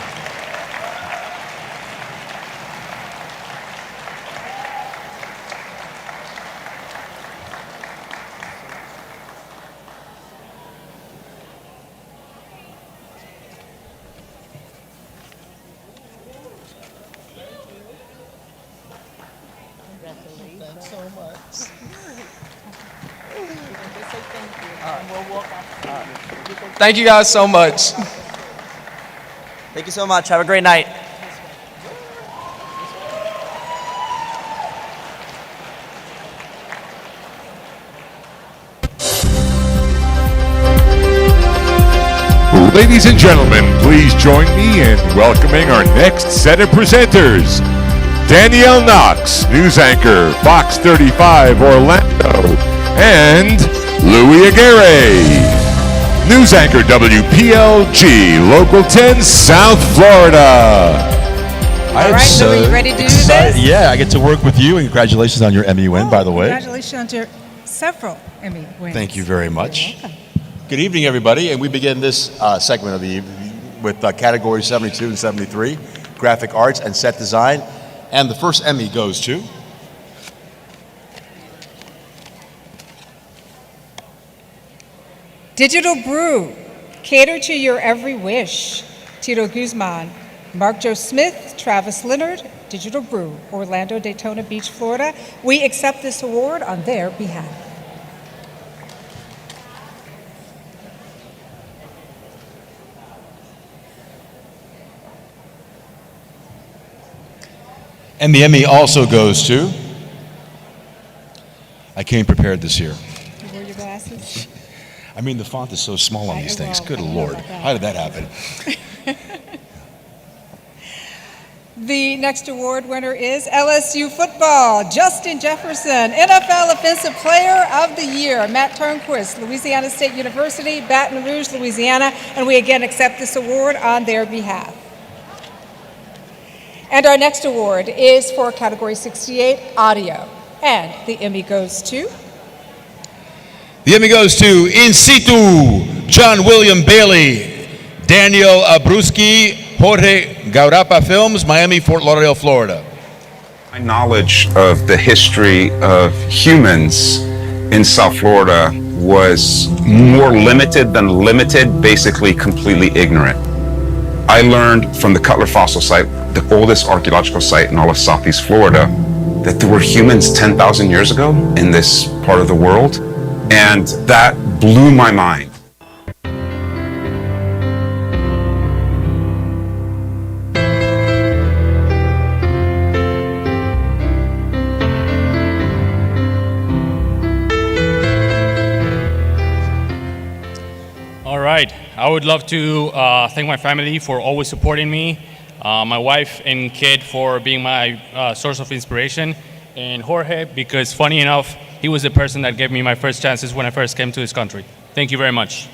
Thanks so much. Thank you guys so much. Thank you so much. Have a great night. Ladies and gentlemen, please join me in welcoming our next set of presenters. Danielle Knox, news anchor, Fox 35 Orlando, and Louis Aguirre, news anchor, WPLG, Local 10, South Florida. All right, Louis, you ready to do this? Yeah, I get to work with you, and congratulations on your Emmy win, by the way. Congratulations on your several Emmy wins. Thank you very much. Good evening, everybody, and we begin this segment of the evening with categories 72 and 73, graphic arts and set design, and the first Emmy goes to Digital Brew, cater to your every wish. Tito Guzman, Mark Joe Smith, Travis Leonard, Digital Brew, Orlando, Daytona Beach, Florida. We accept this award on their behalf. And the Emmy also goes to, I came prepared this year. You wear your glasses? I mean, the font is so small on these things. Good Lord. How did that happen? The next award winner is LSU football, Justin Jefferson, NFL Offensive Player of the Year, Matt Turnquist, Louisiana State University, Baton Rouge, Louisiana, and we again accept this award on their behalf. And our next award is for Category 68, Audio, and the Emmy goes to... The Emmy goes to In Situ, John William Bailey, Daniel Abruzzi, Jorge Gaurapa Films, Miami, Fort Lauderdale, Florida. My knowledge of the history of humans in South Florida was more limited than limited, basically completely ignorant. I learned from the Cutler Fossil Site, the oldest archaeological site in all of Southeast Florida, that there were humans 10,000 years ago in this part of the world, and that blew my mind. All right, I would love to thank my family for always supporting me, my wife and kid for being my source of inspiration, and Jorge, because funny enough, he was the person that gave me my first chances when I first came to this country. Thank you very much.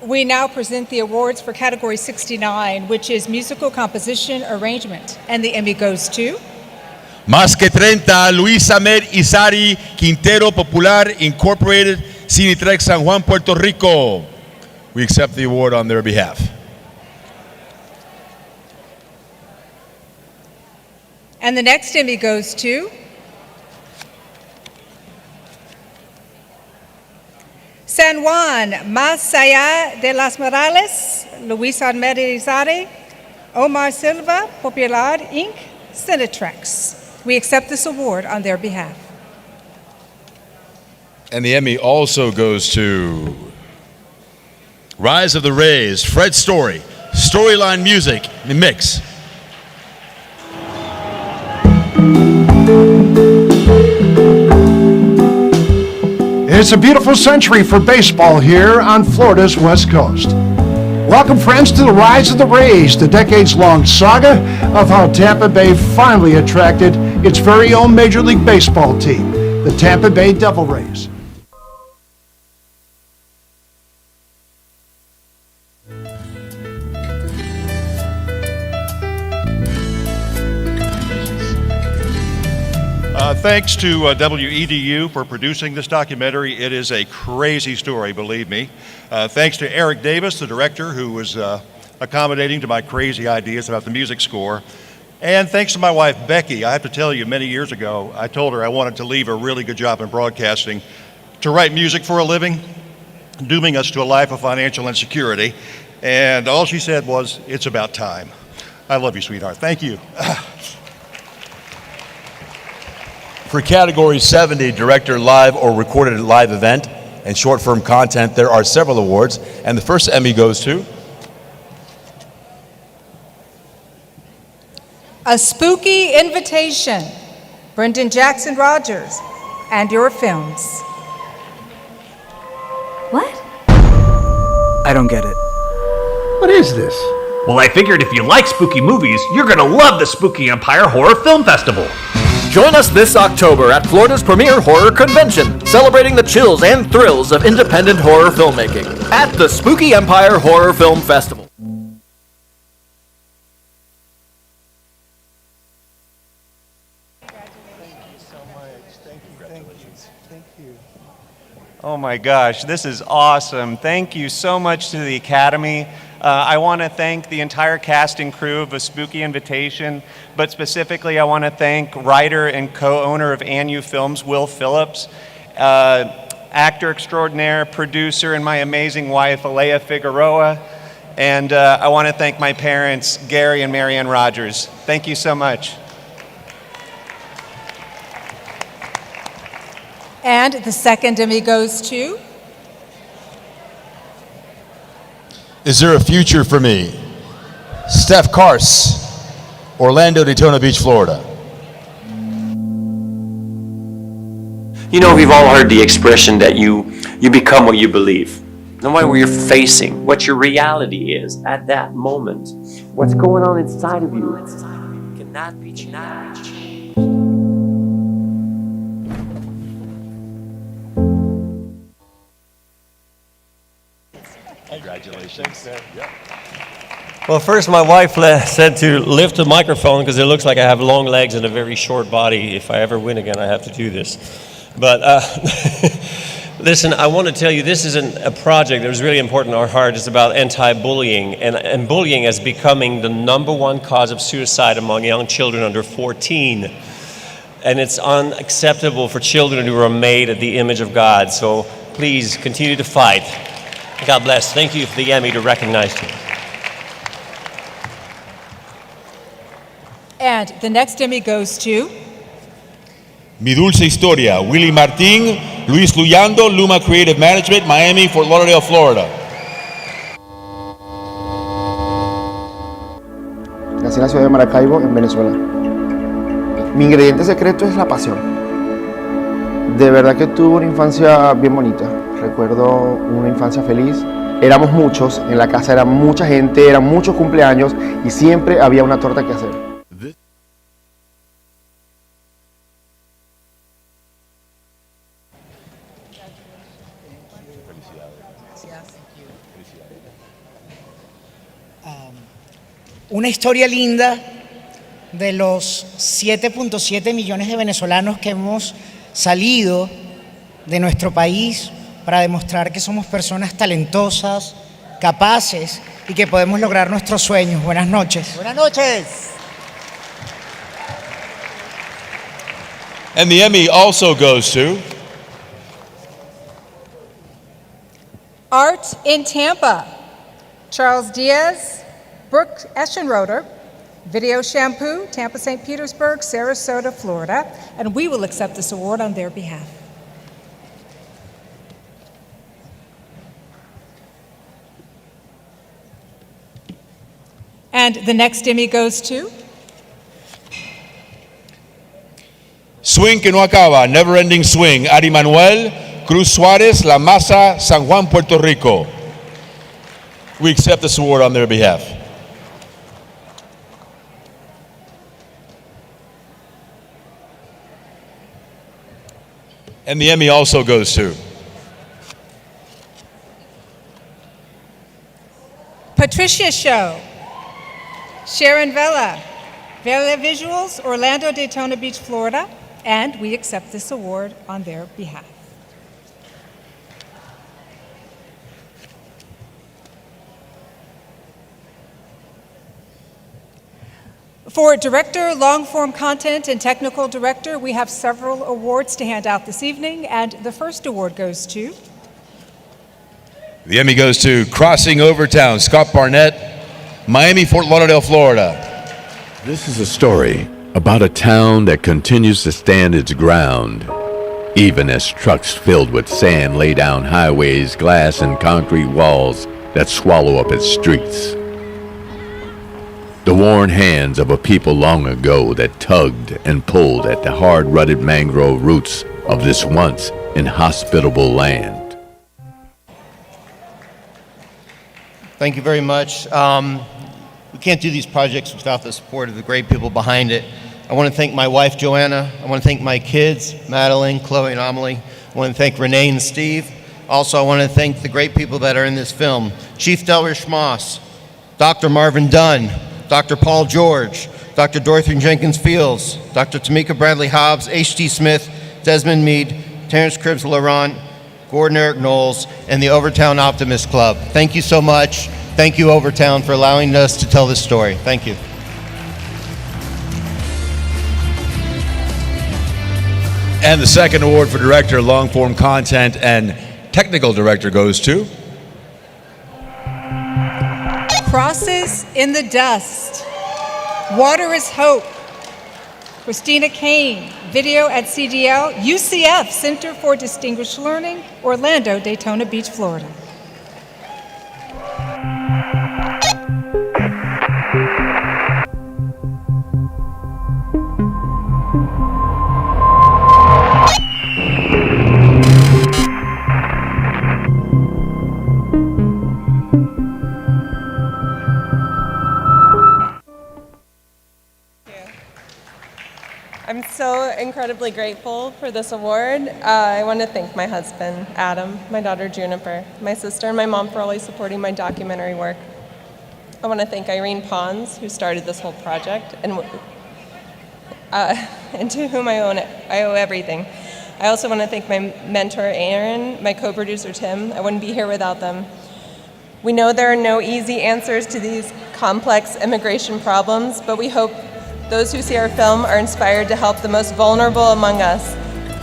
We now present the awards for Category 69, which is Musical Composition Arrangement, and the Emmy goes to... Más que 30, Luis Ahmed Isari, Quintero Popular Incorporated, Cinetrex San Juan, Puerto Rico. We accept the award on their behalf. And the next Emmy goes to... San Juan, Más Allá de las Morales, Luis Ahmed Isari, Omar Silva, Popular Inc., Cinetrex. We accept this award on their behalf. And the Emmy also goes to Rise of the Rays, Fred Story, Storyline Music, Mix. It's a beautiful century for baseball here on Florida's West Coast. Welcome, friends, to the Rise of the Rays, the decades-long saga of how Tampa Bay finally attracted its very own Major League Baseball team, the Tampa Bay Devil Rays. Thanks to WEDU for producing this documentary. It is a crazy story, believe me. Thanks to Eric Davis, the director, who was accommodating to my crazy ideas about the music score. And thanks to my wife, Becky. I have to tell you, many years ago, I told her I wanted to leave a really good job in broadcasting to write music for a living, dooming us to a life of financial insecurity. And all she said was, "It's about time." I love you, sweetheart. Thank you. For Category 70, Director Live or Recorded Live Event and Short Form Content, there are several awards, and the first Emmy goes to... A Spooky Invitation, Brendan Jackson Rogers, and your films. What? I don't get it. What is this? Well, I figured if you like spooky movies, you're gonna love the Spooky Empire Horror Film Festival. Join us this October at Florida's premier horror convention, celebrating the chills and thrills of independent horror filmmaking at the Spooky Empire Horror Film Festival. Oh my gosh, this is awesome. Thank you so much to the Academy. I want to thank the entire cast and crew of A Spooky Invitation, but specifically I want to thank writer and co-owner of Anu Films, Will Phillips, actor extraordinaire, producer, and my amazing wife, Alea Figueroa. And I want to thank my parents, Gary and Marianne Rogers. Thank you so much. And the second Emmy goes to... Is There a Future for Me? Steph Kars, Orlando, Daytona Beach, Florida. You know, we've all heard the expression that you You become what you believe. No matter what you're facing, what your reality is at that moment, what's going on inside of you cannot be changed. Congratulations. Well, first my wife said to lift the microphone because it looks like I have long legs and a very short body. If I ever win again, I have to do this. But listen, I want to tell you, this isn't a project that was really important to our heart. It's about anti-bullying, and bullying as becoming the #1 cause of suicide among young children under 14. And it's unacceptable for children who are made at the image of God. So please continue to fight. God bless. Thank you for the Emmy to recognize you. And the next Emmy goes to Mi Dulce Historia, Willie Martin, Luis Luyando, Luma Creative Management, Miami, Fort Lauderdale, Florida. Nací en la ciudad de Maracaibo, en Venezuela. Mi ingrediente secreto es la pasión. De verdad que tuve una infancia bien bonita. Recuerdo una infancia feliz. Éramos muchos, en la casa era mucha gente, eran muchos cumpleaños y siempre había una torta que hacer. Una historia linda de los 7.7 millones de venezolanos que hemos salido de nuestro país para demostrar que somos personas talentosas, capaces y que podemos lograr nuestros sueños. Buenas noches. Buenas noches. And the Emmy also goes to Art in Tampa, Charles Diaz, Brooke Eschenroder, Video Shampoo, Tampa, St. Petersburg, Sarasota, Florida, and we will accept this award on their behalf. And the next Emmy goes to Swing que no acaba, Never Ending Swing, Ari Manuel, Cruz Suárez, La Masa, San Juan, Puerto Rico. We accept this award on their behalf. And the Emmy also goes to Patricia Show, Sharon Vela, Vela Visuals, Orlando, Daytona Beach, Florida, and we accept this award on their behalf. For Director, Long-Form Content, and Technical Director, we have several awards to hand out this evening, and the first award goes to The Emmy goes to Crossing Overtown, Scott Barnett, Miami, Fort Lauderdale, Florida. This is a story about a town that continues to stand its ground, even as trucks filled with sand lay down highways, glass, and concrete walls that swallow up its streets. The worn hands of a people long ago that tugged and pulled at the hard-rutted mangrove roots of this once inhospitable land. Thank you very much. We can't do these projects without the support of the great people behind it. I want to thank my wife, Joanna. I want to thank my kids, Madeline, Chloe, and Amelie. I want to thank Renee and Steve. Also, I want to thank the great people that are in this film. Chief Delrish Moss, Dr. Marvin Dunn, Dr. Paul George, Dr. Dorothy Jenkins Fields, Dr. Tamika Bradley Hobbs, H.D. Smith, Desmond Meade, Terrence Cribbs Laurent, Gordon Eric Knowles, and the Overtown Optimist Club. Thank you so much. Thank you, Overtown, for allowing us to tell this story. Thank you. And the second award for Director, Long-Form Content, and Technical Director goes to Crosses in the Dust, Water is Hope, Christina Kane, Video at CDL, UCF, Center for Distinguished Learning, Orlando, Daytona Beach, Florida. incredibly grateful for this award. I want to thank my husband, Adam, my daughter, Juniper, my sister, and my mom for always supporting my documentary work. I want to thank Irene Pons, who started this whole project, and to whom I owe everything. I also want to thank my mentor, Aaron, my co-producer, Tim. I wouldn't be here without them. We know there are no easy answers to these complex immigration problems, but we hope those who see our film are inspired to help the most vulnerable among us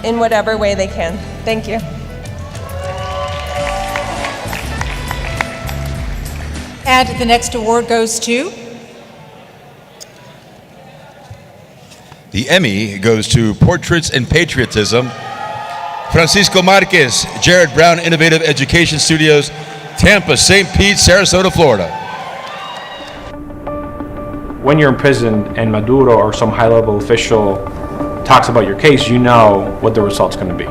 in whatever way they can. Thank you. And the next award goes to? The Emmy goes to Portraits and Patriotism. Francisco Marquez, Jared Brown Innovative Education Studios, Tampa, St. Pete, Sarasota, Florida. When you're in prison and Maduro or some high-level official talks about your case, you know what the result's going to be.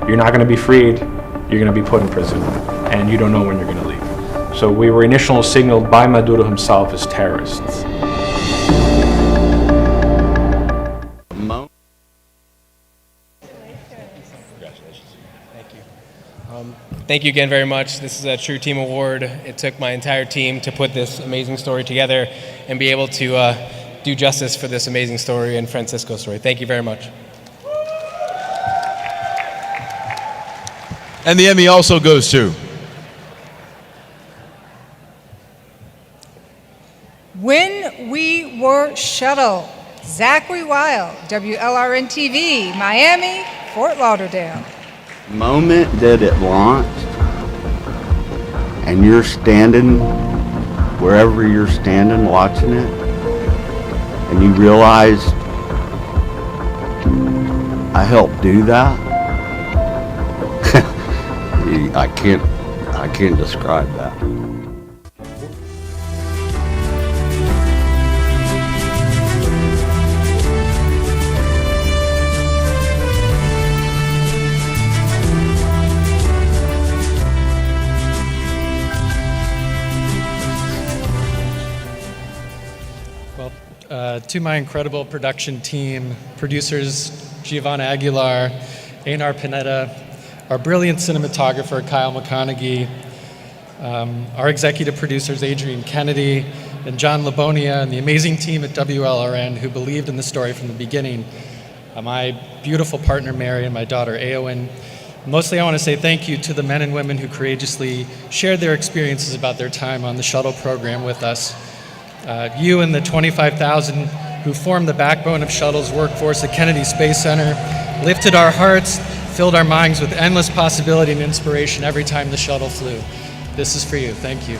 You're not going to be freed, you're going to be put in prison, and you don't know when you're going to leave. So we were initially signaled by Maduro himself as terrorists. Thank you again very much. This is a true team award. It took my entire team to put this amazing story together and be able to do justice for this amazing story and Francisco's story. Thank you very much. And the Emmy also goes to When We Were Shuttle, Zachary Weil, WLRN TV, Miami, Fort Lauderdale. Moment that it launched and you're standing wherever you're standing watching it and you realize I helped do that. I can't describe that. To my incredible production team, producers Giovanna Aguilar, Einar Pineda, our brilliant cinematographer Kyle McConaughey, our executive producers Adrian Kennedy and John Labonia, and the amazing team at WLRN who believed in the story from the beginning, my beautiful partner Mary and my daughter Eowyn. Mostly I want to say thank you to the men and women who courageously shared their experiences about their time on the shuttle program with us. You and the 25,000 who formed the backbone of Shuttle's workforce at Kennedy Space Center lifted our hearts, filled our minds with endless possibility and inspiration every time the shuttle flew. This is for you. Thank you.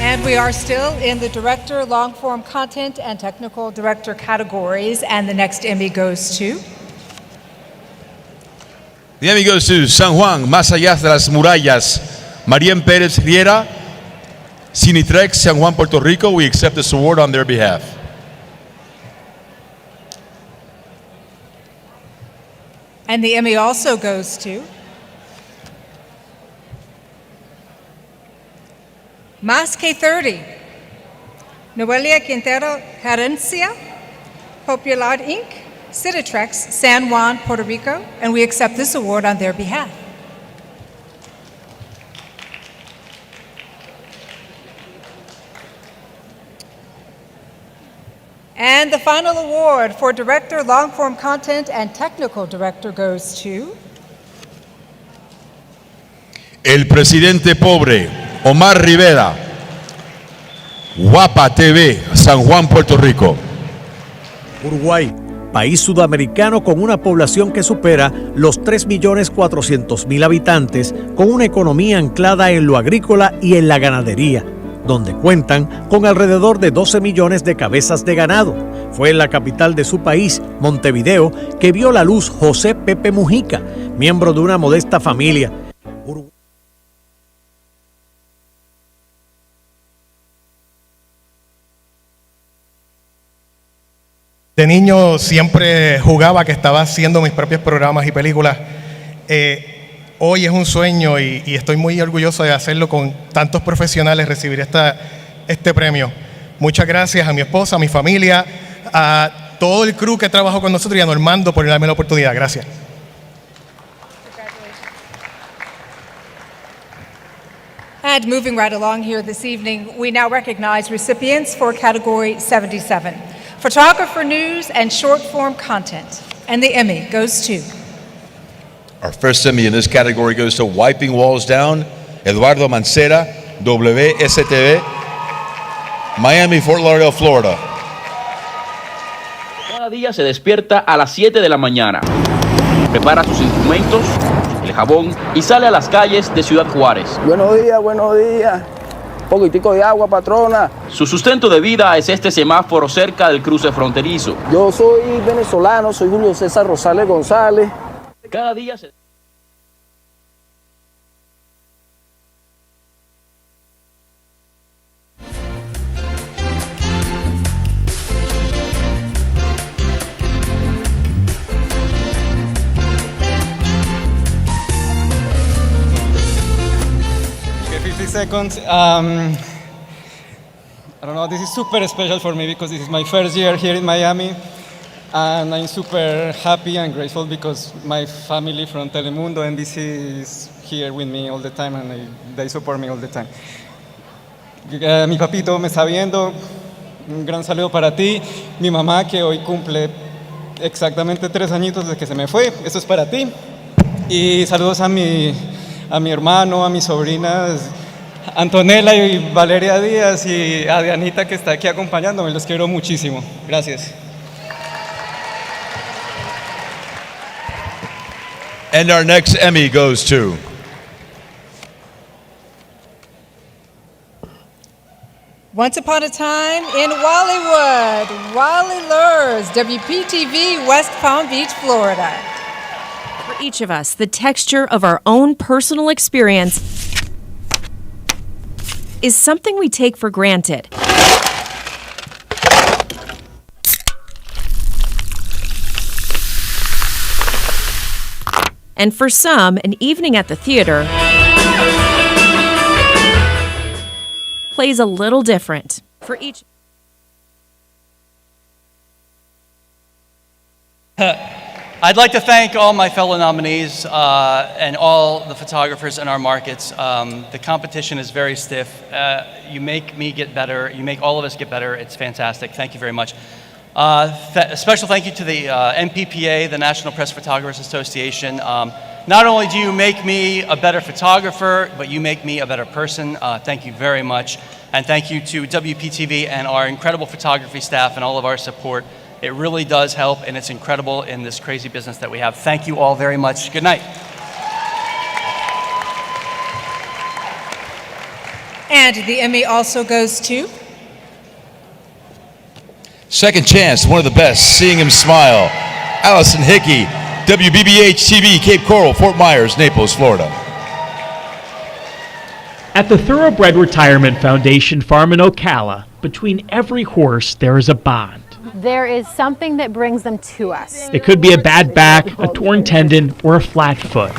And we are still in the Director, Long-Form Content, and Technical Director categories, and the next Emmy goes to? The Emmy goes to San Juan, Más Allá de las Murallas, Marien Pérez Riera, Cinetrex, San Juan, Puerto Rico. We accept this award on their behalf. And the Emmy also goes to? Más que 30, Noelia Quintero Herencia, Popular Inc., Cinetrex, San Juan, Puerto Rico, and we accept this award on their behalf. And the final award for Director, Long-Form Content, and Technical Director goes to? El Presidente Pobre, Omar Rivera, Guapa TV, San Juan, Puerto Rico. Uruguay, país sudamericano con una población que supera los 3.400.000 habitantes, con una economía anclada en lo agrícola y en la ganadería, donde cuentan con alrededor de 12 millones de cabezas de ganado. Fue en la capital de su país, Montevideo, que vio la luz José Pepe Mujica, miembro de una modesta familia. De niño siempre jugaba que estaba haciendo mis propios programas y películas. Hoy es un sueño y estoy muy orgulloso de hacerlo con tantos profesionales, recibir este premio. Muchas gracias a mi esposa, a mi familia, a todo el crew que trabajó con nosotros y a Normando por darme la oportunidad. Gracias. And moving right along here this evening, we now recognize recipients for Category 77, Photographer News and Short Form Content. And the Emmy goes to... Our first Emmy in this category goes to Wiping Walls Down, Eduardo Mancera, WSTV, Miami, Fort Lauderdale, Florida. Cada día se despierta a las 7 de la mañana, prepara sus instrumentos, el jabón y sale a las calles de Ciudad Juárez. Buenos días. Poquitico de agua, patrona. Su sustento de vida es este semáforo cerca del cruce fronterizo. Yo soy venezolano, soy Julio César Rosales González. Cada día se... Okay, 50 seconds. I don't know, this is super special for me because this is my first year here in Miami. And I'm super happy and grateful because my family from Telemundo, NBC, is here with me all the time and they support me all the time. Mi papito me está viendo, un gran saludo para ti. Mi mamá que hoy cumple exactamente 3 añitos desde que se me fue, eso es para ti. Y saludos a mi hermano, a mis sobrinas Antonella y Valeria Díaz y a Dianita que está aquí acompañándome, los quiero muchísimo. Gracias. And our next Emmy goes to... Once Upon a Time in Wally Lurs, WPTV, West Palm Beach, Florida. For each of us, the texture of our own personal experience is something we take for granted. And for some, an evening at the theater plays a little different. For each... I'd like to thank all my fellow nominees and all the photographers in our markets. The competition is very stiff. You make me get better. You make all of us get better. It's fantastic. Thank you very much. A special thank you to the NPPA, the National Press Photographers Association. Not only do you make me a better photographer, but you make me a better person. Thank you very much. And thank you to WPTV and our incredible photography staff and all of our support. It really does help, and it's incredible in this crazy business that we have. Thank you all very much. Good night. And the Emmy also goes to... Second chance, one of the best, seeing him smile. Allison Hickey, WBBH TV, Cape Coral, Fort Myers, Naples, Florida. At the Thoroughbred Retirement Foundation farm in Ocala, between every horse there is a bond. There is something that brings them to us. It could be a bad back, a torn tendon, or a flat foot.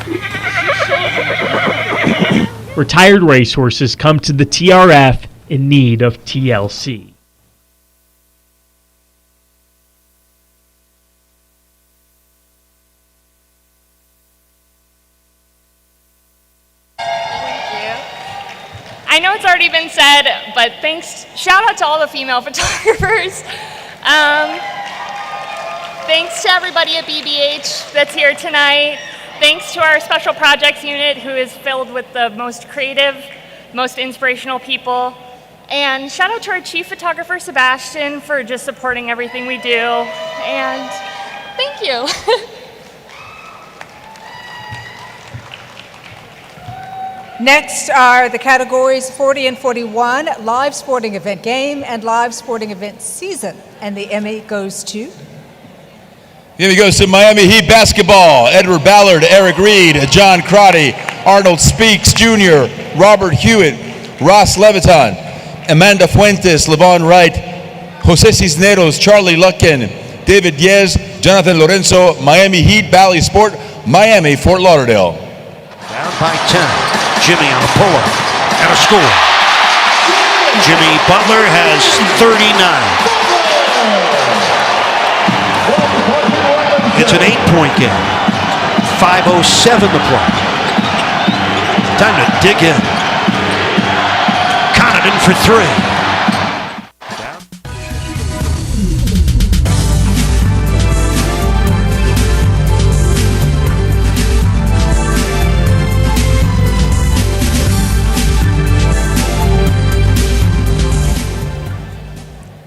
Retired racehorses come to the TRF in need of TLC. I know it's already been said, but shout out to all the female photographers. Thanks to everybody at BBH that's here tonight. Thanks to our special projects unit who is filled with the most creative, most inspirational people. And shout out to our chief photographer, Sebastian, for just supporting everything we do. And thank you. Next are the categories 40 and 41, Live Sporting Event Game and Live Sporting Event Season. And the Emmy goes to... The Emmy goes to Miami Heat Basketball, Edward Ballard, Eric Reed, John Crotty, Arnold Speaks Jr., Robert Hewitt, Ross Leviton, Amanda Fuentes, Levon Wright, Jose Cisneros, Charlie Luckin, David Diaz, Jonathan Lorenzo, Miami Heat, Valley Sport, Miami, Fort Lauderdale. Down by 10. Jimmy on a pull-up and a score. Jimmy Butler has 39. It's an 8-point game. 5:07 to play. Time to dig in. Connaughton for three.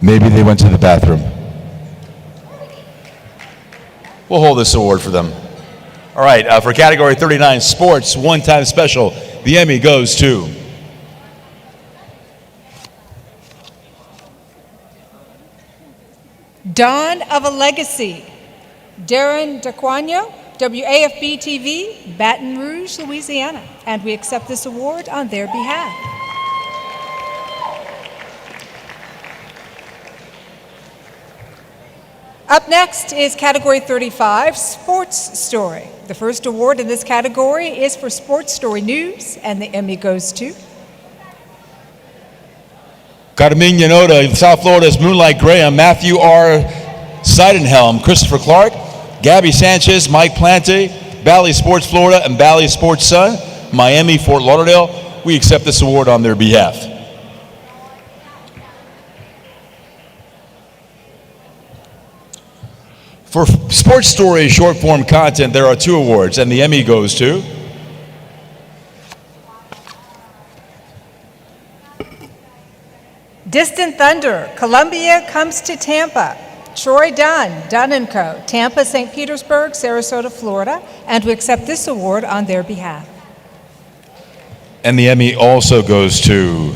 Maybe they went to the bathroom. We'll hold this award for them. All right, for category 39, sports, one-time special, the Emmy goes to Dawn of a Legacy, Darren Daquano, WAFB TV, Baton Rouge, Louisiana. And we accept this award on their behalf. Up next is category 35, Sports Story. The first award in this category is for Sports Story News, and the Emmy goes to Carmen Yanoda, South Florida's Moonlight Graham, Matthew R. Seidenhelm, Christopher Clark, Gabby Sanchez, Mike Plante, Bally Sports Florida, and Bally Sports Sun, Miami, Fort Lauderdale. We accept this award on their behalf. For Sports Story short form content, there are 2 awards, and the Emmy goes to Distant Thunder, Columbia Comes to Tampa, Troy Dunn & Co., Tampa, St. Petersburg, Sarasota, Florida, and we accept this award on their behalf. And the Emmy also goes to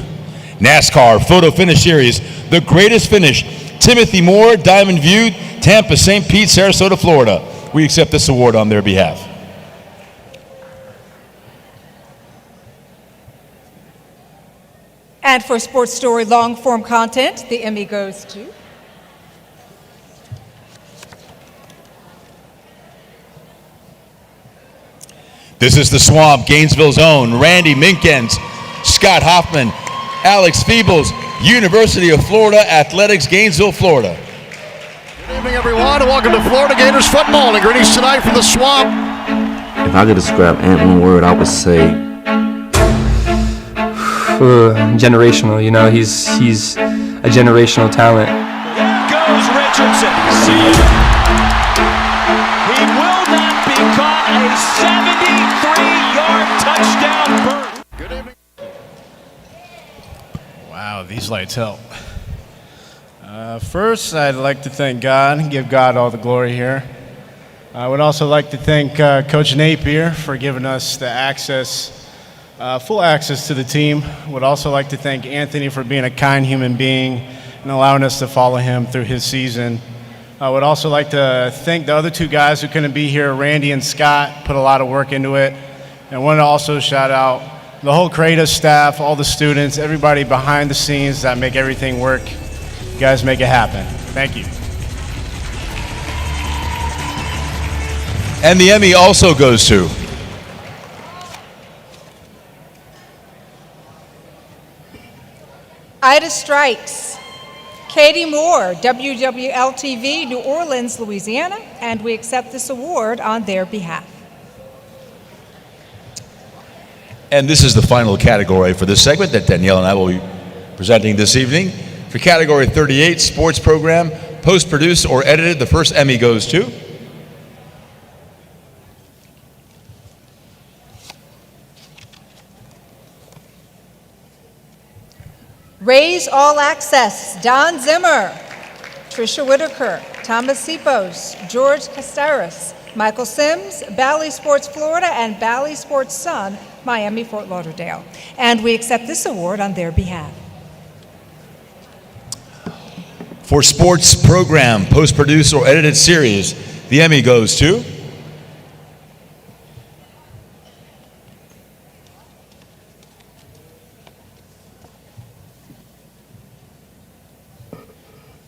NASCAR Photo Finish Series, The Greatest Finish, Timothy Moore, Diamond View, Tampa, St. Pete, Sarasota, Florida. We accept this award on their behalf. And for Sports Story long-form content, the Emmy goes to This is the Swamp, Gainesville's own Randy Minkens, Scott Hoffman, Alex Feebles, University of Florida Athletics, Gainesville, Florida. Good evening, everyone, and welcome to Florida Gators football. And greetings tonight from the Swamp. If I could describe Ant one word, I would say generational. You know, he's a generational talent. There goes Richardson. See you. He will not be caught. A 73-yard touchdown burn. Good evening. Wow, these lights help. First, I'd like to thank God and give God all the glory here. I would also like to thank Coach Napier for giving us the access, full access to the team. Would also like to thank Anthony for being a kind human being and allowing us to follow him through his season. I would also like to thank the other 2 guys who couldn't be here, Randy and Scott, put a lot of work into it. And I want to also shout out the whole creative staff, all the students, everybody behind the scenes that make everything work. You guys make it happen. Thank you. And the Emmy also goes to Ida Strikes, Katie Moore, WWL-TV, New Orleans, Louisiana, and we accept this award on their behalf. And this is the final category for this segment that Danielle and I will be presenting this evening. For category 38, sports program, post-produced or edited, the first Emmy goes to Raise All Access, Don Zimmer, Tricia Whitaker, Thomas Sipos, George Castaris, Michael Sims, Bally Sports Florida, and Bally Sports Sun, Miami, Fort Lauderdale. And we accept this award on their behalf. For sports program, post-produced or edited series, the Emmy goes to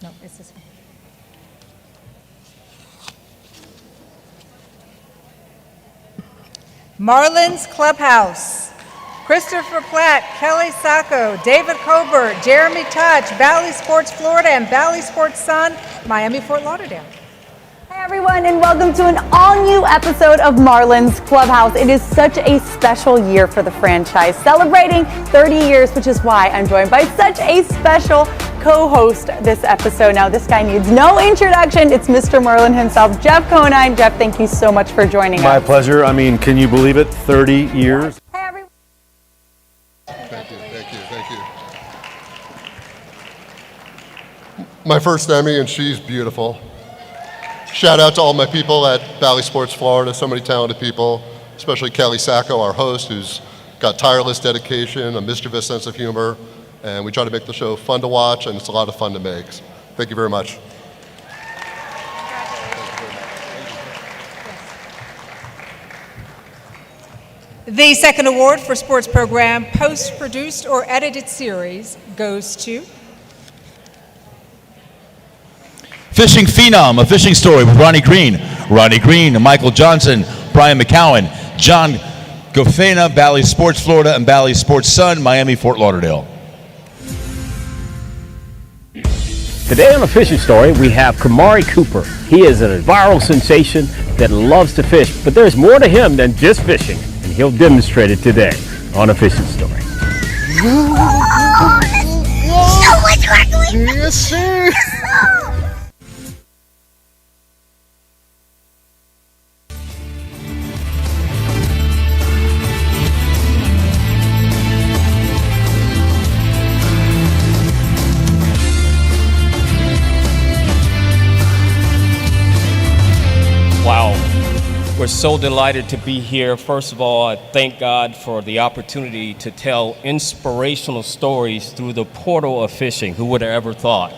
No, it's this one. Marlins Clubhouse, Christopher Platt, Kelly Sacco, David Colbert, Jeremy Touch, Valley Sports Florida, and Valley Sports Sun, Miami, Fort Lauderdale. Hi everyone, and welcome to an all-new episode of Marlins Clubhouse. It is such a special year for the franchise, celebrating 30 years, which is why I'm joined by such a special co-host this episode. Now, this guy needs no introduction. It's Mr. Marlin himself, Jeff Conine. Jeff, thank you so much for joining us. My pleasure. I mean, can you believe it? 30 years. Hey everyone. Thank you. My first Emmy, and she's beautiful. Shout out to all my people at Valley Sports Florida, so many talented people, especially Kelly Sacco, our host, who's got tireless dedication, a mischievous sense of humor, and we try to make the show fun to watch, and it's a lot of fun to make. Thank you very much. The second award for sports program post-produced or edited series goes to Fishing Phenom, a fishing story with Ronnie Green, Michael Johnson, Brian McCowan, John Gofena, Valley Sports Florida, and Valley Sports Sun, Miami, Fort Lauderdale. Today on A Fishing Story, we have Kamari Cooper. He is a viral sensation that loves to fish, but there's more to him than just fishing, and he'll demonstrate it today on A Fishing Story. Yes, sir. Wow, we're so delighted to be here. First of all, I thank God for the opportunity to tell inspirational stories through the portal of fishing. Who would have ever thought?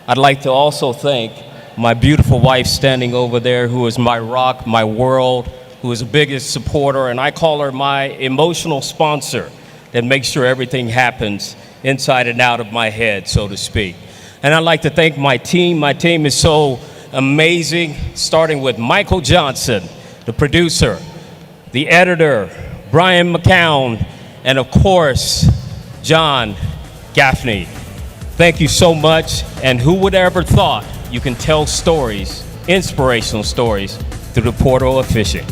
I'd like to also thank my beautiful wife standing over there, who is my rock, my world, who is the biggest supporter, and I call her my emotional sponsor that makes sure everything happens inside and out of my head, so to speak. And I'd like to thank my team. My team is so amazing, starting with Michael Johnson, the producer, the editor, Brian McCown, and of course, John Gaffney. Thank you so much, and who would ever thought you can tell stories, inspirational stories, through the portal of fishing.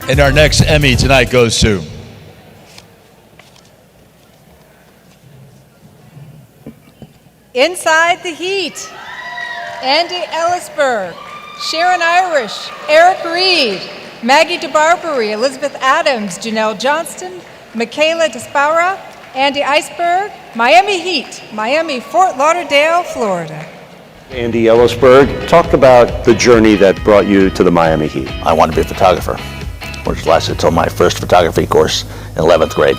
And our next Emmy tonight goes to Inside the Heat, Andy Ellisberg, Sharon Irish, Eric Reed, Maggie DeBarbery, Elizabeth Adams, Janelle Johnston, Michaela Despara, Andy Iceberg, Miami Heat, Miami, Fort Lauderdale, Florida. Andy Ellisberg, talk about the journey that brought you to the Miami Heat. I wanted to be a photographer, which lasted until my first photography course in 11th grade.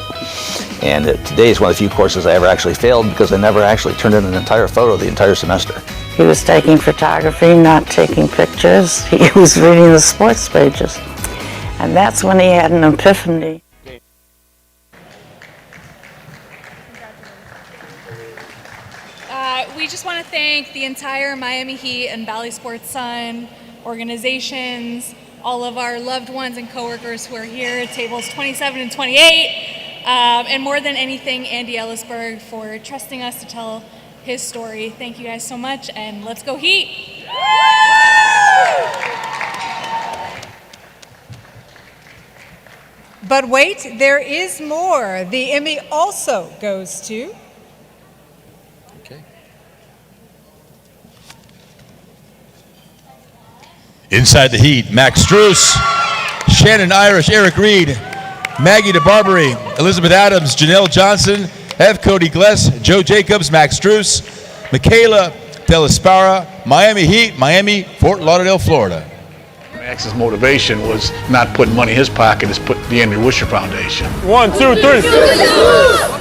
And today is one of the few courses I ever actually failed because I never actually turned in an entire photo the entire semester. He was taking photography, not taking pictures. He was reading the sports pages. And that's when he had an epiphany. We just want to thank the entire Miami Heat and Valley Sports Sun organizations, all of our loved ones and coworkers who are here at tables 27 and 28. And more than anything, Andy Ellisberg for trusting us to tell his story. Thank you guys so much, and let's go Heat! But wait, there is more. The Emmy also goes to Inside the Heat, Max Struess, Shannon Irish, Eric Reed, Maggie DeBarbery, Elizabeth Adams, Janelle Johnson, F. Cody Gless, Joe Jacobs, Max Struess, Michaela Delaspara, Miami Heat, Miami, Fort Lauderdale, Florida. Max's motivation was not putting money in his pocket, it's put the Emmy Wisher Foundation. 1, 2, 3.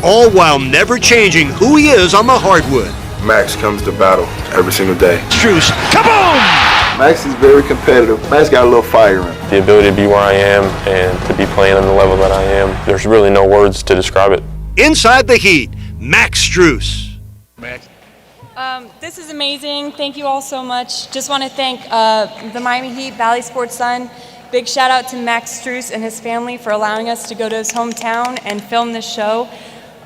All while never changing who he is on the hardwood. Max comes to battle every single day. Struess, kaboom! Max is very competitive. Max got a little fire in him. The ability to be where I am and to be playing on the level that I am, there's really no words to describe it. Inside the Heat, Max Struess. Max. This is amazing. Thank you all so much. Just want to thank the Miami Heat, Valley Sports Sun, Big shout out to Max Struess and his family for allowing us to go to his hometown and film this show.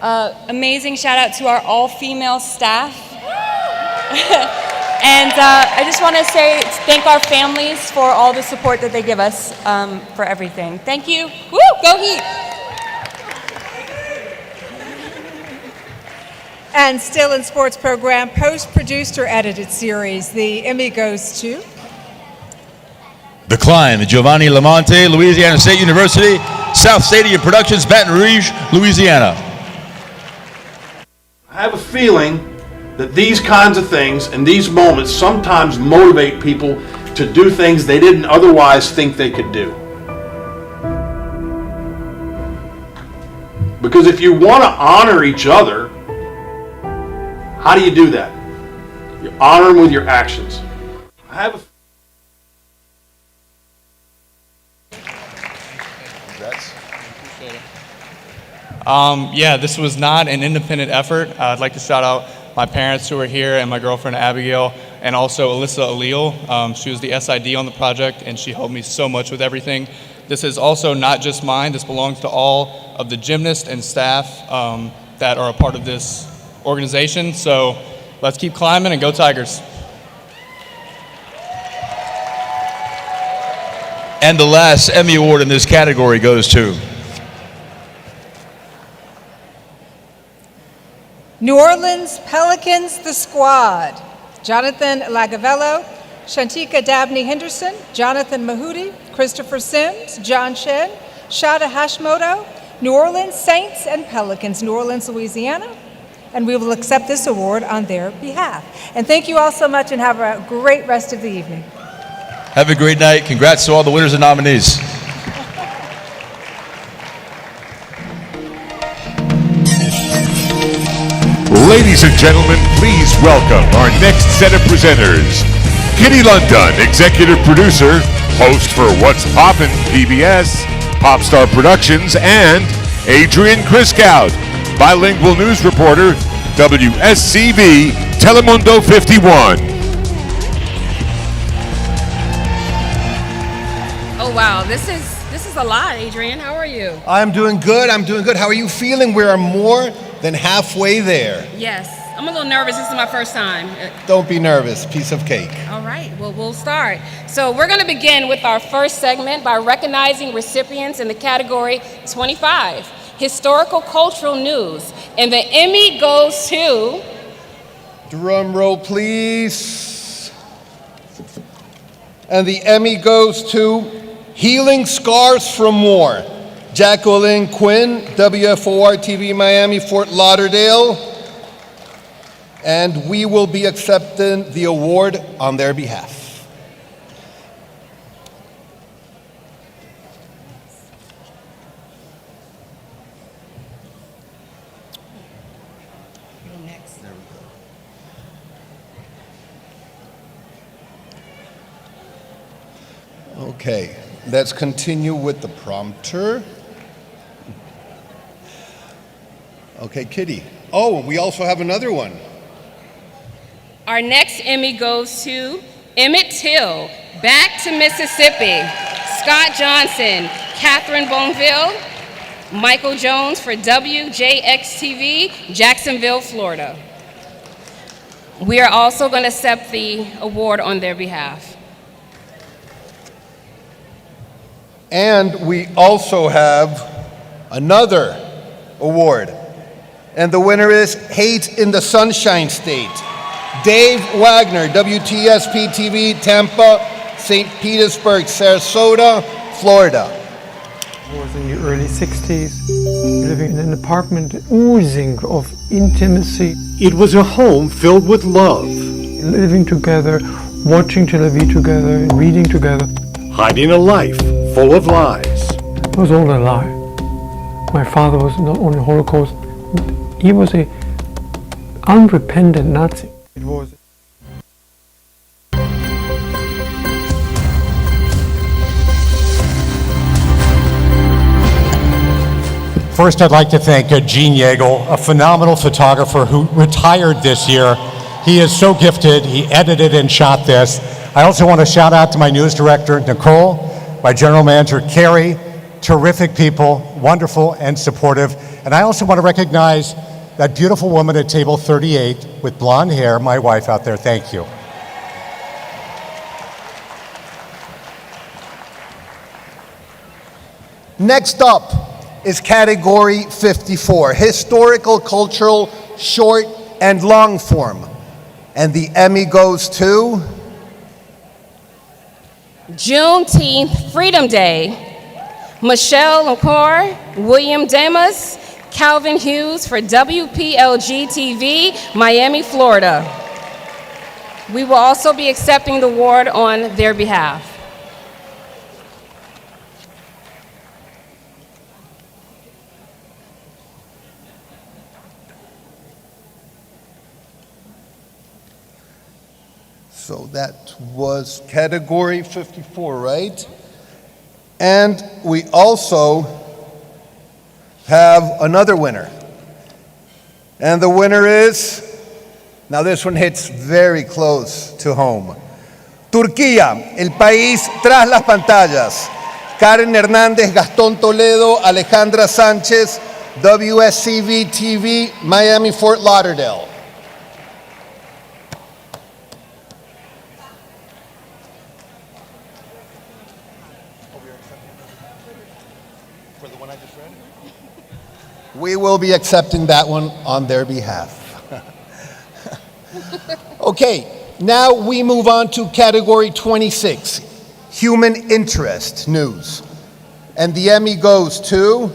Amazing shout out to our all-female staff. And I just want to say thank our families for all the support that they give us for everything. Thank you. Woo, go Heat! And still in sports program, post-produced or edited series, the Emmy goes to The Climb, Giovanni Lamonte, Louisiana State University, South Stadium Productions, Baton Rouge, Louisiana. I have a feeling that these kinds of things and these moments sometimes motivate people to do things they didn't otherwise think they could do. Because if you want to honor each other, how do you do that? You honor them with your actions. I have a Yeah, this was not an independent effort. I'd like to shout out my parents who are here and my girlfriend Abigail, and also Alyssa Allele. She was the SID on the project and she helped me so much with everything. This is also not just mine, this belongs to all of the gymnasts and staff that are a part of this organization. So let's keep climbing and go Tigers. And the last Emmy Award in this category goes to New Orleans Pelicans, the squad. Jonathan Lagavello, Shantika Dabney Henderson, Jonathan Mahudi, Christopher Sims, John Shen, Shada Hashimoto, New Orleans Saints and Pelicans, New Orleans, Louisiana. And we will accept this award on their behalf. And thank you all so much and have a great rest of the evening. Have a great night. Congrats to all the winners and nominees. Ladies and gentlemen, please welcome our next set of presenters. Kitty London, executive producer, host for What's Poppin' PBS, Popstar Productions, and Adrian Kriskout, bilingual news reporter, WSCV, Telemundo 51. Oh wow, this is a lot, Adrian. How are you? I'm doing good. How are you feeling? We are more than halfway there. Yes, I'm a little nervous. This is my first time. Don't be nervous. Piece of cake. All right, well, we'll start. So we're going to begin with our first segment by recognizing recipients in the category 25, Historical Cultural News. And the Emmy goes to... Drum roll, please. And the Emmy goes to Healing Scars from War. Jacqueline Quinn, WFOR TV Miami, Fort Lauderdale. And we will be accepting the award on their behalf. Next. Okay, let's continue with the prompter. Okay, Kitty. Oh, we also have another one. Our next Emmy goes to Emmett Till, Back to Mississippi, Scott Johnson, Catherine Boneville, Michael Jones for WJX-TV, Jacksonville, Florida. We are also going to accept the award on their behalf. And we also have another award. And the winner is Hate in the Sunshine State. Dave Wagner, WTSP TV, Tampa, St. Petersburg, Sarasota, Florida. I was in the early 60s, living in an apartment oozing of intimacy. It was a home filled with love. Living together, watching television together, reading together. Hiding a life full of lies. It was all a lie. My father was not only Holocaust, he was an unrepentant Nazi. It was. First, I'd like to thank Gene Yeagle, a phenomenal photographer who retired this year. He is so gifted. He edited and shot this. I also want to shout out to my news director, Nicole, my general manager, Carrie. Terrific people, wonderful and supportive. And I also want to recognize that beautiful woman at table 38 with blonde hair, my wife out there. Thank you. Next up is category 54, historical, cultural, short, and long form. And the Emmy goes to Juneteenth Freedom Day. Michelle Lecore, William Demas, Calvin Hughes for WPLG TV, Miami, Florida. We will also be accepting the award on their behalf. So that was category 54, right? And we also have another winner. And the winner is, now this one hits very close to home. Turquía, el país tras las pantallas. Karen Hernández, Gastón Toledo, Alejandra Sánchez, WSCV TV, Miami, Fort Lauderdale. We will be accepting that one on their behalf. Okay, now we move on to category 26, human interest news. And the Emmy goes to,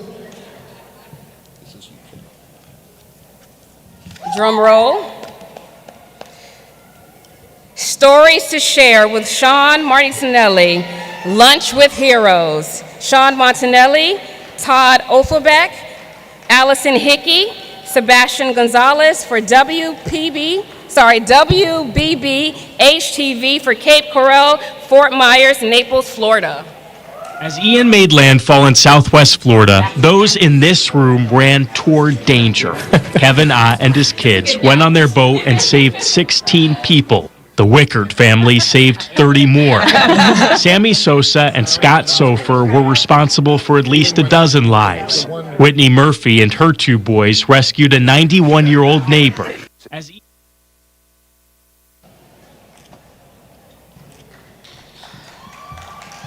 drum roll, Stories to Share with Sean Martinelli, Lunch with Heroes. Sean Martinelli, Todd Offelbeck, Allison Hickey, Sebastian Gonzalez for WBB HTV for Cape Coral, Fort Myers, Naples, Florida. As Ian made landfall in southwest Florida, those in this room ran toward danger. Kevin Ah and his kids went on their boat and saved 16 people. The Wickard family saved 30 more. Sammy Sosa and Scott Sofer were responsible for at least a dozen lives. Whitney Murphy and her two boys rescued a 91-year-old neighbor.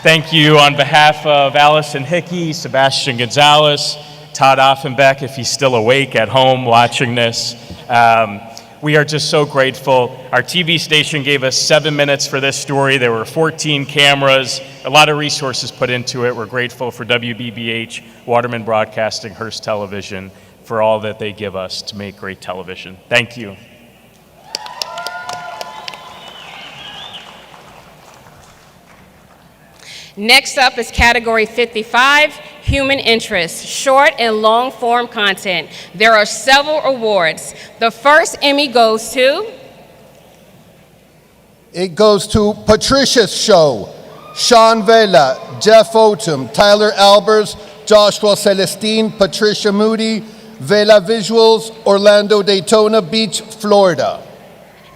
Thank you on behalf of Allison Hickey, Sebastian Gonzalez, Todd Offenbeck, if he's still awake at home watching this. We are just so grateful. Our TV station gave us 7 minutes for this story. There were 14 cameras, a lot of resources put into it. We're grateful for WBBH, Waterman Broadcasting, Hearst Television, for all that they give us to make great television. Thank you. Next up is category 55, human interest, short and long form content. There are several awards. The first Emmy goes to? It goes to Patricia's Show, Sean Vela, Jeff Otum, Tyler Albers, Joshua Celestine, Patricia Moody, Vela Visuals, Orlando Daytona Beach, Florida.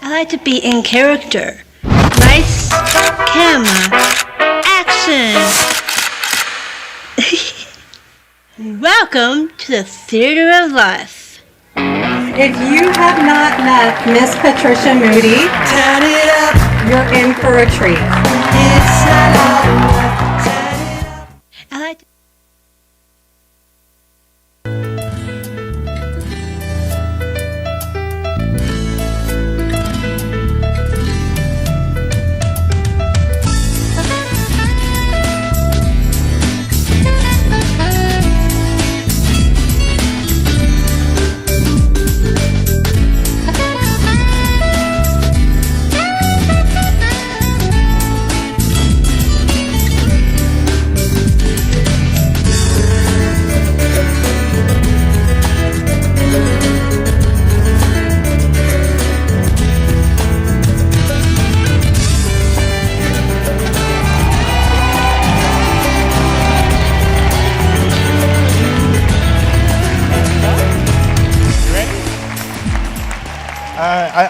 I like to be in character. Lights, camera, action. Welcome to the Theater of Life. If you have not met Miss Patricia Moody, turn it up. You're in for a treat. It's not enough. Turn it up. I like to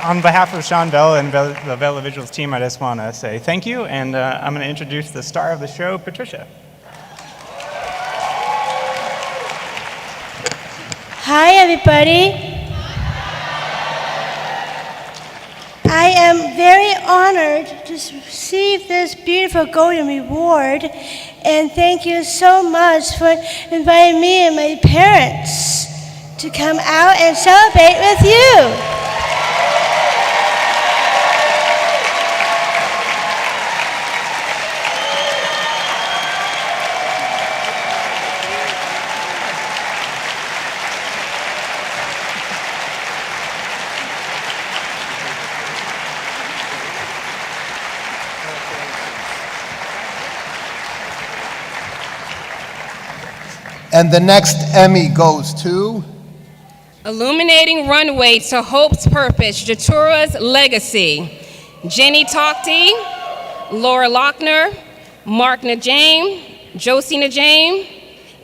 On behalf of Sean Bell and the Vela Visuals team, I just want to say thank you, and I'm going to introduce the star of the show, Patricia. Hi, everybody. I am very honored to receive this beautiful Golden Reward, and thank you so much for inviting me and my parents to come out and celebrate with you. And the next Emmy goes to... Illuminating Runway to Hope's Purpose, Jatura's Legacy. Jenny Talkty, Laura Lochner, Mark Najame, Josie Najame,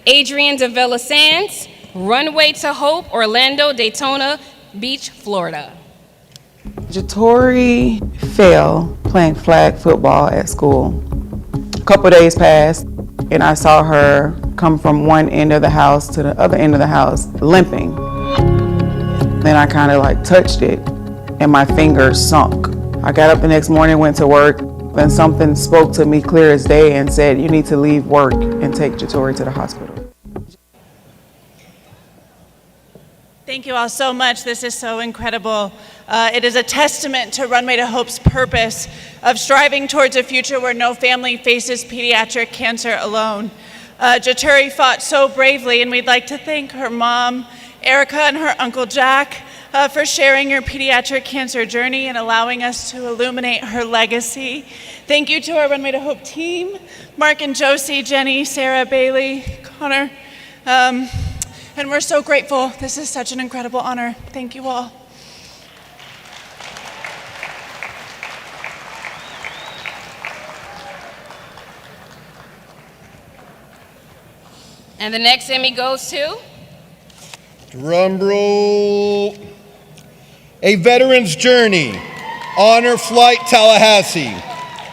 Adrian Davila Sands, Runway to Hope, Orlando, Daytona Beach, Florida. Jatori fell playing flag football at school. A couple days passed, and I saw her come from one end of the house to the other end of the house, limping. Then I kind of like touched it, and my fingers sunk. I got up the next morning, went to work, and something spoke to me clear as day and said, you need to leave work and take Jatori to the hospital. Thank you all so much. This is so incredible. It is a testament to Runway to Hope's purpose of striving towards a future where no family faces pediatric cancer alone. Jatori fought so bravely, and we'd like to thank her mom, Erica, and her uncle Jack for sharing her pediatric cancer journey and allowing us to illuminate her legacy. Thank you to our Runway to Hope team, Mark and Josie, Jenny, Sarah, Bailey, Connor. And we're so grateful. This is such an incredible honor. Thank you all. And the next Emmy goes to? Drum roll. A Veteran's Journey, Honor Flight Tallahassee,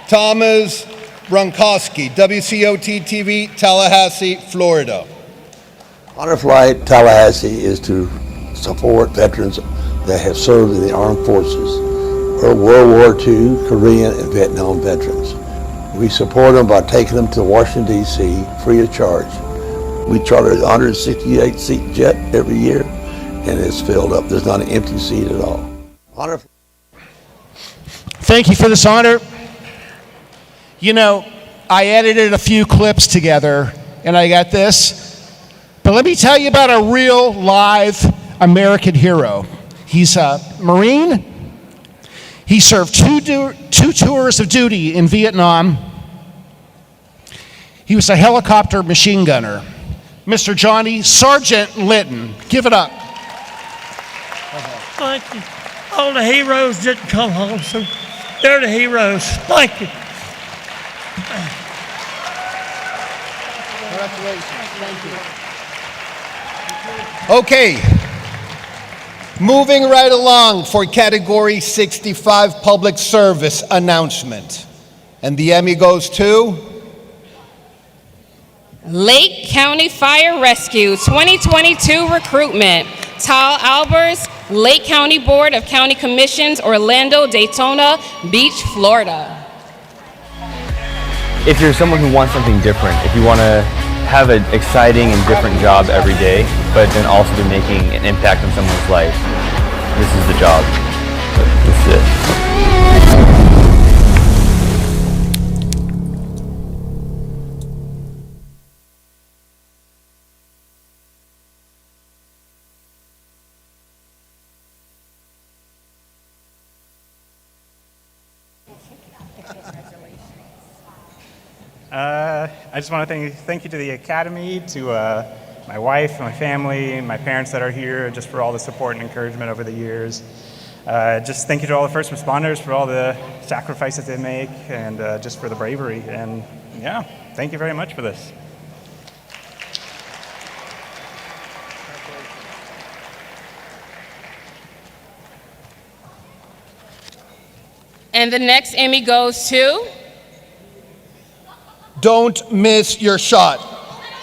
Thomas Bronkowski, WCOT TV, Tallahassee, Florida. Honor Flight Tallahassee is to support veterans that have served in the armed forces, World War II, Korean, and Vietnam veterans. We support them by taking them to Washington, D.C. free of charge. We charter a 168-seat jet every year, and it's filled up. There's not an empty seat at all. Honor. Thank you for this honor. You know, I edited a few clips together, and I got this. But let me tell you about a real, live American hero. He's a Marine. He served two tours of duty in Vietnam. He was a helicopter machine gunner. Mr. Johnny Sergeant Linton. Give it up. Thank you. All the heroes didn't come home, so they're the heroes. Thank you. Congratulations. Thank you. Okay. Moving right along for Category 65 Public Service Announcement. And the Emmy goes to? Lake County Fire Rescue 2022 Recruitment. Tal Albers, Lake County Board of County Commissions, Orlando, Daytona Beach, Florida. If you're someone who wants something different, if you want to have an exciting and different job every day, but then also be making an impact on someone's life, this is the job. This is it. I just want to thank you to the Academy, to my wife, my family, my parents that are here, just for all the support and encouragement over the years. Just thank you to all the first responders for all the sacrifices they make, and just for the bravery. And yeah, thank you very much for this. And the next Emmy goes to? Don't Miss Your Shot.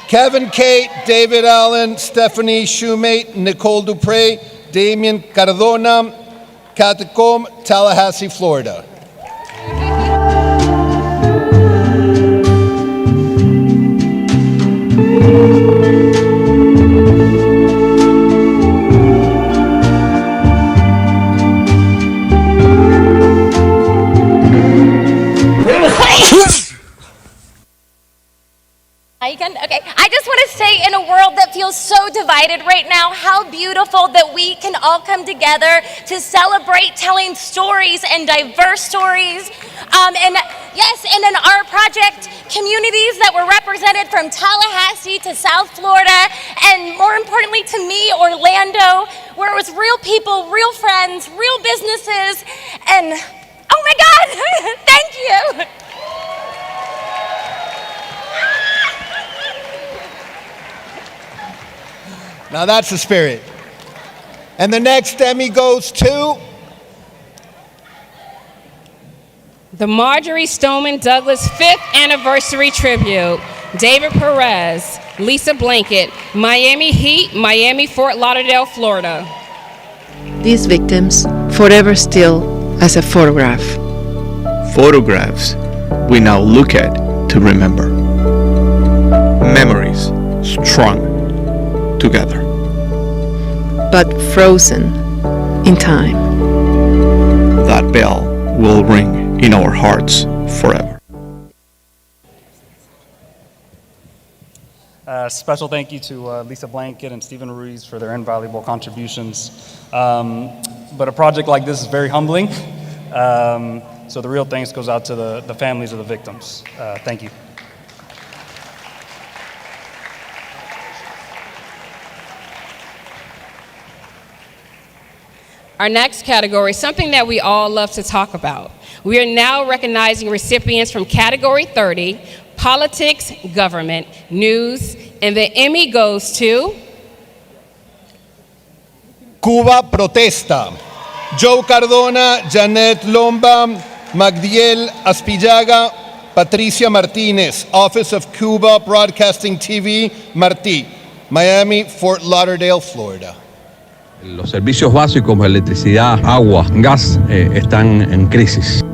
Kevin Kate, David Allen, Stephanie Shoemate, Nicole Dupre, Damian Cardona, Catacomb, Tallahassee, Florida. Okay, I just want to say, in a world that feels so divided right now, how beautiful that we can all come together to celebrate telling stories and diverse stories. And in our project, communities that were represented from Tallahassee to South Florida, and more importantly to me, Orlando, where it was real people, real friends, real businesses, and oh my God, thank you. Now that's the spirit. And the next Emmy goes to? The Marjorie Stoneman Douglas 5th Anniversary Tribute. David Perez, Lisa Blanket, Miami Heat, Miami, Fort Lauderdale, Florida. These victims forever still as a photograph. Photographs we now look at to remember. Memories strung together. But frozen in time. That bell will ring in our hearts forever. Special thank you to Lisa Blanket and Stephen Ruiz for their invaluable contributions. But a project like this is very humbling. So the real thanks goes out to the families of the victims. Thank you. Our next category is something that we all love to talk about. We are now recognizing recipients from Category 30, Politics, Government, News, and the Emmy goes to? Cuba Protesta. Joe Cardona, Janet Lomba, Magdiel Aspillaga, Patricia Martinez, Office of Cuba Broadcasting TV, Martí, Miami, Fort Lauderdale, Florida. Los servicios básicos como electricidad, agua, gas están en crisis.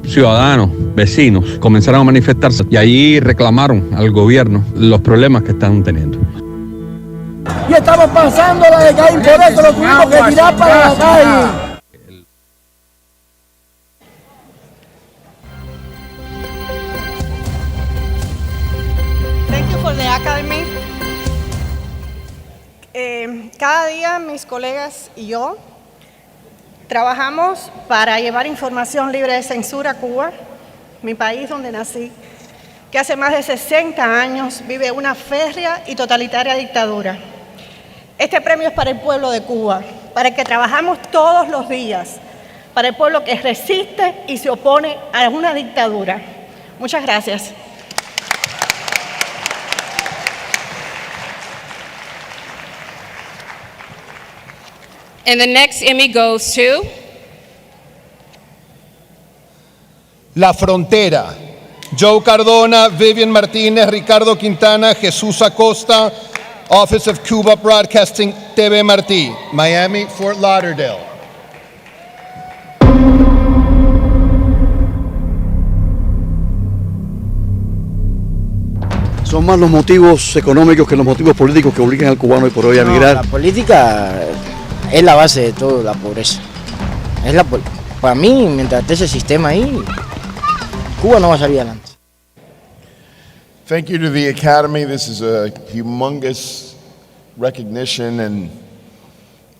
Ciudadanos, vecinos comenzaron a manifestarse y allí reclamaron al gobierno los problemas que están teniendo. Y estamos pasando la de Caín, por eso lo tuvimos que tirar para la calle. Thank you for the Academy. Cada día mis colegas y yo trabajamos para llevar información libre de censura a Cuba, mi país donde nací, que hace más de 60 años vive una férrea y totalitaria dictadura. Este premio es para el pueblo de Cuba, para el que trabajamos todos los días, para el pueblo que resiste y se opone a una dictadura. Muchas gracias. And the next Emmy goes to? La Frontera. Joe Cardona, Vivian Martinez, Ricardo Quintana, Jesús Acosta, Office of Cuba Broadcasting TV Martí, Miami, Fort Lauderdale. Son más los motivos económicos que los motivos políticos que obligan al cubano hoy por hoy a emigrar. La política es la base de todo, la pobreza. Para mí, mientras esté ese sistema ahí, Cuba no va a salir adelante. Thank you to the Academy. This is a humongous recognition and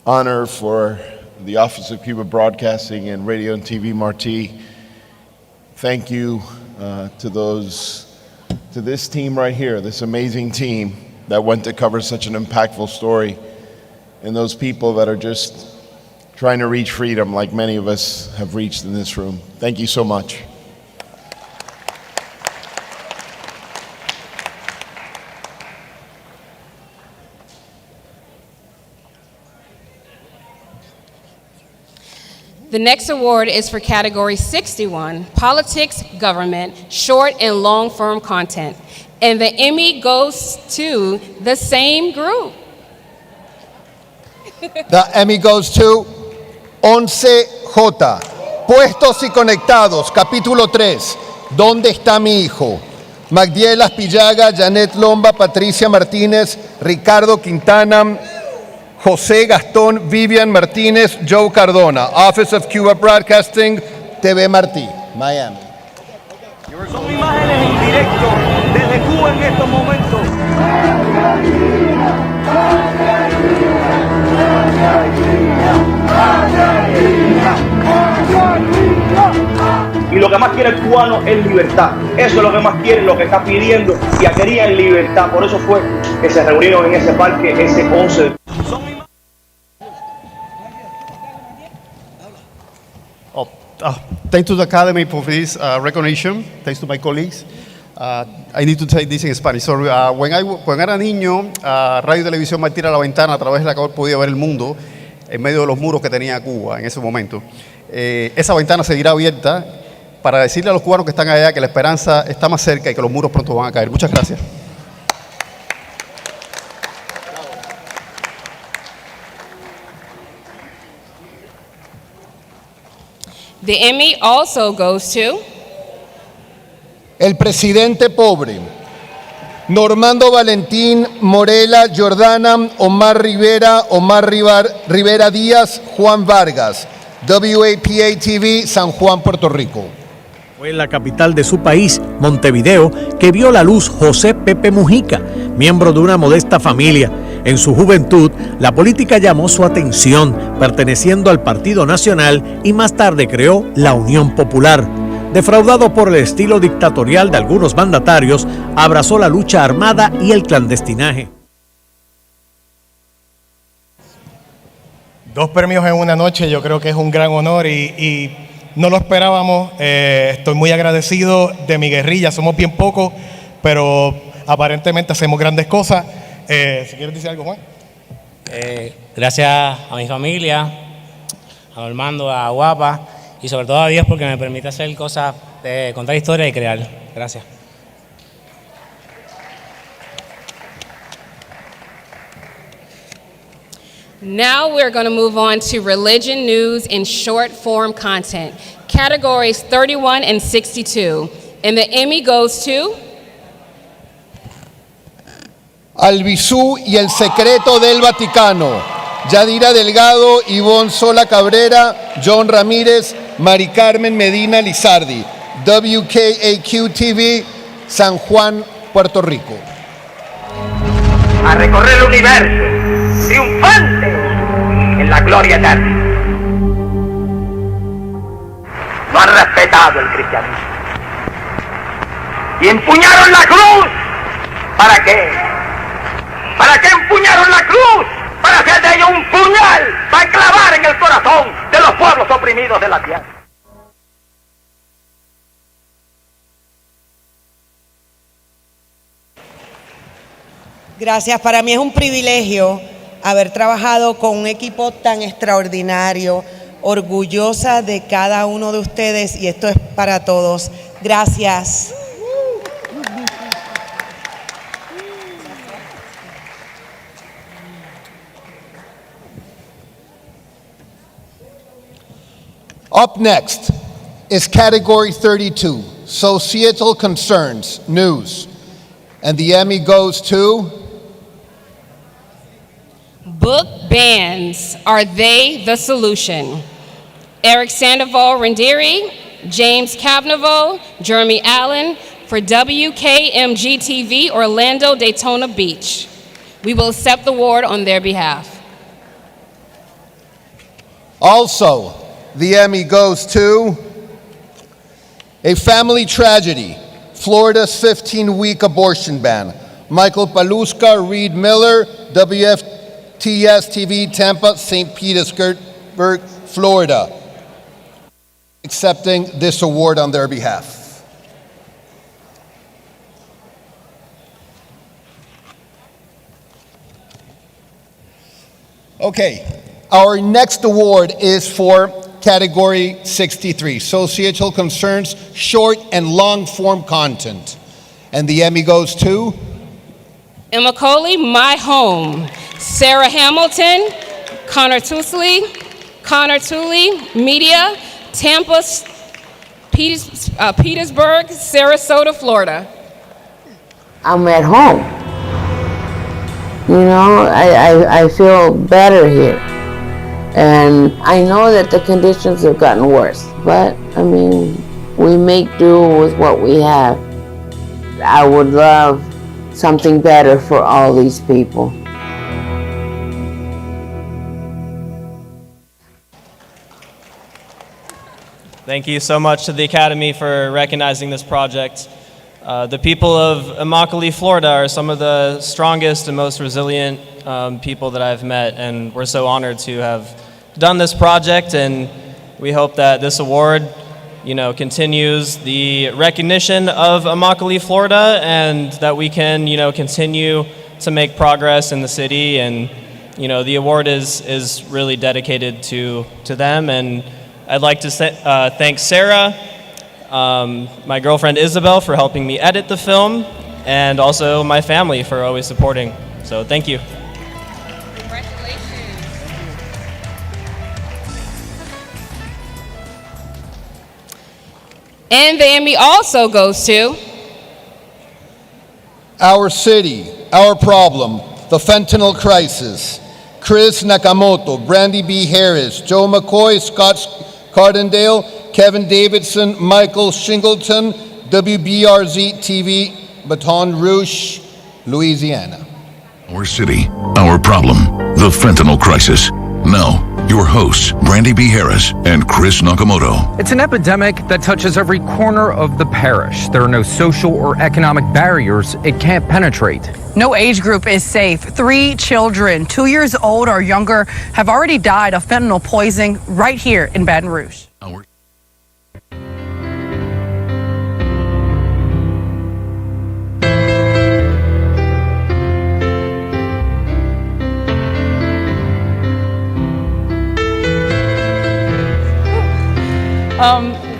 honor for the Office of Cuba Broadcasting and Radio and TV Martí. Thank you to this team right here, this amazing team that went to cover such an impactful story, and those people that are just trying to reach freedom like many of us have reached in this room. Thank you so much. The next award is for category 61, Politics, Government, Short and Long Form Content. And the Emmy goes to the same group. The Emmy goes to 11J. Puestos y Conectados, capítulo 3. ¿Dónde está mi hijo? Magdiel Aspillaga, Janet Lomba, Patricia Martínez, Ricardo Quintana, José Gastón, Vivian Martínez, Joe Cardona. Office of Cuba Broadcasting, TV Martí, Miami. Son imágenes en directo desde Cuba en estos momentos. Y lo que más quiere el cubano es libertad. Eso es lo que más quiere, lo que está pidiendo y querían libertad. Por eso fue que se reunieron en ese parque ese 11. Thanks to the Academy for this recognition. Thanks to my colleagues. I need to take this in Spanish. So, when era niño, Radio y Televisión Martí a la ventana a través de la cual podía ver el mundo en medio de los muros que tenía Cuba en ese momento. Esa ventana seguirá abierta para decirle a los cubanos que están allá que la esperanza está más cerca y que los muros pronto van a caer. Muchas gracias. The Emmy also goes to El Presidente Pobre. Normando Valentín, Morela, Jordana, Omar Rivera Díaz, Juan Vargas. WAPA TV, San Juan, Puerto Rico. Fue en la capital de su país, Montevideo, que vio la luz José Pepe Mujica, miembro de una modesta familia. En su juventud, la política llamó su atención, perteneciendo al Partido Nacional y más tarde creó la Unión Popular. Defraudado por el estilo dictatorial de algunos mandatarios, abrazó la lucha armada y el clandestinaje. 2 premios en una noche, yo creo que es un gran honor y no lo esperábamos. Estoy muy agradecido de mi guerrilla, somos bien pocos, pero aparentemente hacemos grandes cosas. Si quieres decir algo, Juan. Gracias a mi familia, a Normando, a Guapa y sobre todo a Dios porque me permite hacer cosas, contar historias y crear. Gracias. Now we're going to move on to religion, news, and short form content, categories 31 and 62. And the Emmy goes to Albizú y el secreto del Vaticano. Yadira Delgado, Ivonne Sola Cabrera, John Ramírez, Mari Carmen Medina Lizardi. WKAQ TV, San Juan, Puerto Rico. A recorrer el universo, triunfantes en la gloria eterna. No han respetado el cristianismo. Y empuñaron la cruz. ¿Para qué? ¿Para qué empuñaron la cruz? Para hacer de ellos un puñal, para clavar en el corazón de los pueblos oprimidos de la tierra. Gracias, para mí es un privilegio haber trabajado con un equipo tan extraordinario, orgullosa de cada uno de ustedes y esto es para todos. Gracias. Up next is category 32, societal concerns, news. And the Emmy goes to Book Bans, Are They the Solution? Eric Sandoval Rendiri, James Cavnaveau, Jeremy Allen for WKMG TV, Orlando Daytona Beach. We will accept the award on their behalf. Also, the Emmy goes to A Family Tragedy, Florida's 15-week abortion ban. Michael Paluska, Reed Miller, WFTS TV, Tampa, St. Petersburg, Florida. Accepting this award on their behalf. Okay, our next award is for Category 63, Societal Concerns, Short and Long-Form Content. And the Emmy goes to? Emma Coley, My Home. Sarah Hamilton, Connor Tooley, Media, Tampa, Petersburg, Sarasota, Florida. I'm at home. You know, I feel better here. And I know that the conditions have gotten worse, but I mean, we make do with what we have. I would love something better for all these people. Thank you so much to the Academy for recognizing this project. The people of Immokalee, Florida are some of the strongest and most resilient people that I've met, and we're so honored to have done this project, and we hope that this award, you know, continues the recognition of Immokalee, Florida, and that we can, you know, continue to make progress in the city. And, you know, the award is really dedicated to them. And I'd like to thank Sarah, my girlfriend Isabel, for helping me edit the film, and also my family for always supporting. So thank you. And the Emmy also goes to Our City, Our Problem, The Fentanyl Crisis. Chris Nakamoto, Brandy B. Harris, Joe McCoy, Scott Cardendale, Kevin Davidson, Michael Shingleton, WBRZ TV, Baton Rouge, Louisiana. Our City, Our Problem, The Fentanyl Crisis. Now, your hosts, Brandy B. Harris and Chris Nakamoto. It's an epidemic that touches every corner of the parish. There are no social or economic barriers it can't penetrate. No age group is safe. 3 children, 2 years old or younger, have already died of fentanyl poisoning right here in Baton Rouge.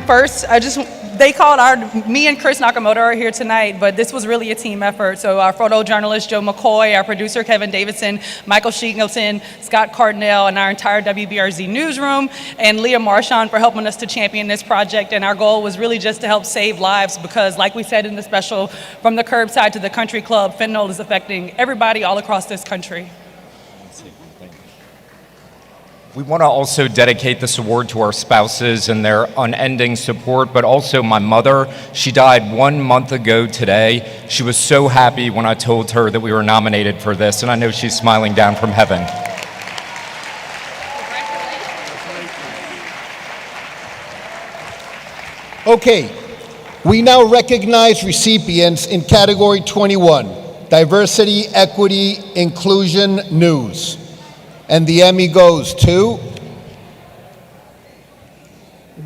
First, me and Chris Nakamoto are here tonight, but this was really a team effort. So our photojournalist, Joe McCoy, our producer, Kevin Davidson, Michael Shingleton, Scott Cardinale, and our entire WBRZ newsroom, and Leah Marchand for helping us to champion this project. And our goal was really just to help save lives because, like we said in the special, from the curbside to the country club, fentanyl is affecting everybody all across this country. We want to also dedicate this award to our spouses and their unending support, but also my mother. She died 1 month ago today. She was so happy when I told her that we were nominated for this, and I know she's smiling down from heaven. Okay, we now recognize recipients in Category 21, Diversity, Equity, Inclusion, News. And the Emmy goes to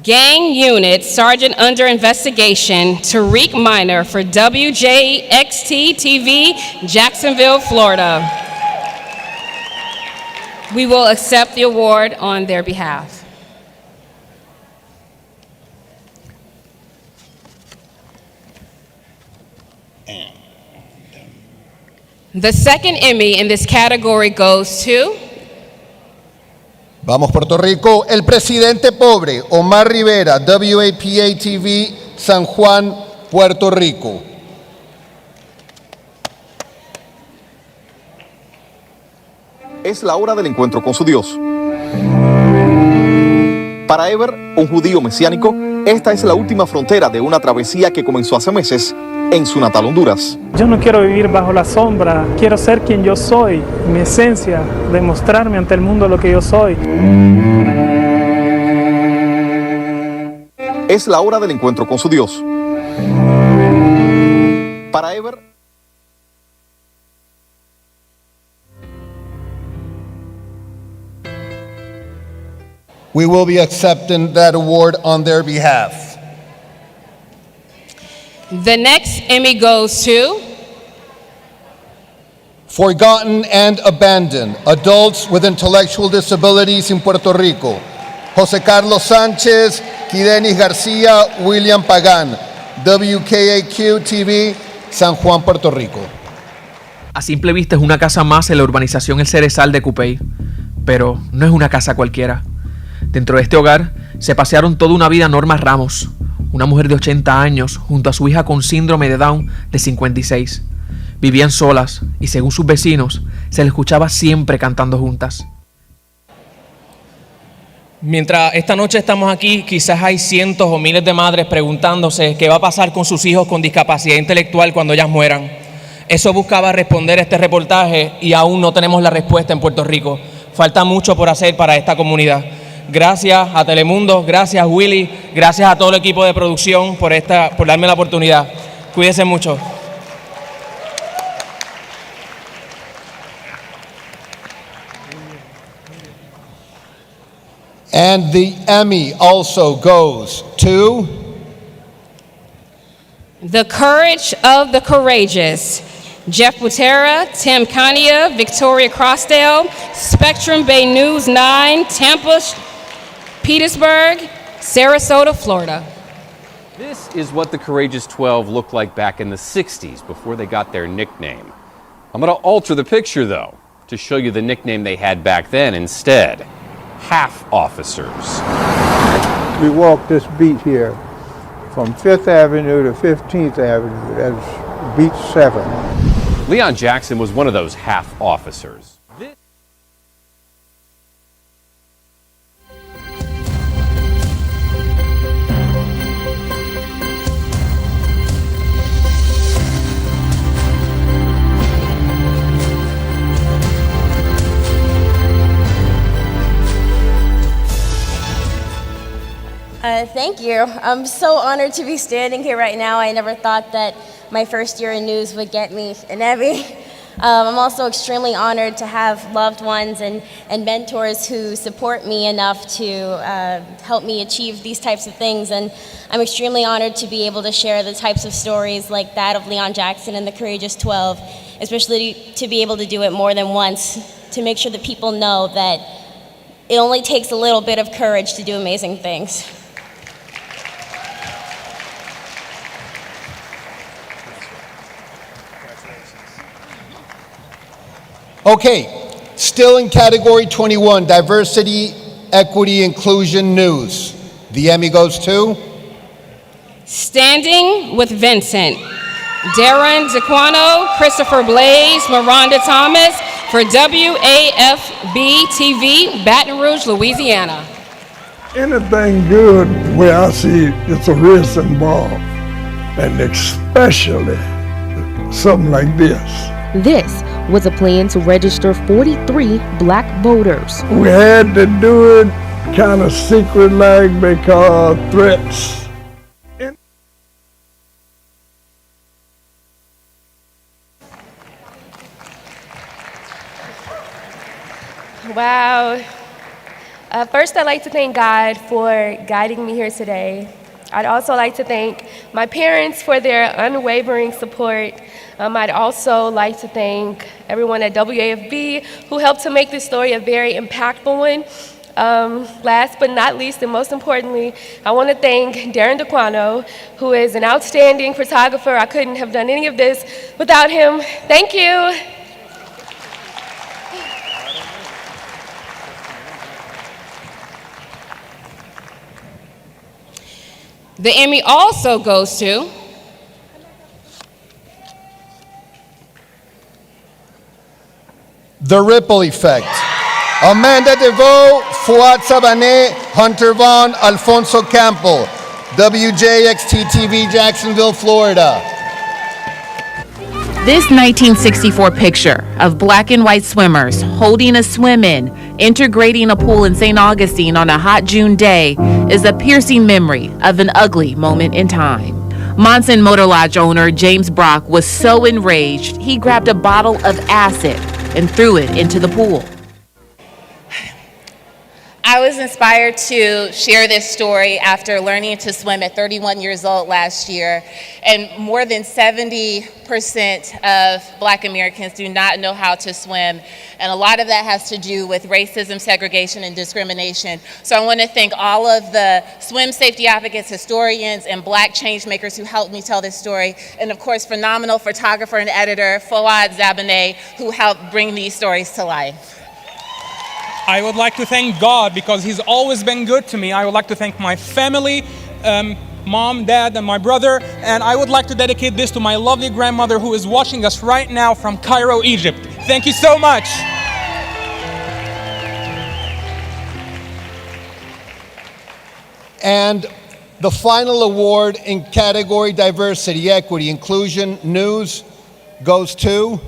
Gang Unit Sergeant Under Investigation, Tariq Minor for WJXT TV, Jacksonville, Florida. We will accept the award on their behalf. The second Emmy in this category goes to Vamos Puerto Rico, El Presidente Pobre, Omar Rivera, WAPA TV, San Juan, Puerto Rico. Es la hora del encuentro con su Dios. Para Ever, un judío mesiánico, esta es la última frontera de una travesía que comenzó hace meses en su natal Honduras. Yo no quiero vivir bajo la sombra, quiero ser quien yo soy, mi esencia, demostrarme ante el mundo lo que yo soy. Es la hora del encuentro con su Dios. Para Ever, we will be accepting that award on their behalf. The next Emmy goes to Forgotten and Abandoned, Adults with Intellectual Disabilities in Puerto Rico. José Carlos Sánchez, Kidenis García, William Pagán, WKAQ TV, San Juan, Puerto Rico. A simple vista es una casa más en la urbanización El Cerezal de Cupey, pero no es una casa cualquiera. Dentro de este hogar se pasearon toda una vida Norma Ramos, una mujer de 80 años junto a su hija con síndrome de Down de 56. Vivían solas y según sus vecinos se les escuchaba siempre cantando juntas. Mientras esta noche estamos aquí, quizás hay cientos o miles de madres preguntándose qué va a pasar con sus hijos con discapacidad intelectual cuando ellas mueran. Eso buscaba responder este reportaje y aún no tenemos la respuesta en Puerto Rico. Falta mucho por hacer para esta comunidad. Gracias a Telemundo, gracias Willy, gracias a todo el equipo de producción por darme la oportunidad. Cuídense mucho. And the Emmy also goes to The Courage of the Courageous. Jeff Butera, Tim Kania, Victoria Crossdale, Spectrum Bay News 9, Tampa, Petersburg, Sarasota, Florida. This is what the Courageous 12 looked like back in the 60s before they got their nickname. I'm going to alter the picture, though, to show you the nickname they had back then instead. Half officers. We walked this beat here from 5th Avenue to 15th Avenue. That's beat 7. Leon Jackson was one of those half officers. Thank you. I'm so honored to be standing here right now. I never thought that my first year in news would get me an Emmy. I'm also extremely honored to have loved ones and mentors who support me enough to help me achieve these types of things. And I'm extremely honored to be able to share the types of stories like that of Leon Jackson and the Courageous 12, especially to be able to do it more than once, to make sure that people know that it only takes a little bit of courage to do amazing things. Okay, still in category 21, diversity, equity, inclusion, news. The Emmy goes to Standing with Vincent. Darren DeQuano, Christopher Blaze, Miranda Thomas for WAFB TV, Baton Rouge, Louisiana. Anything good where I see it's a risk involved, and especially something like this. This was a plan to register 43 black voters. We had to do it kind of secret-like because threats. Wow. First, I'd like to thank God for guiding me here today. I'd also like to thank my parents for their unwavering support. I'd also like to thank everyone at WAFB who helped to make this story a very impactful one. Last but not least, and most importantly, I want to thank Darren DeQuano, who is an outstanding photographer. I couldn't have done any of this without him. Thank you. The Emmy also goes to The Ripple Effect. Amanda DeVoe, Fuad Sabané, Hunter Vaughn, Alfonso Campo, WJXT-TV, Jacksonville, Florida. This 1964 picture of black and white swimmers holding a swim-in, integrating a pool in St. Augustine on a hot June day is a piercing memory of an ugly moment in time. Monson Motor Lodge owner James Brock was so enraged, he grabbed a bottle of acid and threw it into the pool. I was inspired to share this story after learning to swim at 31 years old last year. And more than 70% of Black Americans do not know how to swim. And a lot of that has to do with racism, segregation, and discrimination. So I want to thank all of the swim safety advocates, historians, and Black change makers who helped me tell this story. And of course, phenomenal photographer and editor, Fouad Zabaneh, who helped bring these stories to life. I would like to thank God because He's always been good to me. I would like to thank my family, mom, dad, and my brother. And I would like to dedicate this to my lovely grandmother who is watching us right now from Cairo, Egypt. Thank you so much. And the final award in category Diversity, Equity, Inclusion, News goes to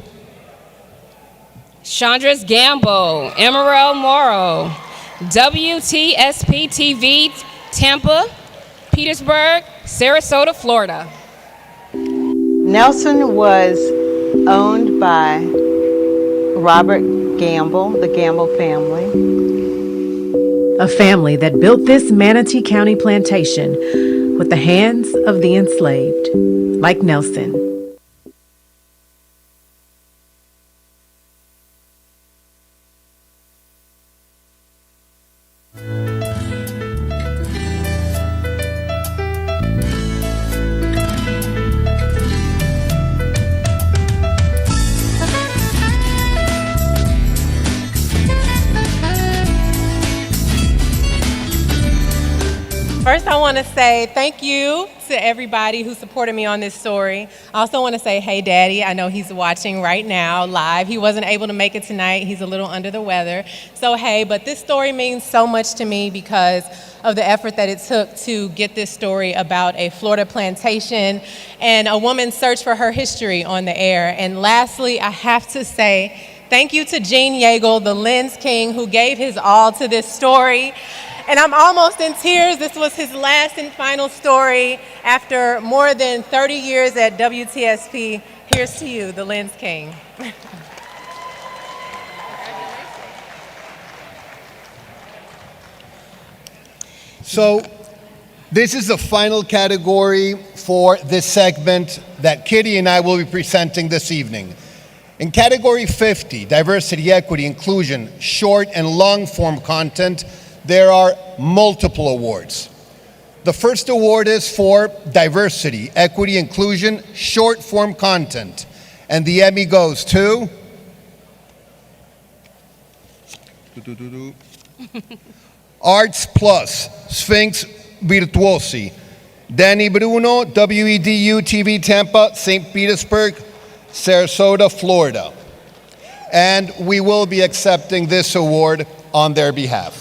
Chandras Gamble, Emerald Morrow, WTSP TV, Tampa, Petersburg, Sarasota, Florida. Nelson was owned by Robert Gamble, the Gamble family. A family that built this Manatee County plantation with the hands of the enslaved, like Nelson. First, I want to say thank you to everybody who supported me on this story. I also want to say, hey, Daddy, I know he's watching right now live. He wasn't able to make it tonight. He's a little under the weather. So, hey, but this story means so much to me because of the effort that it took to get this story about a Florida plantation and a woman's search for her history on the air. And lastly, I have to say thank you to Gene Yeagle, the Lens King, who gave his all to this story. And I'm almost in tears. This was his last and final story after more than 30 years at WTSP. Here's to you, the Lens King. So this is the final category for this segment that Kitty and I will be presenting this evening. In category 50, Diversity, Equity, Inclusion, Short and Long Form Content, there are multiple awards. The first award is for Diversity, Equity, Inclusion, Short Form Content. And the Emmy goes to Arts Plus, Sphinx Virtuosi, Danny Bruno, WEDU TV Tampa, St. Petersburg, Sarasota, Florida. And we will be accepting this award on their behalf.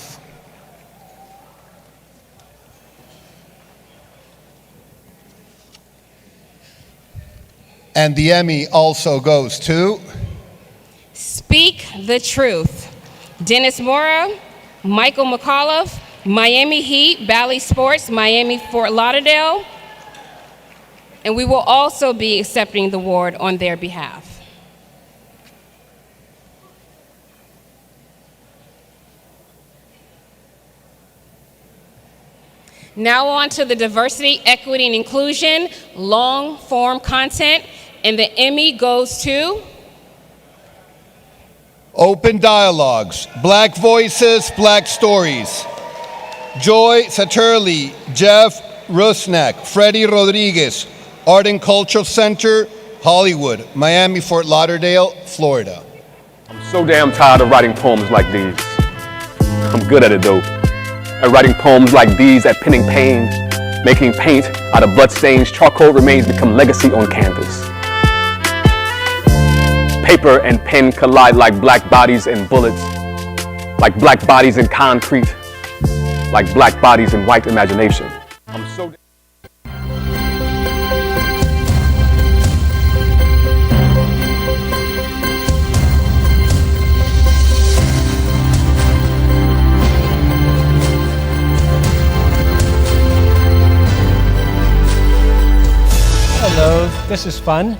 And the Emmy also goes to Speak the Truth, Dennis Mora, Michael McAuliffe, Miami Heat, Bally Sports, Miami Fort Lauderdale, and we will also be accepting the award on their behalf. Now on to the Diversity, Equity, and Inclusion long form content, and the Emmy goes to Open Dialogues, Black Voices, Black Stories. Joy Saturli, Jeff Rusnak, Freddie Rodriguez, Art and Cultural Center, Hollywood, Miami, Fort Lauderdale, Florida. I'm so damn tired of writing poems like these. I'm good at it though. At writing poems like these, at penning pain, making paint out of bloodstains, charcoal remains become legacy on canvas. Paper and pen collide like black bodies and bullets, like black bodies in concrete, like black bodies in white imagination. I'm so Hello, this is fun.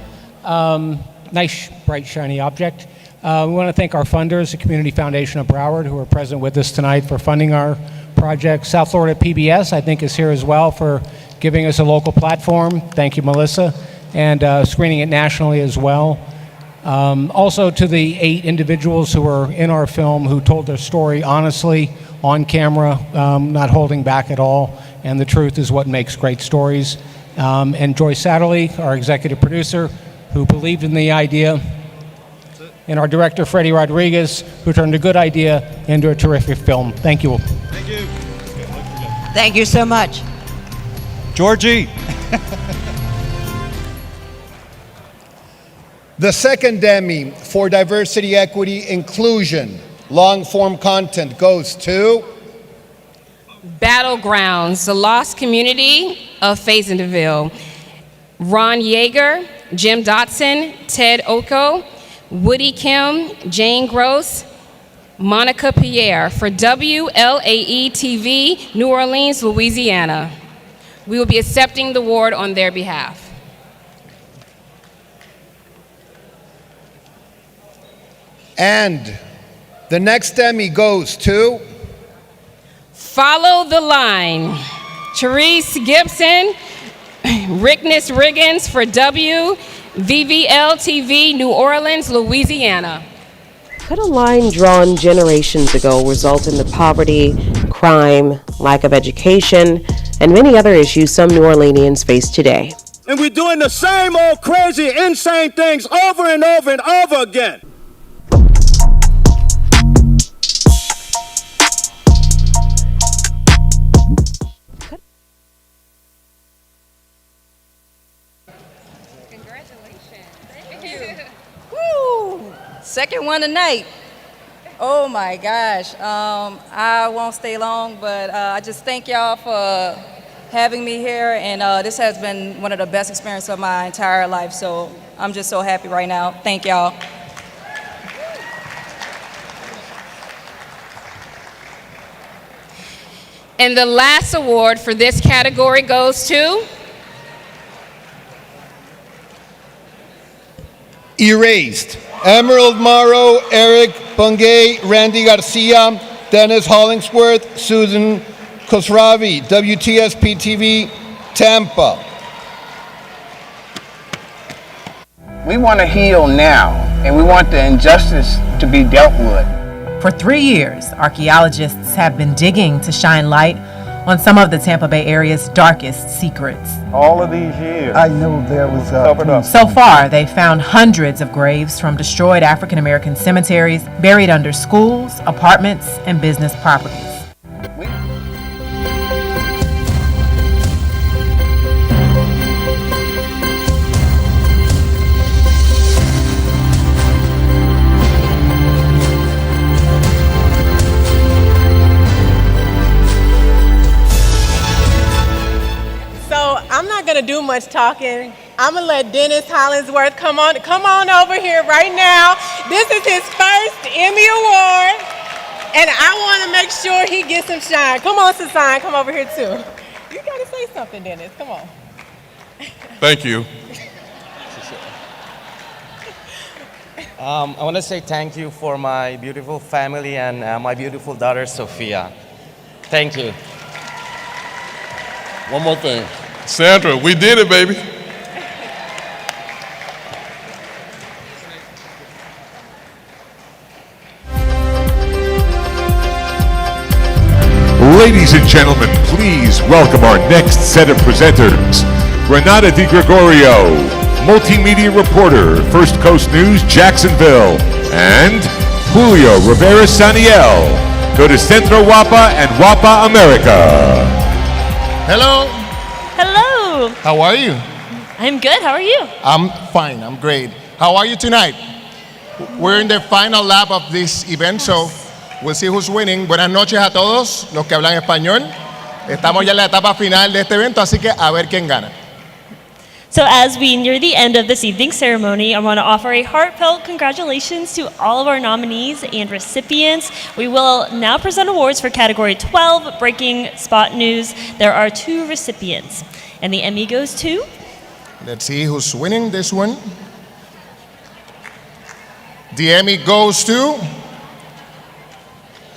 Nice, bright, shiny object. We want to thank our funders, the Community Foundation of Broward, who are present with us tonight for funding our project. South Florida PBS, I think, is here as well for giving us a local platform. Thank you, Melissa. And screening it nationally as well. Also to the 8 individuals who were in our film who told their story honestly, on camera, not holding back at all. And the truth is what makes great stories. And Joy Satterley, our executive producer, who believed in the idea. And our director, Freddie Rodriguez, who turned a good idea into a terrific film. Thank you. Thank you. Thank you so much. Georgie. The second Emmy for Diversity, Equity, Inclusion, long-form content goes to Battlegrounds, the Lost Community of Fayetteville. Ron Yeager, Jim Dotson, Ted Oko, Woody Kim, Jane Gross, Monica Pierre for WLAE TV, New Orleans, Louisiana. We will be accepting the award on their behalf. And the next Emmy goes to Follow the Line, Therese Gibson, Rickness Riggins for WVVL TV, New Orleans, Louisiana. Could a line drawn generations ago result in the poverty, crime, lack of education, and many other issues some New Orleanians face today? And we're doing the same old crazy, insane things over and over and over again. Woo! Second one tonight. Oh my gosh. I won't stay long, but I just thank y'all for having me here. And this has been one of the best experiences of my entire life. So I'm just so happy right now. Thank y'all. And the last award for this category goes to Erased. Emerald Morrow, Eric Bungay, Randy Garcia, Dennis Hollingsworth, Susan Khosravi, WTSP TV, Tampa. We want to heal now, and we want the injustice to be dealt with. For 3 years, archaeologists have been digging to shine light on some of the Tampa Bay area's darkest secrets. All of these years, I knew there was covered up. So far, they've found hundreds of graves from destroyed African American cemeteries buried under schools, apartments, and business properties. I'm not gonna do much talking. I'm gonna let Dennis Hollingsworth come on over here right now. This is his first Emmy Award, and I want to make sure he gets some shine. Come on, Sasan, come over here too. You gotta say something, Dennis. Come on. Thank you. I want to say thank you for my beautiful family and my beautiful daughter, Sophia. Thank you. One more thing. Sandra, we did it, baby. Ladies and gentlemen, please welcome our next set of presenters. Renata Di Gregorio, multimedia reporter, First Coast News, Jacksonville, and Julio Rivera Saniel, go to Centro Wapa and Wapa America. Hello. Hello. How are you? I'm good. How are you? I'm fine. I'm great. How are you tonight? We're in the final lap of this event, so we'll see who's winning. Buenas noches a todos los que hablan español. Estamos ya en la etapa final de este evento, así que a ver quién gana. So as we near the end of this evening's ceremony, I want to offer a heartfelt congratulations to all of our nominees and recipients. We will now present awards for Category 12, Breaking Spot News. There are 2 recipients, and the Emmy goes to... Let's see who's winning this one. The Emmy goes to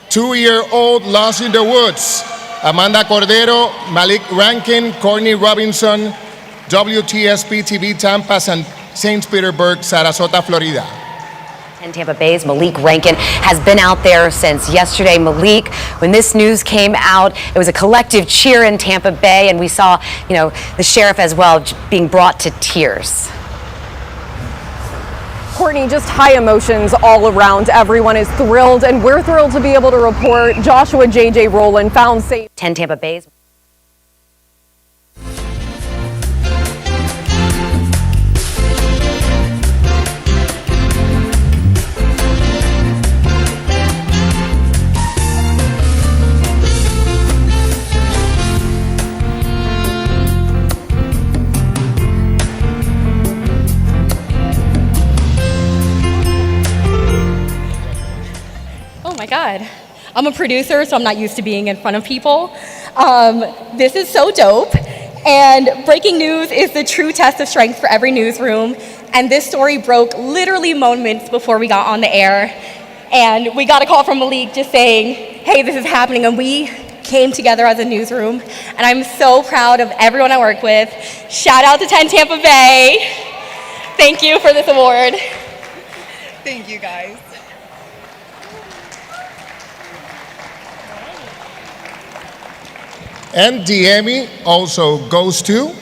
2-year-old Lost in the Woods, Amanda Cordero, Malik Rankin, Courtney Robinson, WTSP TV Tampa, St. Petersburg, Sarasota, Florida. And Tampa Bay's Malik Rankin has been out there since yesterday. Malik, when this news came out, it was a collective cheer in Tampa Bay, and we saw, the sheriff as well being brought to tears. Courtney, just high emotions all around. Everyone is thrilled, and we're thrilled to be able to report Joshua J.J. Rowland found safe. 10 Tampa Bay's. My God. I'm a producer, so I'm not used to being in front of people. This is so dope. And breaking news is the true test of strength for every newsroom. And this story broke literally moments before we got on the air. And we got a call from Malik just saying, hey, this is happening. And we came together as a newsroom. And I'm so proud of everyone I work with. Shout out to 10 Tampa Bay. Thank you for this award. Thank you, guys. And the Emmy also goes to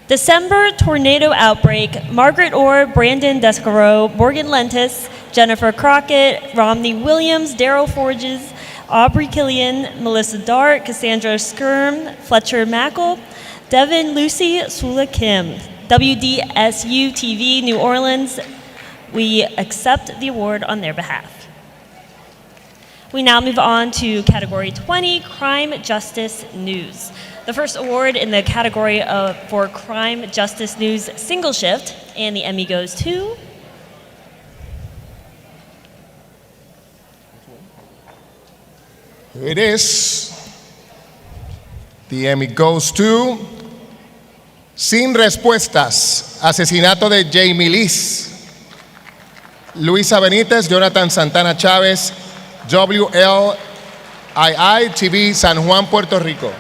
December tornado outbreak, Margaret Orr, Brandon Descaro, Morgan Lentis, Jennifer Crockett, Romney Williams, Daryl Forges, Aubrey Killian, Melissa Dart, Cassandra Skirm, Fletcher Mackle, Devin Lucy, Sula Kim. WDSU TV New Orleans, we accept the award on their behalf. We now move on to Category 20, Crime Justice News. The first award in the category for Crime Justice News Single Shift, and the Emmy goes to... Here it is. The Emmy goes to Sin Respuestas, Asesinato de Jamie Liz, Luisa Benítez, Jonathan Santana Chávez, WLII TV, San Juan, Puerto Rico.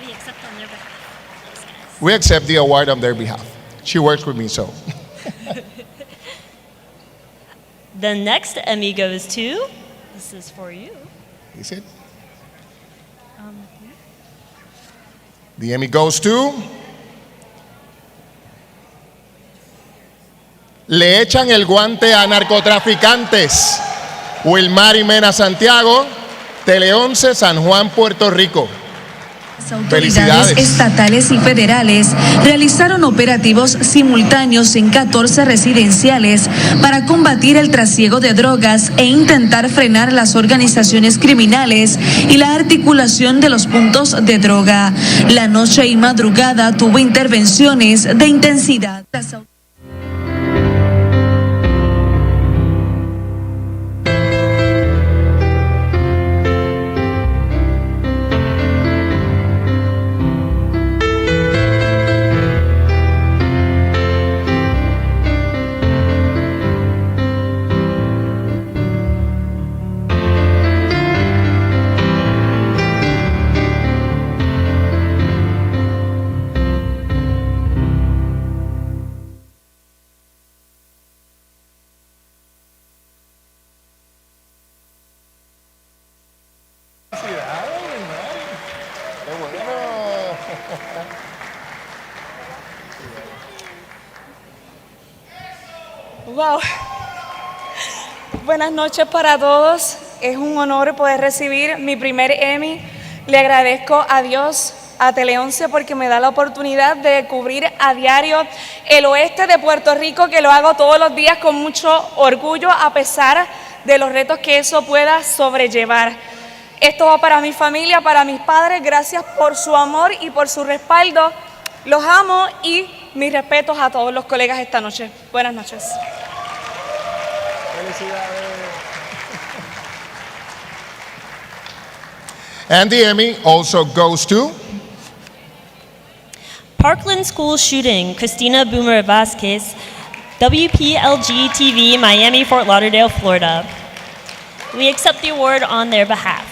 We accept on their behalf. We accept the award on their behalf. She works with me, so. The next Emmy goes to, this is for you. Is it? The Emmy goes to Le echan el guante a narcotraficantes. Wilmar y Mena Santiago, Tele 11, San Juan, Puerto Rico. Autoridades estatales y federales realizaron operativos simultáneos en 14 residenciales para combatir el trasiego de drogas e intentar frenar las organizaciones criminales y la articulación de los puntos de droga. La noche y madrugada tuvo intervenciones de intensidad. Wow. Buenas noches para todos. Es un honor poder recibir mi primer Emmy. Le agradezco a Dios, a Tele 11, porque me da la oportunidad de cubrir a diario el oeste de Puerto Rico, que lo hago todos los días con mucho orgullo, a pesar de los retos que eso pueda sobrellevar. Esto va para mi familia, para mis padres. Gracias por su amor y por su respaldo. Los amo y mis respetos a todos los colegas esta noche. Buenas noches. And the Emmy also goes to Parkland School shooting, Christina Boomer Vasquez, WPLG TV, Miami, Fort Lauderdale, Florida. We accept the award on their behalf.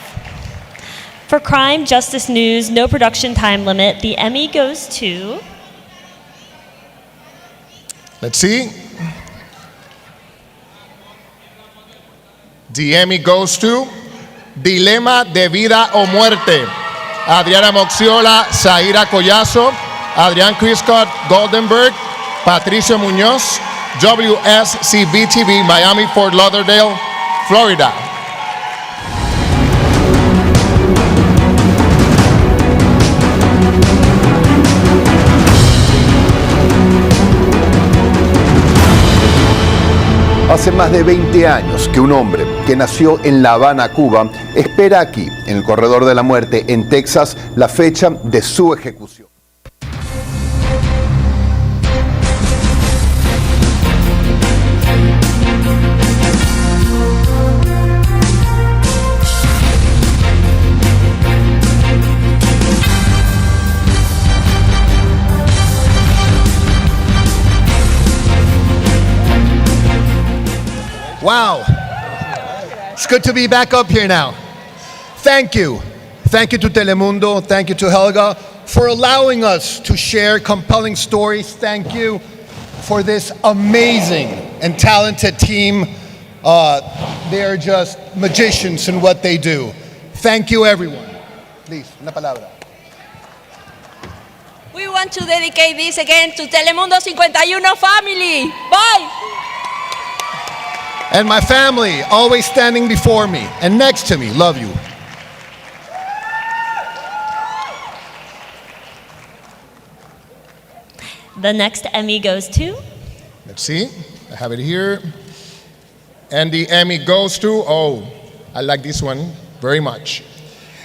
For Crime, Justice News, no production time limit, the Emmy goes to... Let's see. The Emmy goes to Dilema de Vida o Muerte. Adriana Moxiola, Zaira Collazo, Adrián Criscott Goldenberg, Patricio Muñoz, WSCB-TV, Miami, Fort Lauderdale, Florida. Hace más de 20 años que un hombre que nació en La Habana, Cuba, espera aquí, en el Corredor de la Muerte, en Texas, la fecha de su ejecución. Wow. It's good to be back up here now. Thank you. Thank you to Telemundo. Thank you to Helga for allowing us to share compelling stories. Thank you for this amazing and talented team. They are just magicians in what they do. Thank you, everyone. Please, una palabra. We want to dedicate this again to Telemundo 51 family. Bye. And my family, always standing before me and next to me. Love you. The next Emmy goes to? Let's see. I have it here. And the Emmy goes to, oh, I like this one very much.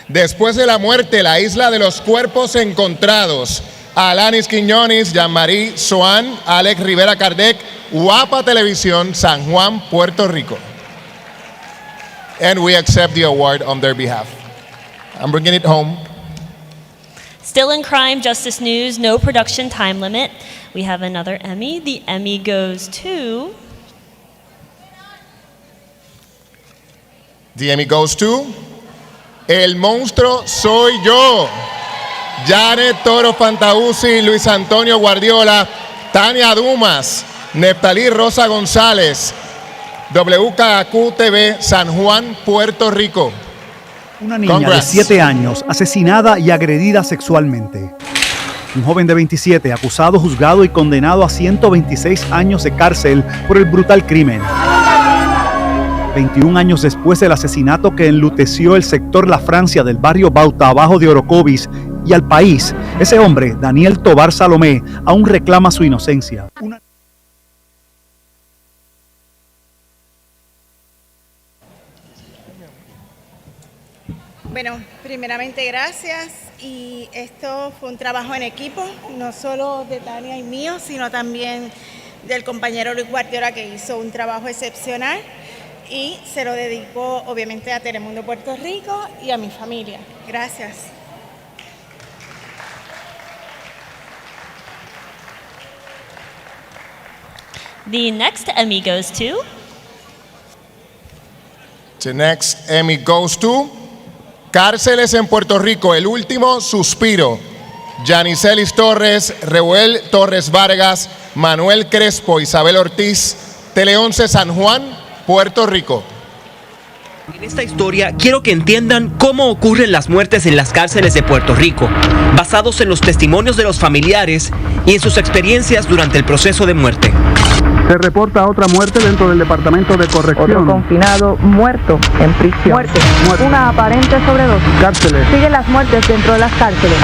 Después de la muerte, la isla de los cuerpos encontrados. Alanis Quiñones, Jean-Marie Soan, Alex Rivera Kardec, Guapa Televisión, San Juan, Puerto Rico. And we accept the award on their behalf. I'm bringing it home. Still in Crime, Justice News, no production time limit. We have another Emmy. The Emmy goes to... The Emmy goes to El Monstruo Soy Yo. Janet Toro Fantauzzi, Luis Antonio Guardiola, Tania Dumas, Neftalí Rosa González, WKQ TV, San Juan, Puerto Rico. Una niña de 7 años asesinada y agredida sexualmente. Un joven de 27 acusado, juzgado y condenado a 126 años de cárcel por el brutal crimen. 21 años después del asesinato que enluteció el sector La Francia del barrio Bauta Abajo de Orocovis y al país, ese hombre, Daniel Tobar Salomé, aún reclama su inocencia. Bueno, primeramente gracias, y esto fue un trabajo en equipo, no solo de Tania y mío, sino también del compañero Luis Guardiola, que hizo un trabajo excepcional, y se lo dedico obviamente a Telemundo Puerto Rico y a mi familia. Gracias. The next Emmy goes to... The next Emmy goes to Cárceles en Puerto Rico, El Último Suspiro. Yanicelis Torres, Reuel Torres Vargas, Manuel Crespo, Isabel Ortiz, Tele 11 San Juan, Puerto Rico. En esta historia quiero que entiendan cómo ocurren las muertes en las cárceles de Puerto Rico, basados en los testimonios de los familiares y en sus experiencias durante el proceso de muerte. Se reporta otra muerte dentro del departamento de corrección. Otro confinado muerto en prisión. Muerte. Una aparente sobredosis. Cárceles. Siguen las muertes dentro de las cárceles.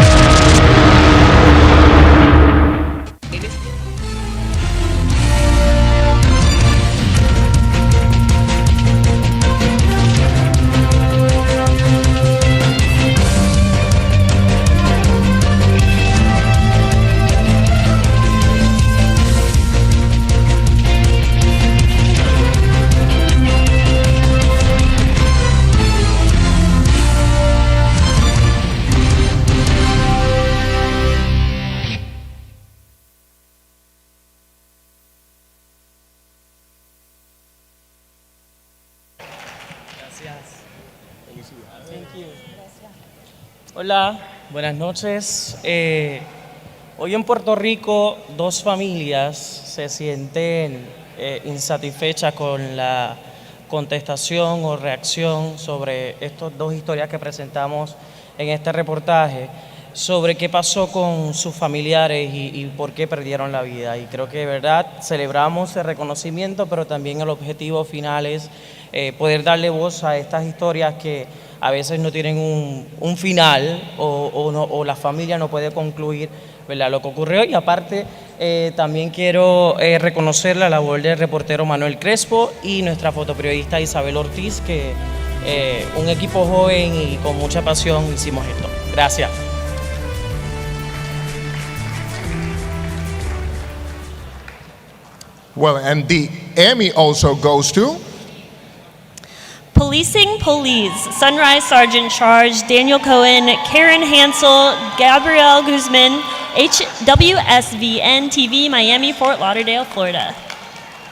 Hola, buenas noches. Hoy en Puerto Rico, dos familias se sienten insatisfechas con la contestación o reacción sobre estas dos historias que presentamos en este reportaje, sobre qué pasó con sus familiares y por qué perdieron la vida. Y creo que de verdad celebramos el reconocimiento, pero también el objetivo final es poder darle voz a estas historias que a veces no tienen un final o la familia no puede concluir, ¿verdad?, lo que ocurrió. Y aparte también quiero reconocer la labor del reportero Manuel Crespo y nuestra fotoperiodista Isabel Ortiz, que un equipo joven y con mucha pasión hicimos esto. Gracias. Well, and the Emmy also goes to Policing Police, Sunrise Sergeant Charge, Daniel Cohen, Karen Hansel, Gabrielle Guzman, WSVN TV, Miami, Fort Lauderdale, Florida.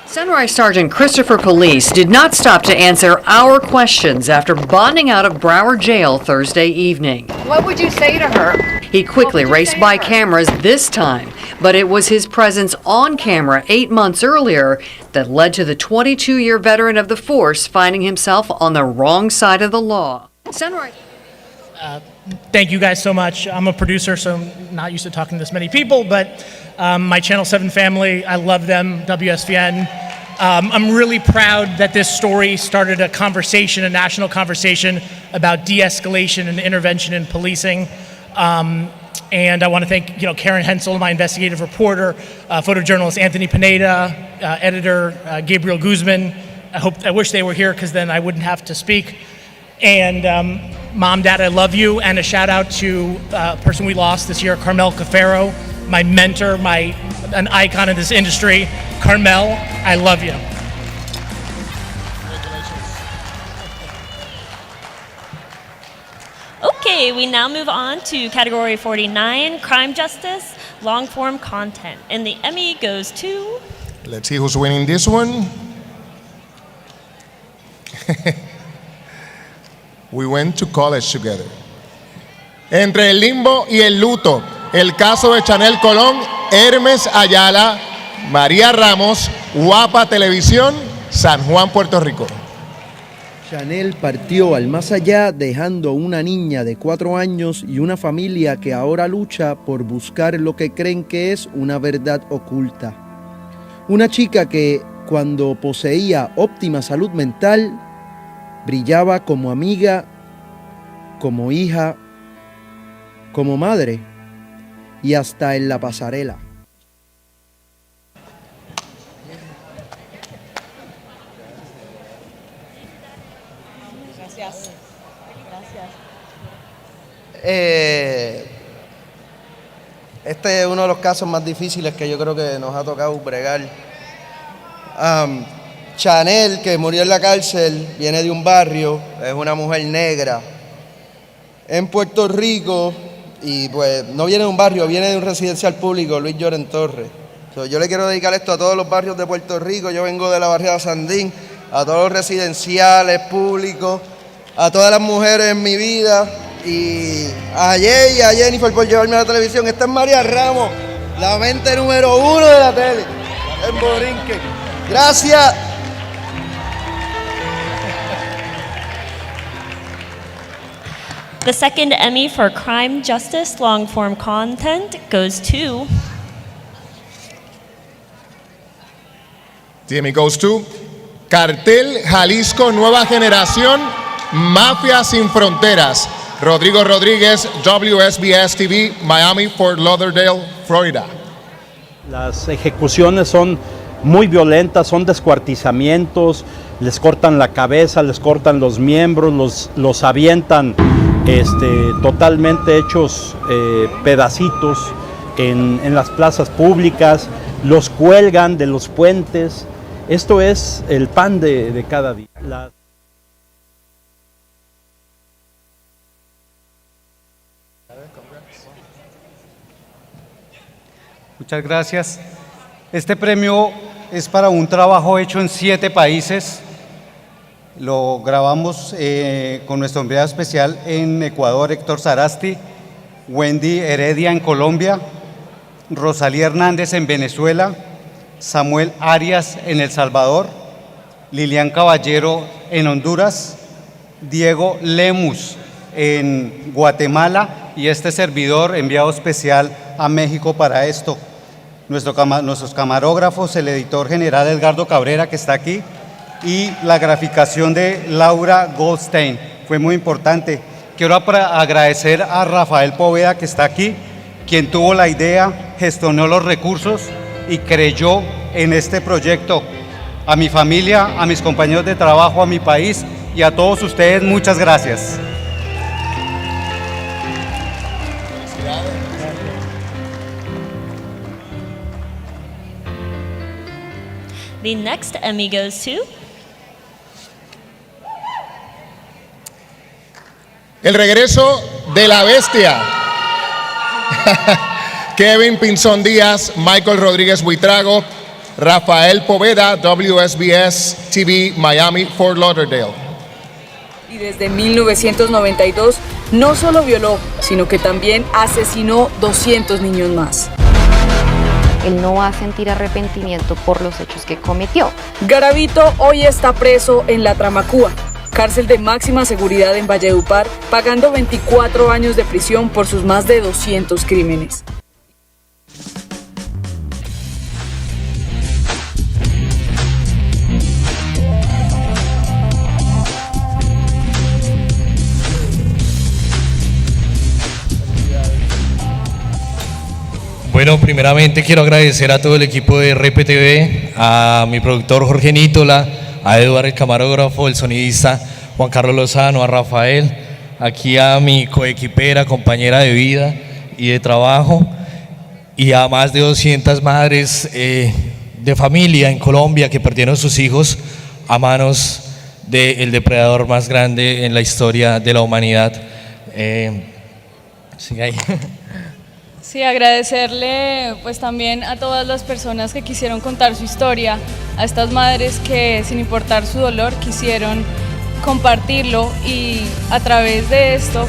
Sunrise Sergeant Christopher Police did not stop to answer our questions after bonding out of Broward Jail Thursday evening. What would you say to her? He quickly raced by cameras this time, but it was his presence on camera 8 months earlier that led to the 22-year veteran of the force finding himself on the wrong side of the law. Sunrise. Thank you guys so much. I'm a producer, so I'm not used to talking to this many people, but my Channel 7 family, I love them, WSVN. I'm really proud that this story started a conversation, a national conversation about de-escalation and intervention in policing. And I want to thank Karen Hensel, my investigative reporter, photojournalist Anthony Pineda, editor Gabriel Guzman. I wish they were here because then I wouldn't have to speak. And Mom, Dad, I love you. And a shout out to a person we lost this year, Carmel Cafaro, my mentor, an icon in this industry. Carmel, I love you. Okay, we now move on to category 49, Crime Justice, Long Form Content. And the Emmy goes to... Let's see who's winning this one. We went to college together. Entre el limbo y el luto, el caso de Chanel Colón, Hermes Ayala, María Ramos, Guapa Televisión, San Juan, Puerto Rico. Chanel partió al más allá dejando una niña de 4 años y una familia que ahora lucha por buscar lo que creen que es una verdad oculta. Una chica que, cuando poseía óptima salud mental, brillaba como amiga, como hija, como madre y hasta en la pasarela. Gracias. Este es uno de los casos más difíciles que yo creo que nos ha tocado bregar. Chanel, que murió en la cárcel, viene de un barrio, es una mujer negra en Puerto Rico y pues no viene de un barrio, viene de un residencial público, Luis Lloren Torres. Yo le quiero dedicar esto a todos los barrios de Puerto Rico. Yo vengo de la barriada Sandín, a todos los residenciales públicos, a todas las mujeres en mi vida y a Jay y a Jennifer por llevarme a la televisión. Esta es María Ramos, la mente número 1 de la tele en Borinque. Gracias. The second Emmy for Crime Justice Long Form Content goes to... The Emmy goes to Cartel Jalisco Nueva Generación, Mafia Sin Fronteras, Rodrigo Rodríguez, WSBS TV, Miami, Fort Lauderdale, Florida. Las ejecuciones son muy violentas, son descuartizamientos, les cortan la cabeza, les cortan los miembros, los avientan totalmente hechos pedacitos en las plazas públicas, los cuelgan de los puentes. Esto es el pan de cada día. Muchas gracias. Este premio es para un trabajo hecho en 7 países Lo grabamos con nuestro enviado especial en Ecuador, Héctor Sarasti, Wendy Heredia en Colombia, Rosalía Hernández en Venezuela, Samuel Arias en El Salvador, Lilian Caballero en Honduras, Diego Lemus en Guatemala y este servidor enviado especial a México para esto. Nuestros camarógrafos, el editor general Edgardo Cabrera, que está aquí, y la graficación de Laura Goldstein. Fue muy importante. Quiero agradecer a Rafael Poveda, que está aquí, quien tuvo la idea, gestionó los recursos y creyó en este proyecto. A mi familia, a mis compañeros de trabajo, a mi país y a todos ustedes, muchas gracias. The next Emmy goes to El regreso de la bestia. Kevin Pinzón Díaz, Michael Rodríguez Buitrago, Rafael Poveda, WSBS TV, Miami, Fort Lauderdale. Y desde 1992 no solo violó, sino que también asesinó 200 niños más. Él no va a sentir arrepentimiento por los hechos que cometió. Garavito hoy está preso en la Tramacúa, cárcel de máxima seguridad en Valledupar, pagando 24 años de prisión por sus más de 200 crímenes. Bueno, primeramente quiero agradecer a todo el equipo de RPTV, a mi productor Jorge Nítola, a Eduardo el camarógrafo, el sonidista Juan Carlos Lozano, a Rafael, aquí a mi coequipera, compañera de vida y de trabajo, y a más de 200 madres de familia en Colombia que perdieron sus hijos a manos del depredador más grande en la historia de la humanidad. Sigue ahí. Sí, agradecerle pues también a todas las personas que quisieron contar su historia, a estas madres que sin importar su dolor quisieron compartirlo y a través de esto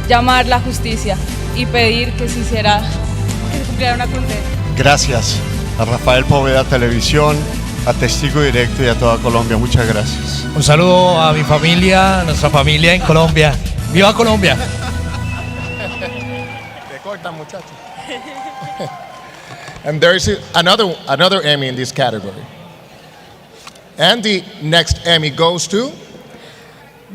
llamar la justicia y pedir que se hiciera, que se cumpliera una condena. Gracias a Rafael Poveda Televisión, a Testigo Directo y a toda Colombia, muchas gracias. Un saludo a mi familia, a nuestra familia en Colombia. ¡Viva Colombia! And there is another Emmy in this category. And the next Emmy goes to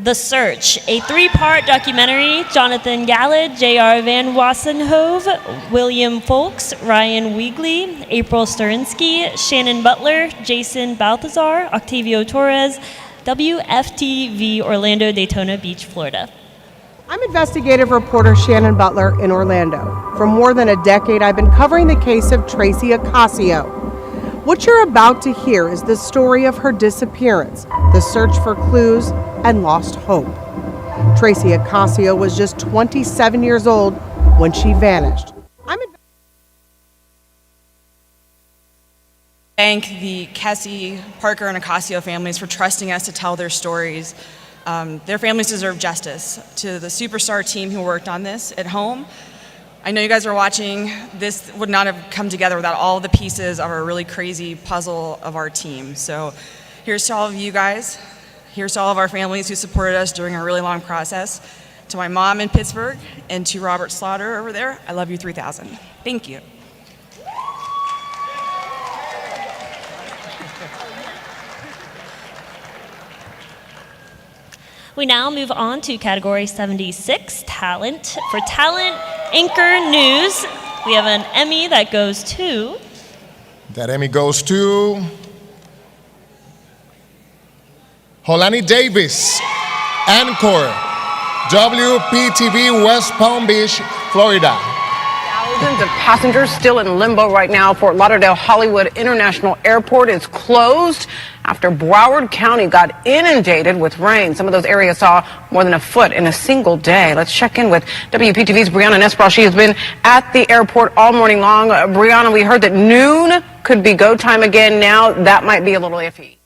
The Search, a 3-part documentary. Jonathan Gallad, J.R. Van Wassenhove, William Folks, Ryan Weagley, April Sterinsky, Shannon Butler, Jason Balthazar, Octavio Torres, WFTV Orlando, Daytona Beach, Florida. I'm investigative reporter Shannon Butler in Orlando. For more than a decade, I've been covering the case of Tracy Ocasio. What you're about to hear is the story of her disappearance, the search for clues, and lost hope. Tracy Ocasio was just 27 years old when she vanished. Thank the Kessie, Parker, and Ocasio families for trusting us to tell their stories. Their families deserve justice. To the superstar team who worked on this at home, I know you guys are watching. This would not have come together without all the pieces of our really crazy puzzle of our team. So here's to all of you guys. Here's to all of our families who supported us during a really long process. To my mom in Pittsburgh and to Robert Slaughter over there, I love you 3000. Thank you. We now move on to category 76, Talent. For Talent Anchor News, we have an Emmy that goes to... That Emmy goes to Holani Davis, Anchor, WPTV West Palm Beach, Florida. Thousands of passengers still in limbo right now. Fort Lauderdale Hollywood International Airport is closed after Broward County got inundated with rain. Some of those areas saw more than a foot in a single day. Let's check in with WPTV's Brianna Nespral. She has been at the airport all morning long. Brianna, we heard that noon could be go time again. Now that might be a little iffy.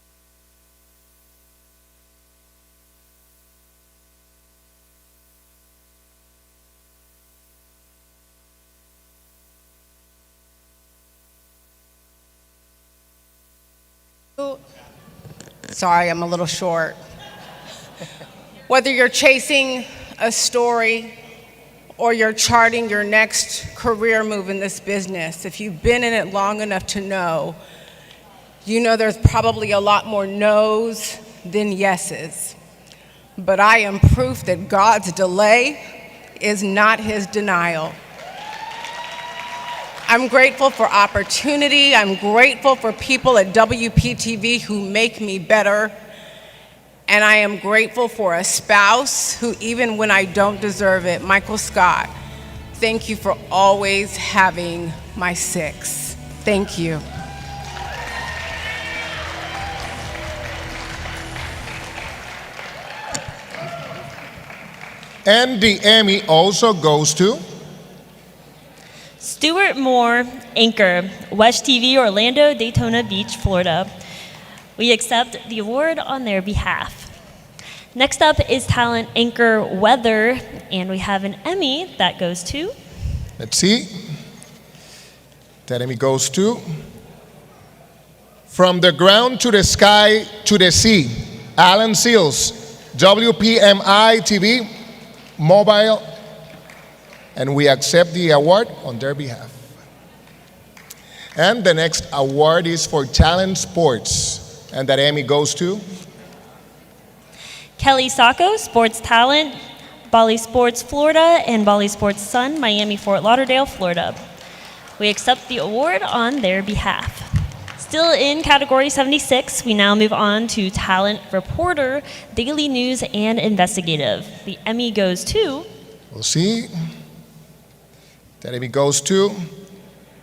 Sorry, I'm a little short. Whether you're chasing a story or you're charting your next career move in this business, if you've been in it long enough to know, you know there's probably a lot more no's than yeses. But I am proof that God's delay is not his denial. I'm grateful for opportunity. I'm grateful for people at WPTV who make me better. And I am grateful for a spouse who, even when I don't deserve it, Michael Scott, thank you for always having my six. Thank you. And the Emmy also goes to Stuart Moore, anchor, WESH TV, Orlando, Daytona Beach, Florida. We accept the award on their behalf. Next up is talent anchor Weather, and we have an Emmy that goes to. Let's see. That Emmy goes to From the Ground to the Sky to the Sea, Alan Seals, WPMI TV, Mobile, and we accept the award on their behalf. And the next award is for Talent Sports, and that Emmy goes to Kelly Sacco, Sports Talent, Bali Sports Florida, and Bali Sports Sun, Miami, Fort Lauderdale, Florida. We accept the award on their behalf. Still in category 76, we now move on to Talent Reporter, Daily News, and Investigative. The Emmy goes to. We'll see. That Emmy goes to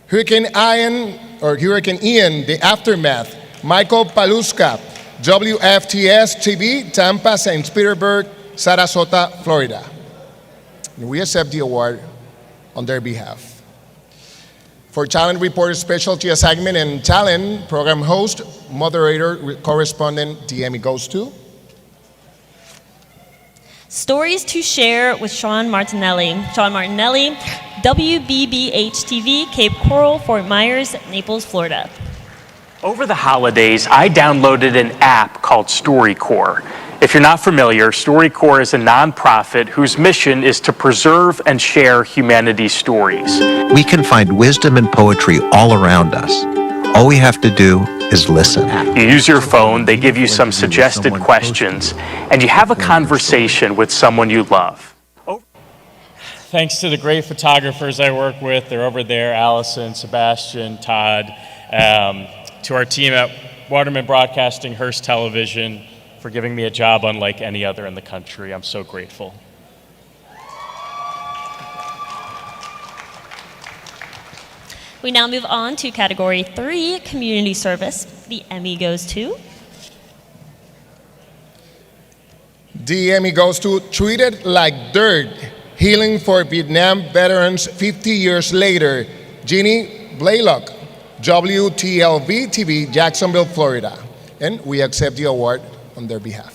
Hurricane Ian, The Aftermath, Michael Paluska, WFTS TV, Tampa, St. Petersburg, Sarasota, Florida. And we accept the award on their behalf. For Talent Reporter Specialty Assignment and Talent Program Host, Moderator, Correspondent, the Emmy goes to Stories to Share with Sean Martinelli. Sean Martinelli, WBBH TV, Cape Coral, Fort Myers, Naples, Florida. Over the holidays, I downloaded an app called StoryCorps. If you're not familiar, StoryCorps is a nonprofit whose mission is to preserve and share humanity's stories. We can find wisdom and poetry all around us. All we have to do is listen. You use your phone, they give you some suggested questions, and you have a conversation with someone you love. Thanks to the great photographers I work with, they're over there, Allison, Sebastian, Todd, to our team at Waterman Broadcasting, Hearst Television, for giving me a job unlike any other in the country. I'm so grateful. We now move on to category 3, community service. The Emmy goes to. The Emmy goes to Treated Like Dirt, Healing for Vietnam Veterans 50 Years Later, Jeannie Blaylock, WTLV TV, Jacksonville, Florida. And we accept the award on their behalf.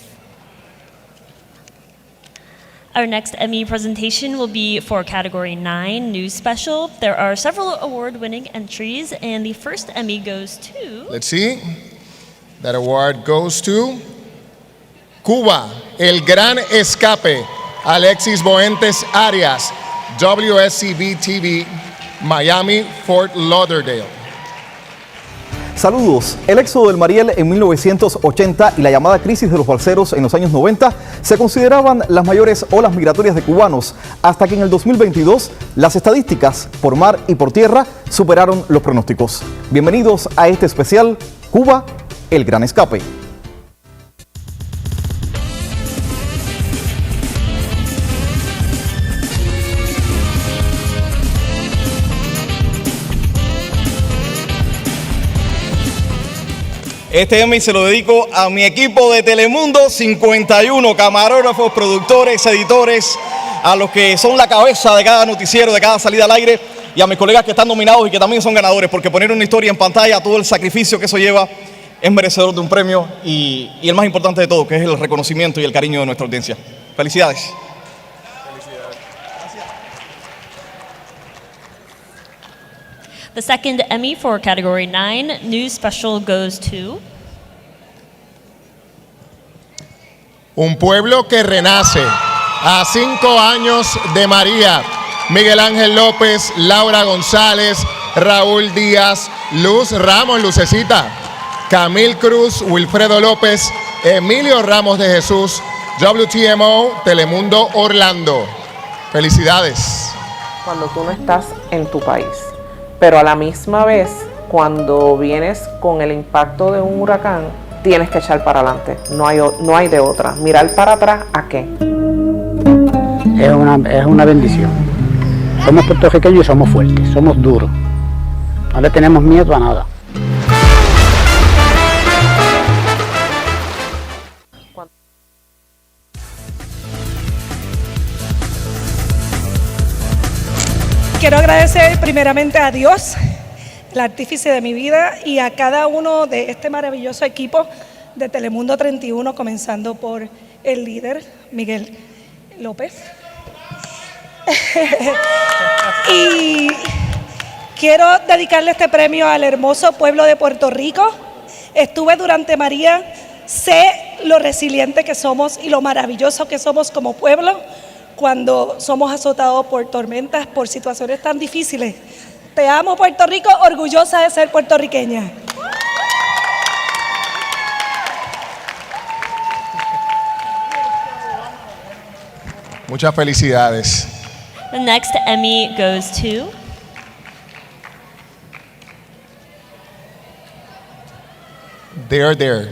Our next Emmy presentation will be for category 9, news special. There are several award-winning entries, and the first Emmy goes to. Let's see. That award goes to Cuba, El Gran Escape, Alexis Boentes Arias, WSCB TV, Miami, Fort Lauderdale. Saludos. El éxodo del Mariel en 1980 y la llamada crisis de los balseros en los años 90 se consideraban las mayores olas migratorias de cubanos, hasta que en el 2022 las estadísticas por mar y por tierra superaron los pronósticos. Bienvenidos a este especial Cuba, el Gran Escape. Este Emmy se lo dedico a mi equipo de Telemundo 51, camarógrafos, productores, editores, a los que son la cabeza de cada noticiero, de cada salida al aire, y a mis colegas que están nominados y que también son ganadores, porque poner una historia en pantalla, todo el sacrificio que eso lleva, es merecedor de un premio y el más importante de todo, que es el reconocimiento y el cariño de nuestra audiencia. Felicidades. The second Emmy for category 9, news special, goes to. Un pueblo que renace. A 5 años de María, Miguel Ángel López, Laura González, Raúl Díaz, Luz Ramos, Lucecita, Camil Cruz, Wilfredo López, Emilio Ramos de Jesús, WTMO, Telemundo Orlando. Felicidades. Cuando tú no estás en tu país, pero a la misma vez, cuando vienes con el impacto de un huracán, tienes que echar para adelante, no hay de otra. Mirar para atrás, ¿a qué? Es una bendición. Somos puertorriqueños y somos fuertes, somos duros. No le tenemos miedo a nada. Quiero agradecer primeramente a Dios, el artífice de mi vida, y a cada uno de este maravilloso equipo de Telemundo 31, comenzando por el líder, Miguel López. Y quiero dedicarle este premio al hermoso pueblo de Puerto Rico. Estuve durante María, sé lo resiliente que somos y lo maravilloso que somos como pueblo cuando somos azotados por tormentas, por situaciones tan difíciles. Te amo, Puerto Rico, orgullosa de ser puertorriqueña. Muchas felicidades. The next Emmy goes to There.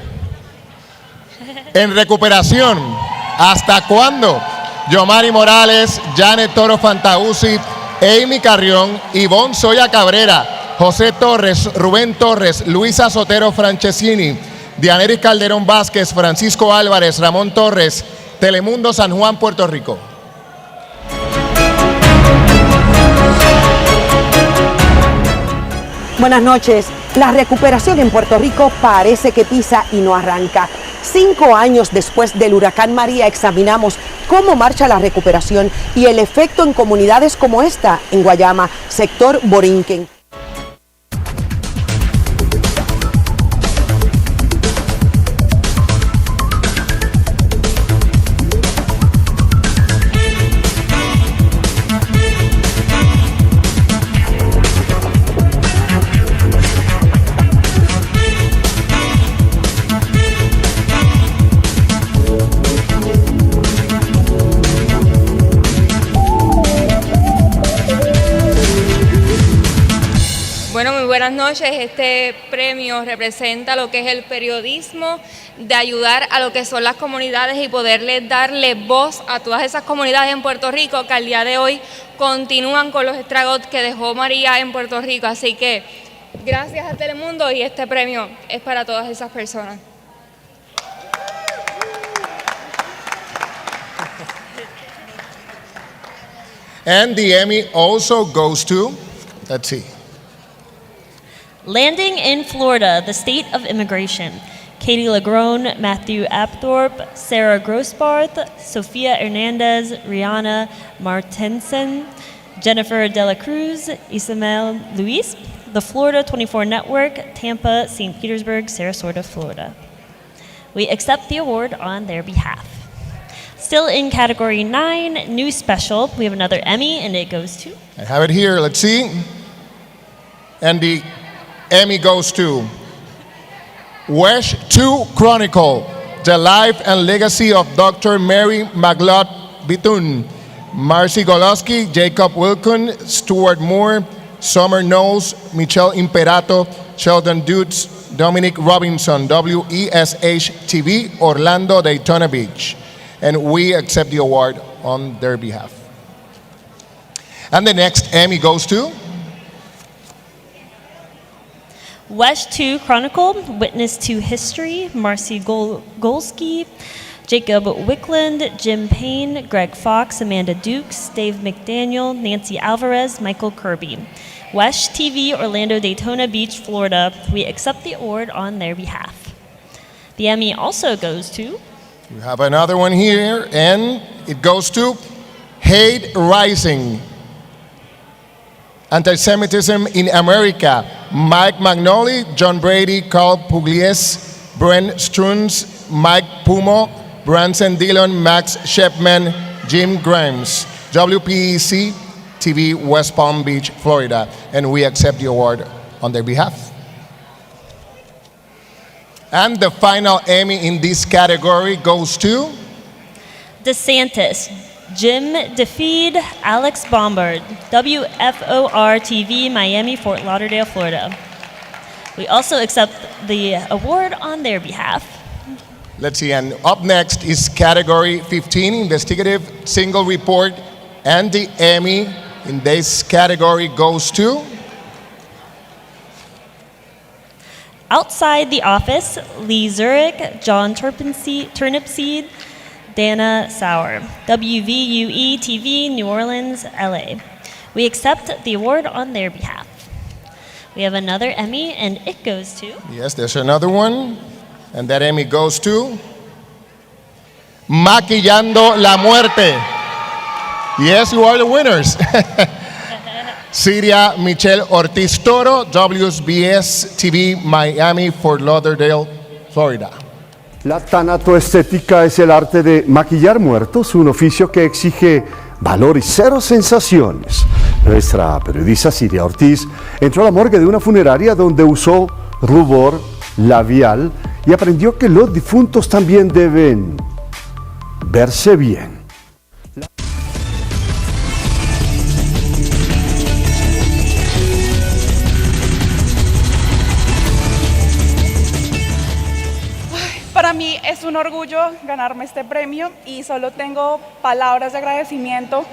En recuperación, ¿hasta cuándo? Yomari Morales, Janet Toro Fantauzzi, Amy Carrión, Ivonne Soya Cabrera, José Torres, Rubén Torres, Luisa Sotero Franceschini, Dianeris Calderón Vázquez, Francisco Álvarez, Ramón Torres, Telemundo San Juan, Puerto Rico. Buenas noches. La recuperación en Puerto Rico parece que pisa y no arranca. 5 años después del huracán María examinamos cómo marcha la recuperación y el efecto en comunidades como esta, en Guayama, sector Borinquen. Bueno, muy buenas noches. Este premio representa lo que es el periodismo, de ayudar a lo que son las comunidades y darle voz a todas esas comunidades en Puerto Rico que al día de hoy continúan con los estragos que dejó María en Puerto Rico. Así que gracias a Telemundo, y este premio es para todas esas personas. And the Emmy also goes to, let's see. Landing in Florida, the state of immigration. Katie Lagrone, Matthew Apthorpe, Sarah Grossbarth, Sofia Hernandez, Rihanna Martensen, Jennifer Dela Cruz, Ismael Luis, the Florida 24 Network, Tampa, St. Petersburg, Sarasota, Florida. We accept the award on their behalf. Still in category 9, new special, we have another Emmy, and it goes to? I have it here, let's see. And the Emmy goes to WESH 2 Chronicle, the life and legacy of Dr. Mary McLeod Bethune, Marcy Goloski, Jacob Wilkun, Stuart Moore, Summer Knowles, Michelle Imperato, Sheldon Dutz, Dominic Robinson, WESH TV, Orlando, Daytona Beach. And we accept the award on their behalf. And the next Emmy goes to WESH 2 Chronicle, Witness to History, Marcy Golsky, Jacob Wickland, Jim Payne, Greg Fox, Amanda Dukes, Dave McDaniel, Nancy Alvarez, Michael Kirby. WESH TV, Orlando, Daytona Beach, Florida. We accept the award on their behalf. The Emmy also goes to? We have another one here, and it goes to Hate Rising, Anti-Semitism in America, Mike Magnoli, John Brady, Carl Pugliese, Brent Struns, Mike Pumo, Branson Dillon, Max Shepman, Jim Grimes, WPEC TV, West Palm Beach, Florida, and we accept the award on their behalf. And the final Emmy in this category goes to DeSantis, Jim DeFeed, Alex Bombard, WFOR TV, Miami, Fort Lauderdale, Florida. We also accept the award on their behalf. Let's see, and up next is category 15, Investigative Single Report, and the Emmy in this category goes to Outside the Office, Lee Zurich, John Turnipseed, Dana Sauer, WVUE TV, New Orleans, LA. We accept the award on their behalf. We have another Emmy, and it goes to... Yes, there's another one, and that Emmy goes to Maquillando la Muerte. Yes, you are the winners. Siria Michelle Ortiz Toro, WSBS TV, Miami, Fort Lauderdale, Florida. La tanatoestética es el arte de maquillar muertos, un oficio que exige valor y cero sensaciones. Nuestra periodista Siria Ortiz entró a la morgue de una funeraria donde usó rubor, labial y aprendió que los difuntos también deben verse bien. Para mí es un orgullo ganarme este premio y solo tengo palabras de agradecimiento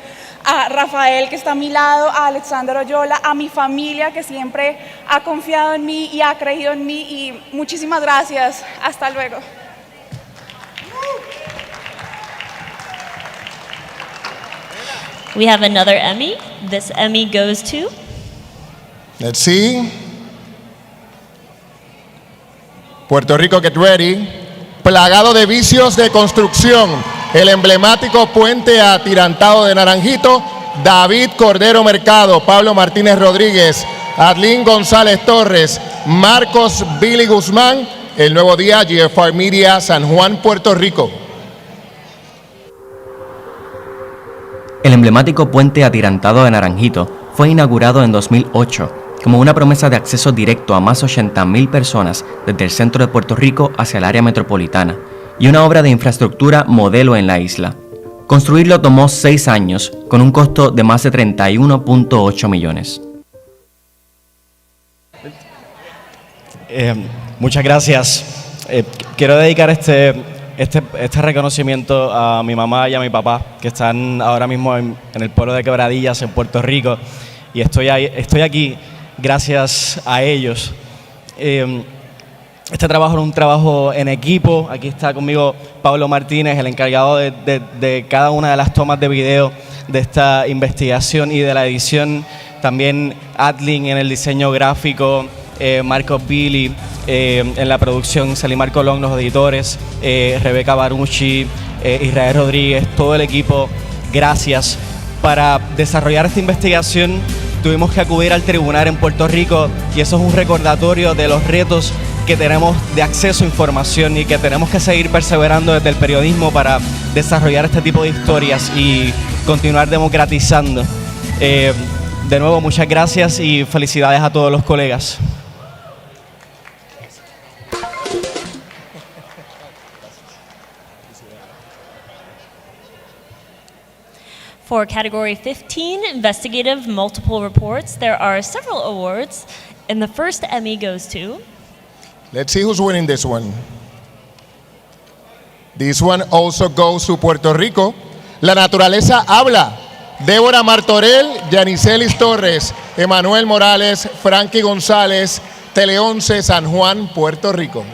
a Rafael, que está a mi lado, a Alexander Oyola, a mi familia, que siempre ha confiado en mí y ha creído en mí, y muchísimas gracias. Hasta luego. We have another Emmy. This Emmy goes to... Let's see. Puerto Rico, get ready. Plagado de vicios de construcción, el emblemático puente atirantado de Naranjito, David Cordero Mercado, Pablo Martínez Rodríguez, Adlín González Torres, Marcos Billy Guzmán, El Nuevo Día, GFR Media, San Juan, Puerto Rico. El emblemático puente atirantado de Naranjito fue inaugurado en 2008 como una promesa de acceso directo a más 80,000 personas desde el centro de Puerto Rico hacia el área metropolitana, y una obra de infraestructura modelo en la isla. Construirlo tomó 6 años, con un costo de más de 31.8 millones. Muchas gracias. Quiero dedicar este reconocimiento a mi mamá y a mi papá, que están ahora mismo en el pueblo de Quebradillas, en Puerto Rico, y estoy aquí gracias a ellos. Este trabajo es un trabajo en equipo. Aquí está conmigo Pablo Martínez, el encargado de cada una de las tomas de video de esta investigación y de la edición. También Adlin en el diseño gráfico, Marcos Billy en la producción, Salimar Colón, los editores, Rebeca Barucci, Israel Rodríguez, todo el equipo. Gracias. Para desarrollar esta investigación tuvimos que acudir al tribunal en Puerto Rico, y eso es un recordatorio de los retos que tenemos de acceso a información y que tenemos que seguir perseverando desde el periodismo para desarrollar este tipo de historias y continuar democratizando. De nuevo, muchas gracias y felicidades a todos los colegas. For category 15, Investigative Multiple Reports, there are several awards, and the first Emmy goes to... Let's see who's winning this one. This one also goes to Puerto Rico. La naturaleza habla. Débora Martorell, Yanicelis Torres, Emanuel Morales, Frankie González, Tele 11, San Juan, Puerto Rico.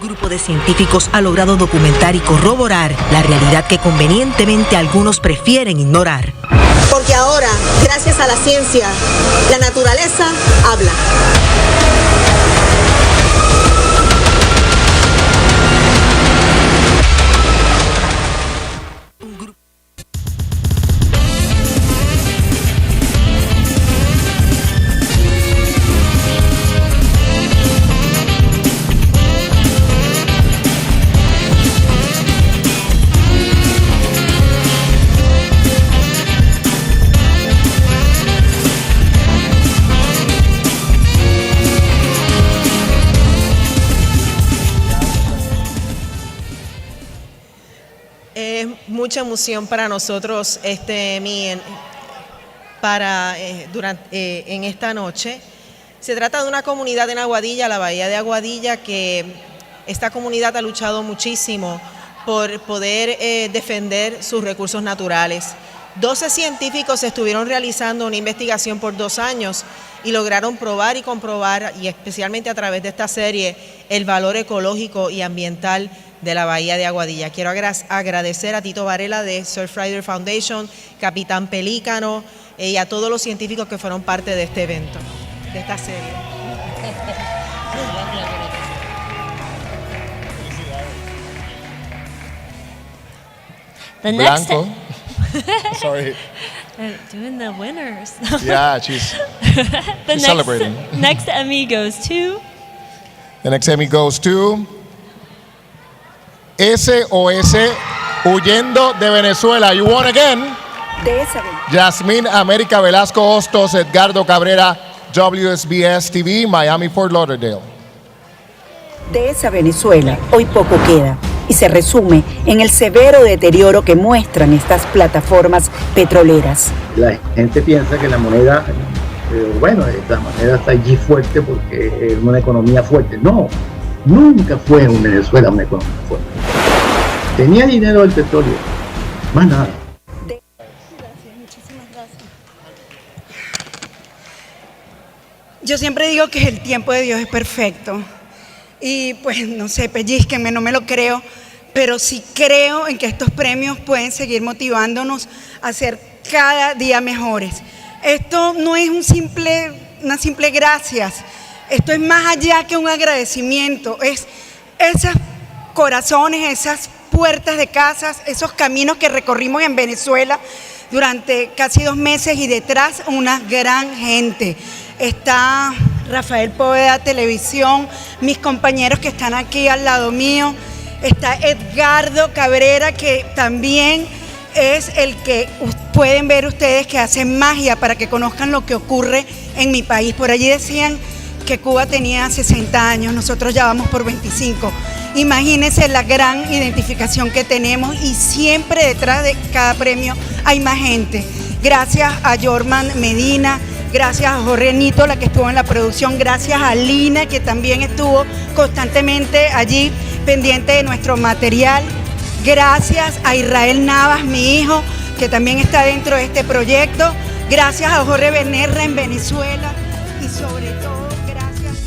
Un grupo de científicos ha logrado documentar y corroborar la realidad que convenientemente algunos prefieren ignorar. Porque ahora, gracias a la ciencia, la naturaleza habla. mucha emoción para nosotros Emmy en esta noche. Se trata de una comunidad en Aguadilla, la Bahía de Aguadilla, que esta comunidad ha luchado muchísimo por poder defender sus recursos naturales. 12 científicos estuvieron realizando una investigación por 2 años y lograron probar y comprobar, y especialmente a través de esta serie, el valor ecológico y ambiental de la Bahía de Aguadilla. Quiero agradecer a Tito Varela de Surfrider Foundation, Capitán Pelícano y a todos los científicos que fueron parte de este evento, de esta serie. The next Blanco. Sorry. Doing the winners. Yeah, she's celebrating. Next Emmy goes to. The next Emmy goes to SOS Huyendo de Venezuela. You won again. Yasmín América Velasco Hostos, Edgardo Cabrera, WSBS TV, Miami, Fort Lauderdale. De esa Venezuela, hoy poco queda y se resume en el severo deterioro que muestran estas plataformas petroleras. La gente piensa que la moneda, la moneda está allí fuerte porque es una economía fuerte. No, nunca fue en Venezuela una economía fuerte. Tenía dinero el petróleo, más nada. Yo siempre digo que el tiempo de Dios es perfecto. Y pues no sé, pellizquenme, no me lo creo, pero sí creo en que estos premios pueden seguir motivándonos a ser cada día mejores. Esto no es una simple gracias, esto es más allá que un agradecimiento, es esos corazones, esas puertas de casas, esos caminos que recorrimos en Venezuela durante casi 2 meses y detrás una gran gente. Está Rafael Poveda, Televisión, mis compañeros que están aquí al lado mío, está Edgardo Cabrera, que también es el que pueden ver ustedes que hace magia para que conozcan lo que ocurre en mi país. Por allí decían que Cuba tenía 60 años, nosotros ya vamos por 25. Imagínense la gran identificación que tenemos y siempre detrás de cada premio hay más gente. Gracias a Jorman Medina, gracias a Jorge Nito, la que estuvo en la producción, gracias a Lina, que también estuvo constantemente allí pendiente de nuestro material, gracias a Israel Navas, mi hijo, que también está dentro de este proyecto, gracias a Jorge Benerra en Venezuela y sobre todo gracias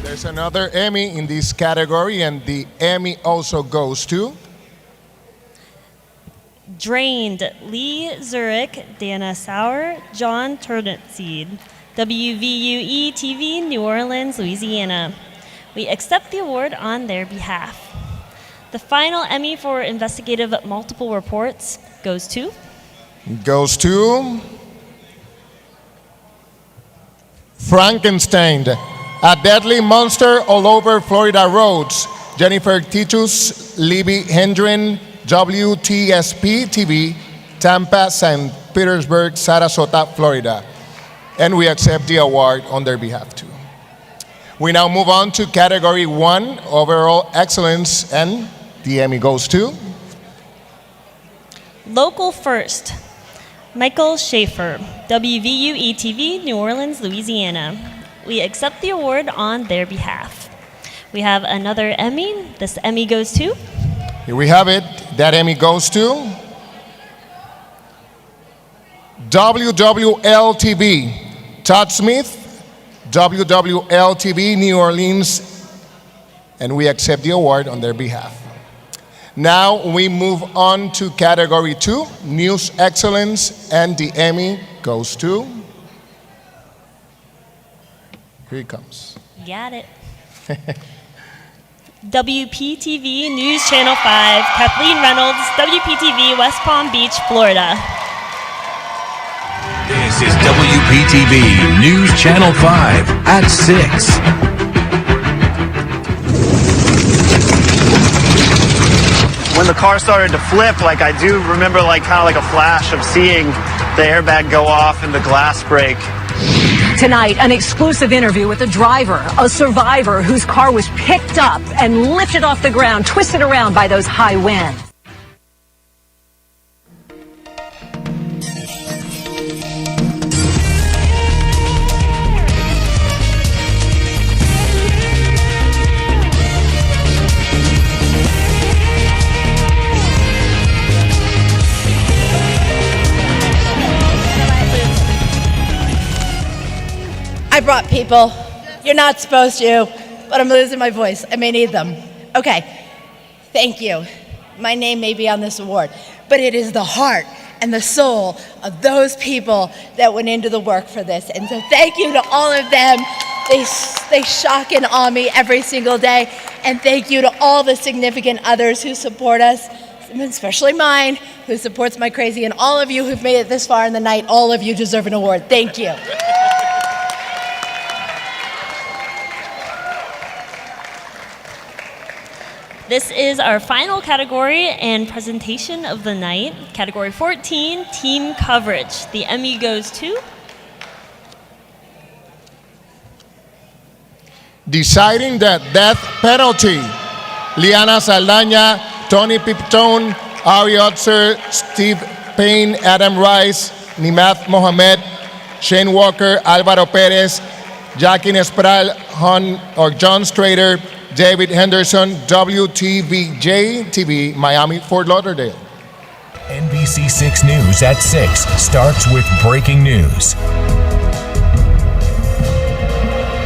There's another Emmy in this category, and the Emmy also goes to Drained, Lee Zurich, Dana Sauer, John Turnipseed, WVUE TV, New Orleans, Louisiana. We accept the award on their behalf. The final Emmy for Investigative Multiple Reports goes to Frankenstein, a deadly monster all over Florida roads. Jennifer Titus, Libby Hendren, WTSP TV, Tampa, St. Petersburg, Sarasota, Florida. And we accept the award on their behalf too. We now move on to Category 1, Overall Excellence, and the Emmy goes to Local First, Michael Schaefer, WVUE TV, New Orleans, Louisiana. We accept the award on their behalf. We have another Emmy. This Emmy goes to Here we have it. That Emmy goes to WWL-TV, Todd Smith, WWL-TV, New Orleans, and we accept the award on their behalf. Now we move on to Category 2, News Excellence, and the Emmy goes to, here it comes. Got it. WPTV News Channel 5, Kathleen Reynolds, WPTV, West Palm Beach, Florida. This is WPTV News Channel 5 at 6. When the car started to flip, I do remember kind of like a flash of seeing the airbag go off and the glass break. Tonight, an exclusive interview with a driver, a survivor whose car was picked up and lifted off the ground, twisted around by those high winds. I brought people. You're not supposed to, but I'm losing my voice. I may need them. Okay, thank you. My name may be on this award, but it is the heart and the soul of those people that went into the work for this. And so thank you to all of them. They shock and awe me every single day. And thank you to all the significant others who support us, especially mine, who supports my crazy, and all of you who've made it this far in the night. All of you deserve an award. Thank you. This is our final category and presentation of the night. Category 14, Team Coverage. The Emmy goes to... Deciding the death penalty. Liana Saldaña, Tony Piptone, Ari Otzer, Steve Payne, Adam Rice, Nimath Mohamed, Shane Walker, Alvaro Perez, Jackie Espral, John Strader, David Henderson, WTVJ TV, Miami, Fort Lauderdale. NBC6 News at 6 starts with breaking news.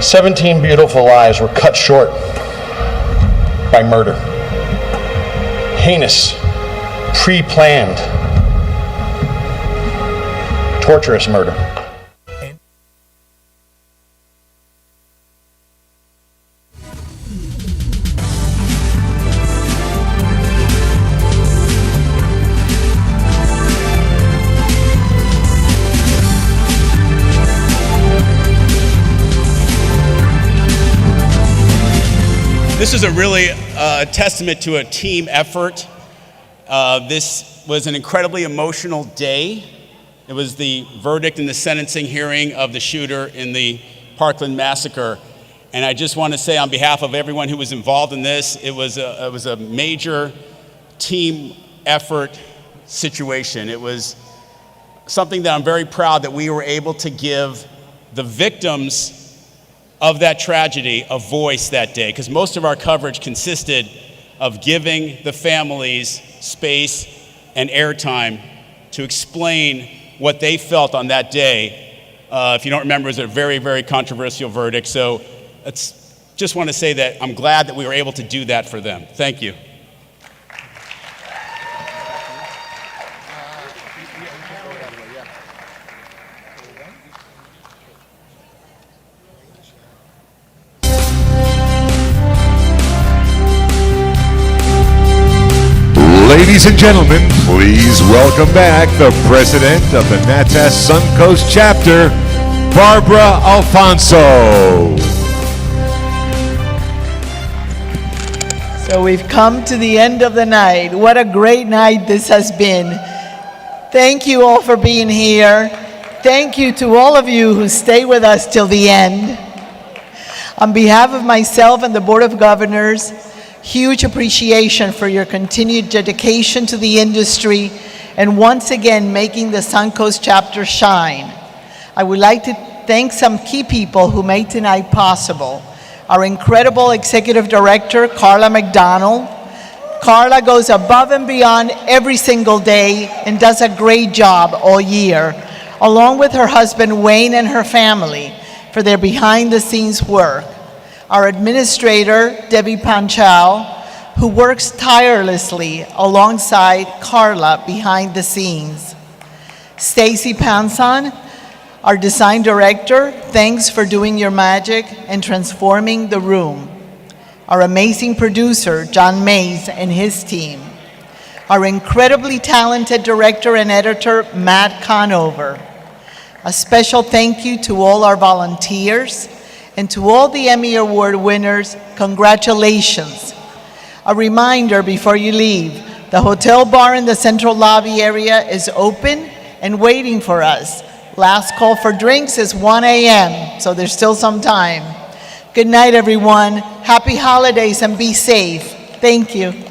17 beautiful lives were cut short by murder. Heinous, pre-planned, torturous murder. This is a really testament to a team effort. This was an incredibly emotional day. It was the verdict and the sentencing hearing of the shooter in the Parkland massacre. And I just want to say on behalf of everyone who was involved in this, it was a major team effort situation. It was something that I'm very proud that we were able to give the victims of that tragedy a voice that day, because most of our coverage consisted of giving the families space and airtime to explain what they felt on that day. If you don't remember, it was a very, very controversial verdict. So just want to say that I'm glad that we were able to do that for them. Thank you. Ladies and gentlemen, please welcome back the president of the NATAS Suncoast chapter, Barbara Alfonso. So we've come to the end of the night. What a great night this has been. Thank you all for being here. Thank you to all of you who stay with us till the end. On behalf of myself and the Board of Governors, huge appreciation for your continued dedication to the industry and once again making the Suncoast chapter shine. I would like to thank some key people who made tonight possible. Our incredible Executive Director, Carla McDonald. Carla goes above and beyond every single day and does a great job all year, along with her husband Wayne and her family for their behind-the-scenes work. Our administrator, Debbie Panchal, who works tirelessly alongside Carla behind the scenes. Stacy Panson, our design director, thanks for doing your magic and transforming the room. Our amazing producer, John Mays, and his team. Our incredibly talented director and editor, Matt Conover. A special thank you to all our volunteers, and to all the Emmy Award winners, congratulations. A reminder before you leave, the hotel bar in the central lobby area is open and waiting for us. Last call for drinks is 1 a.m., so there's still some time. Good night, everyone. Happy holidays and be safe. Thank you.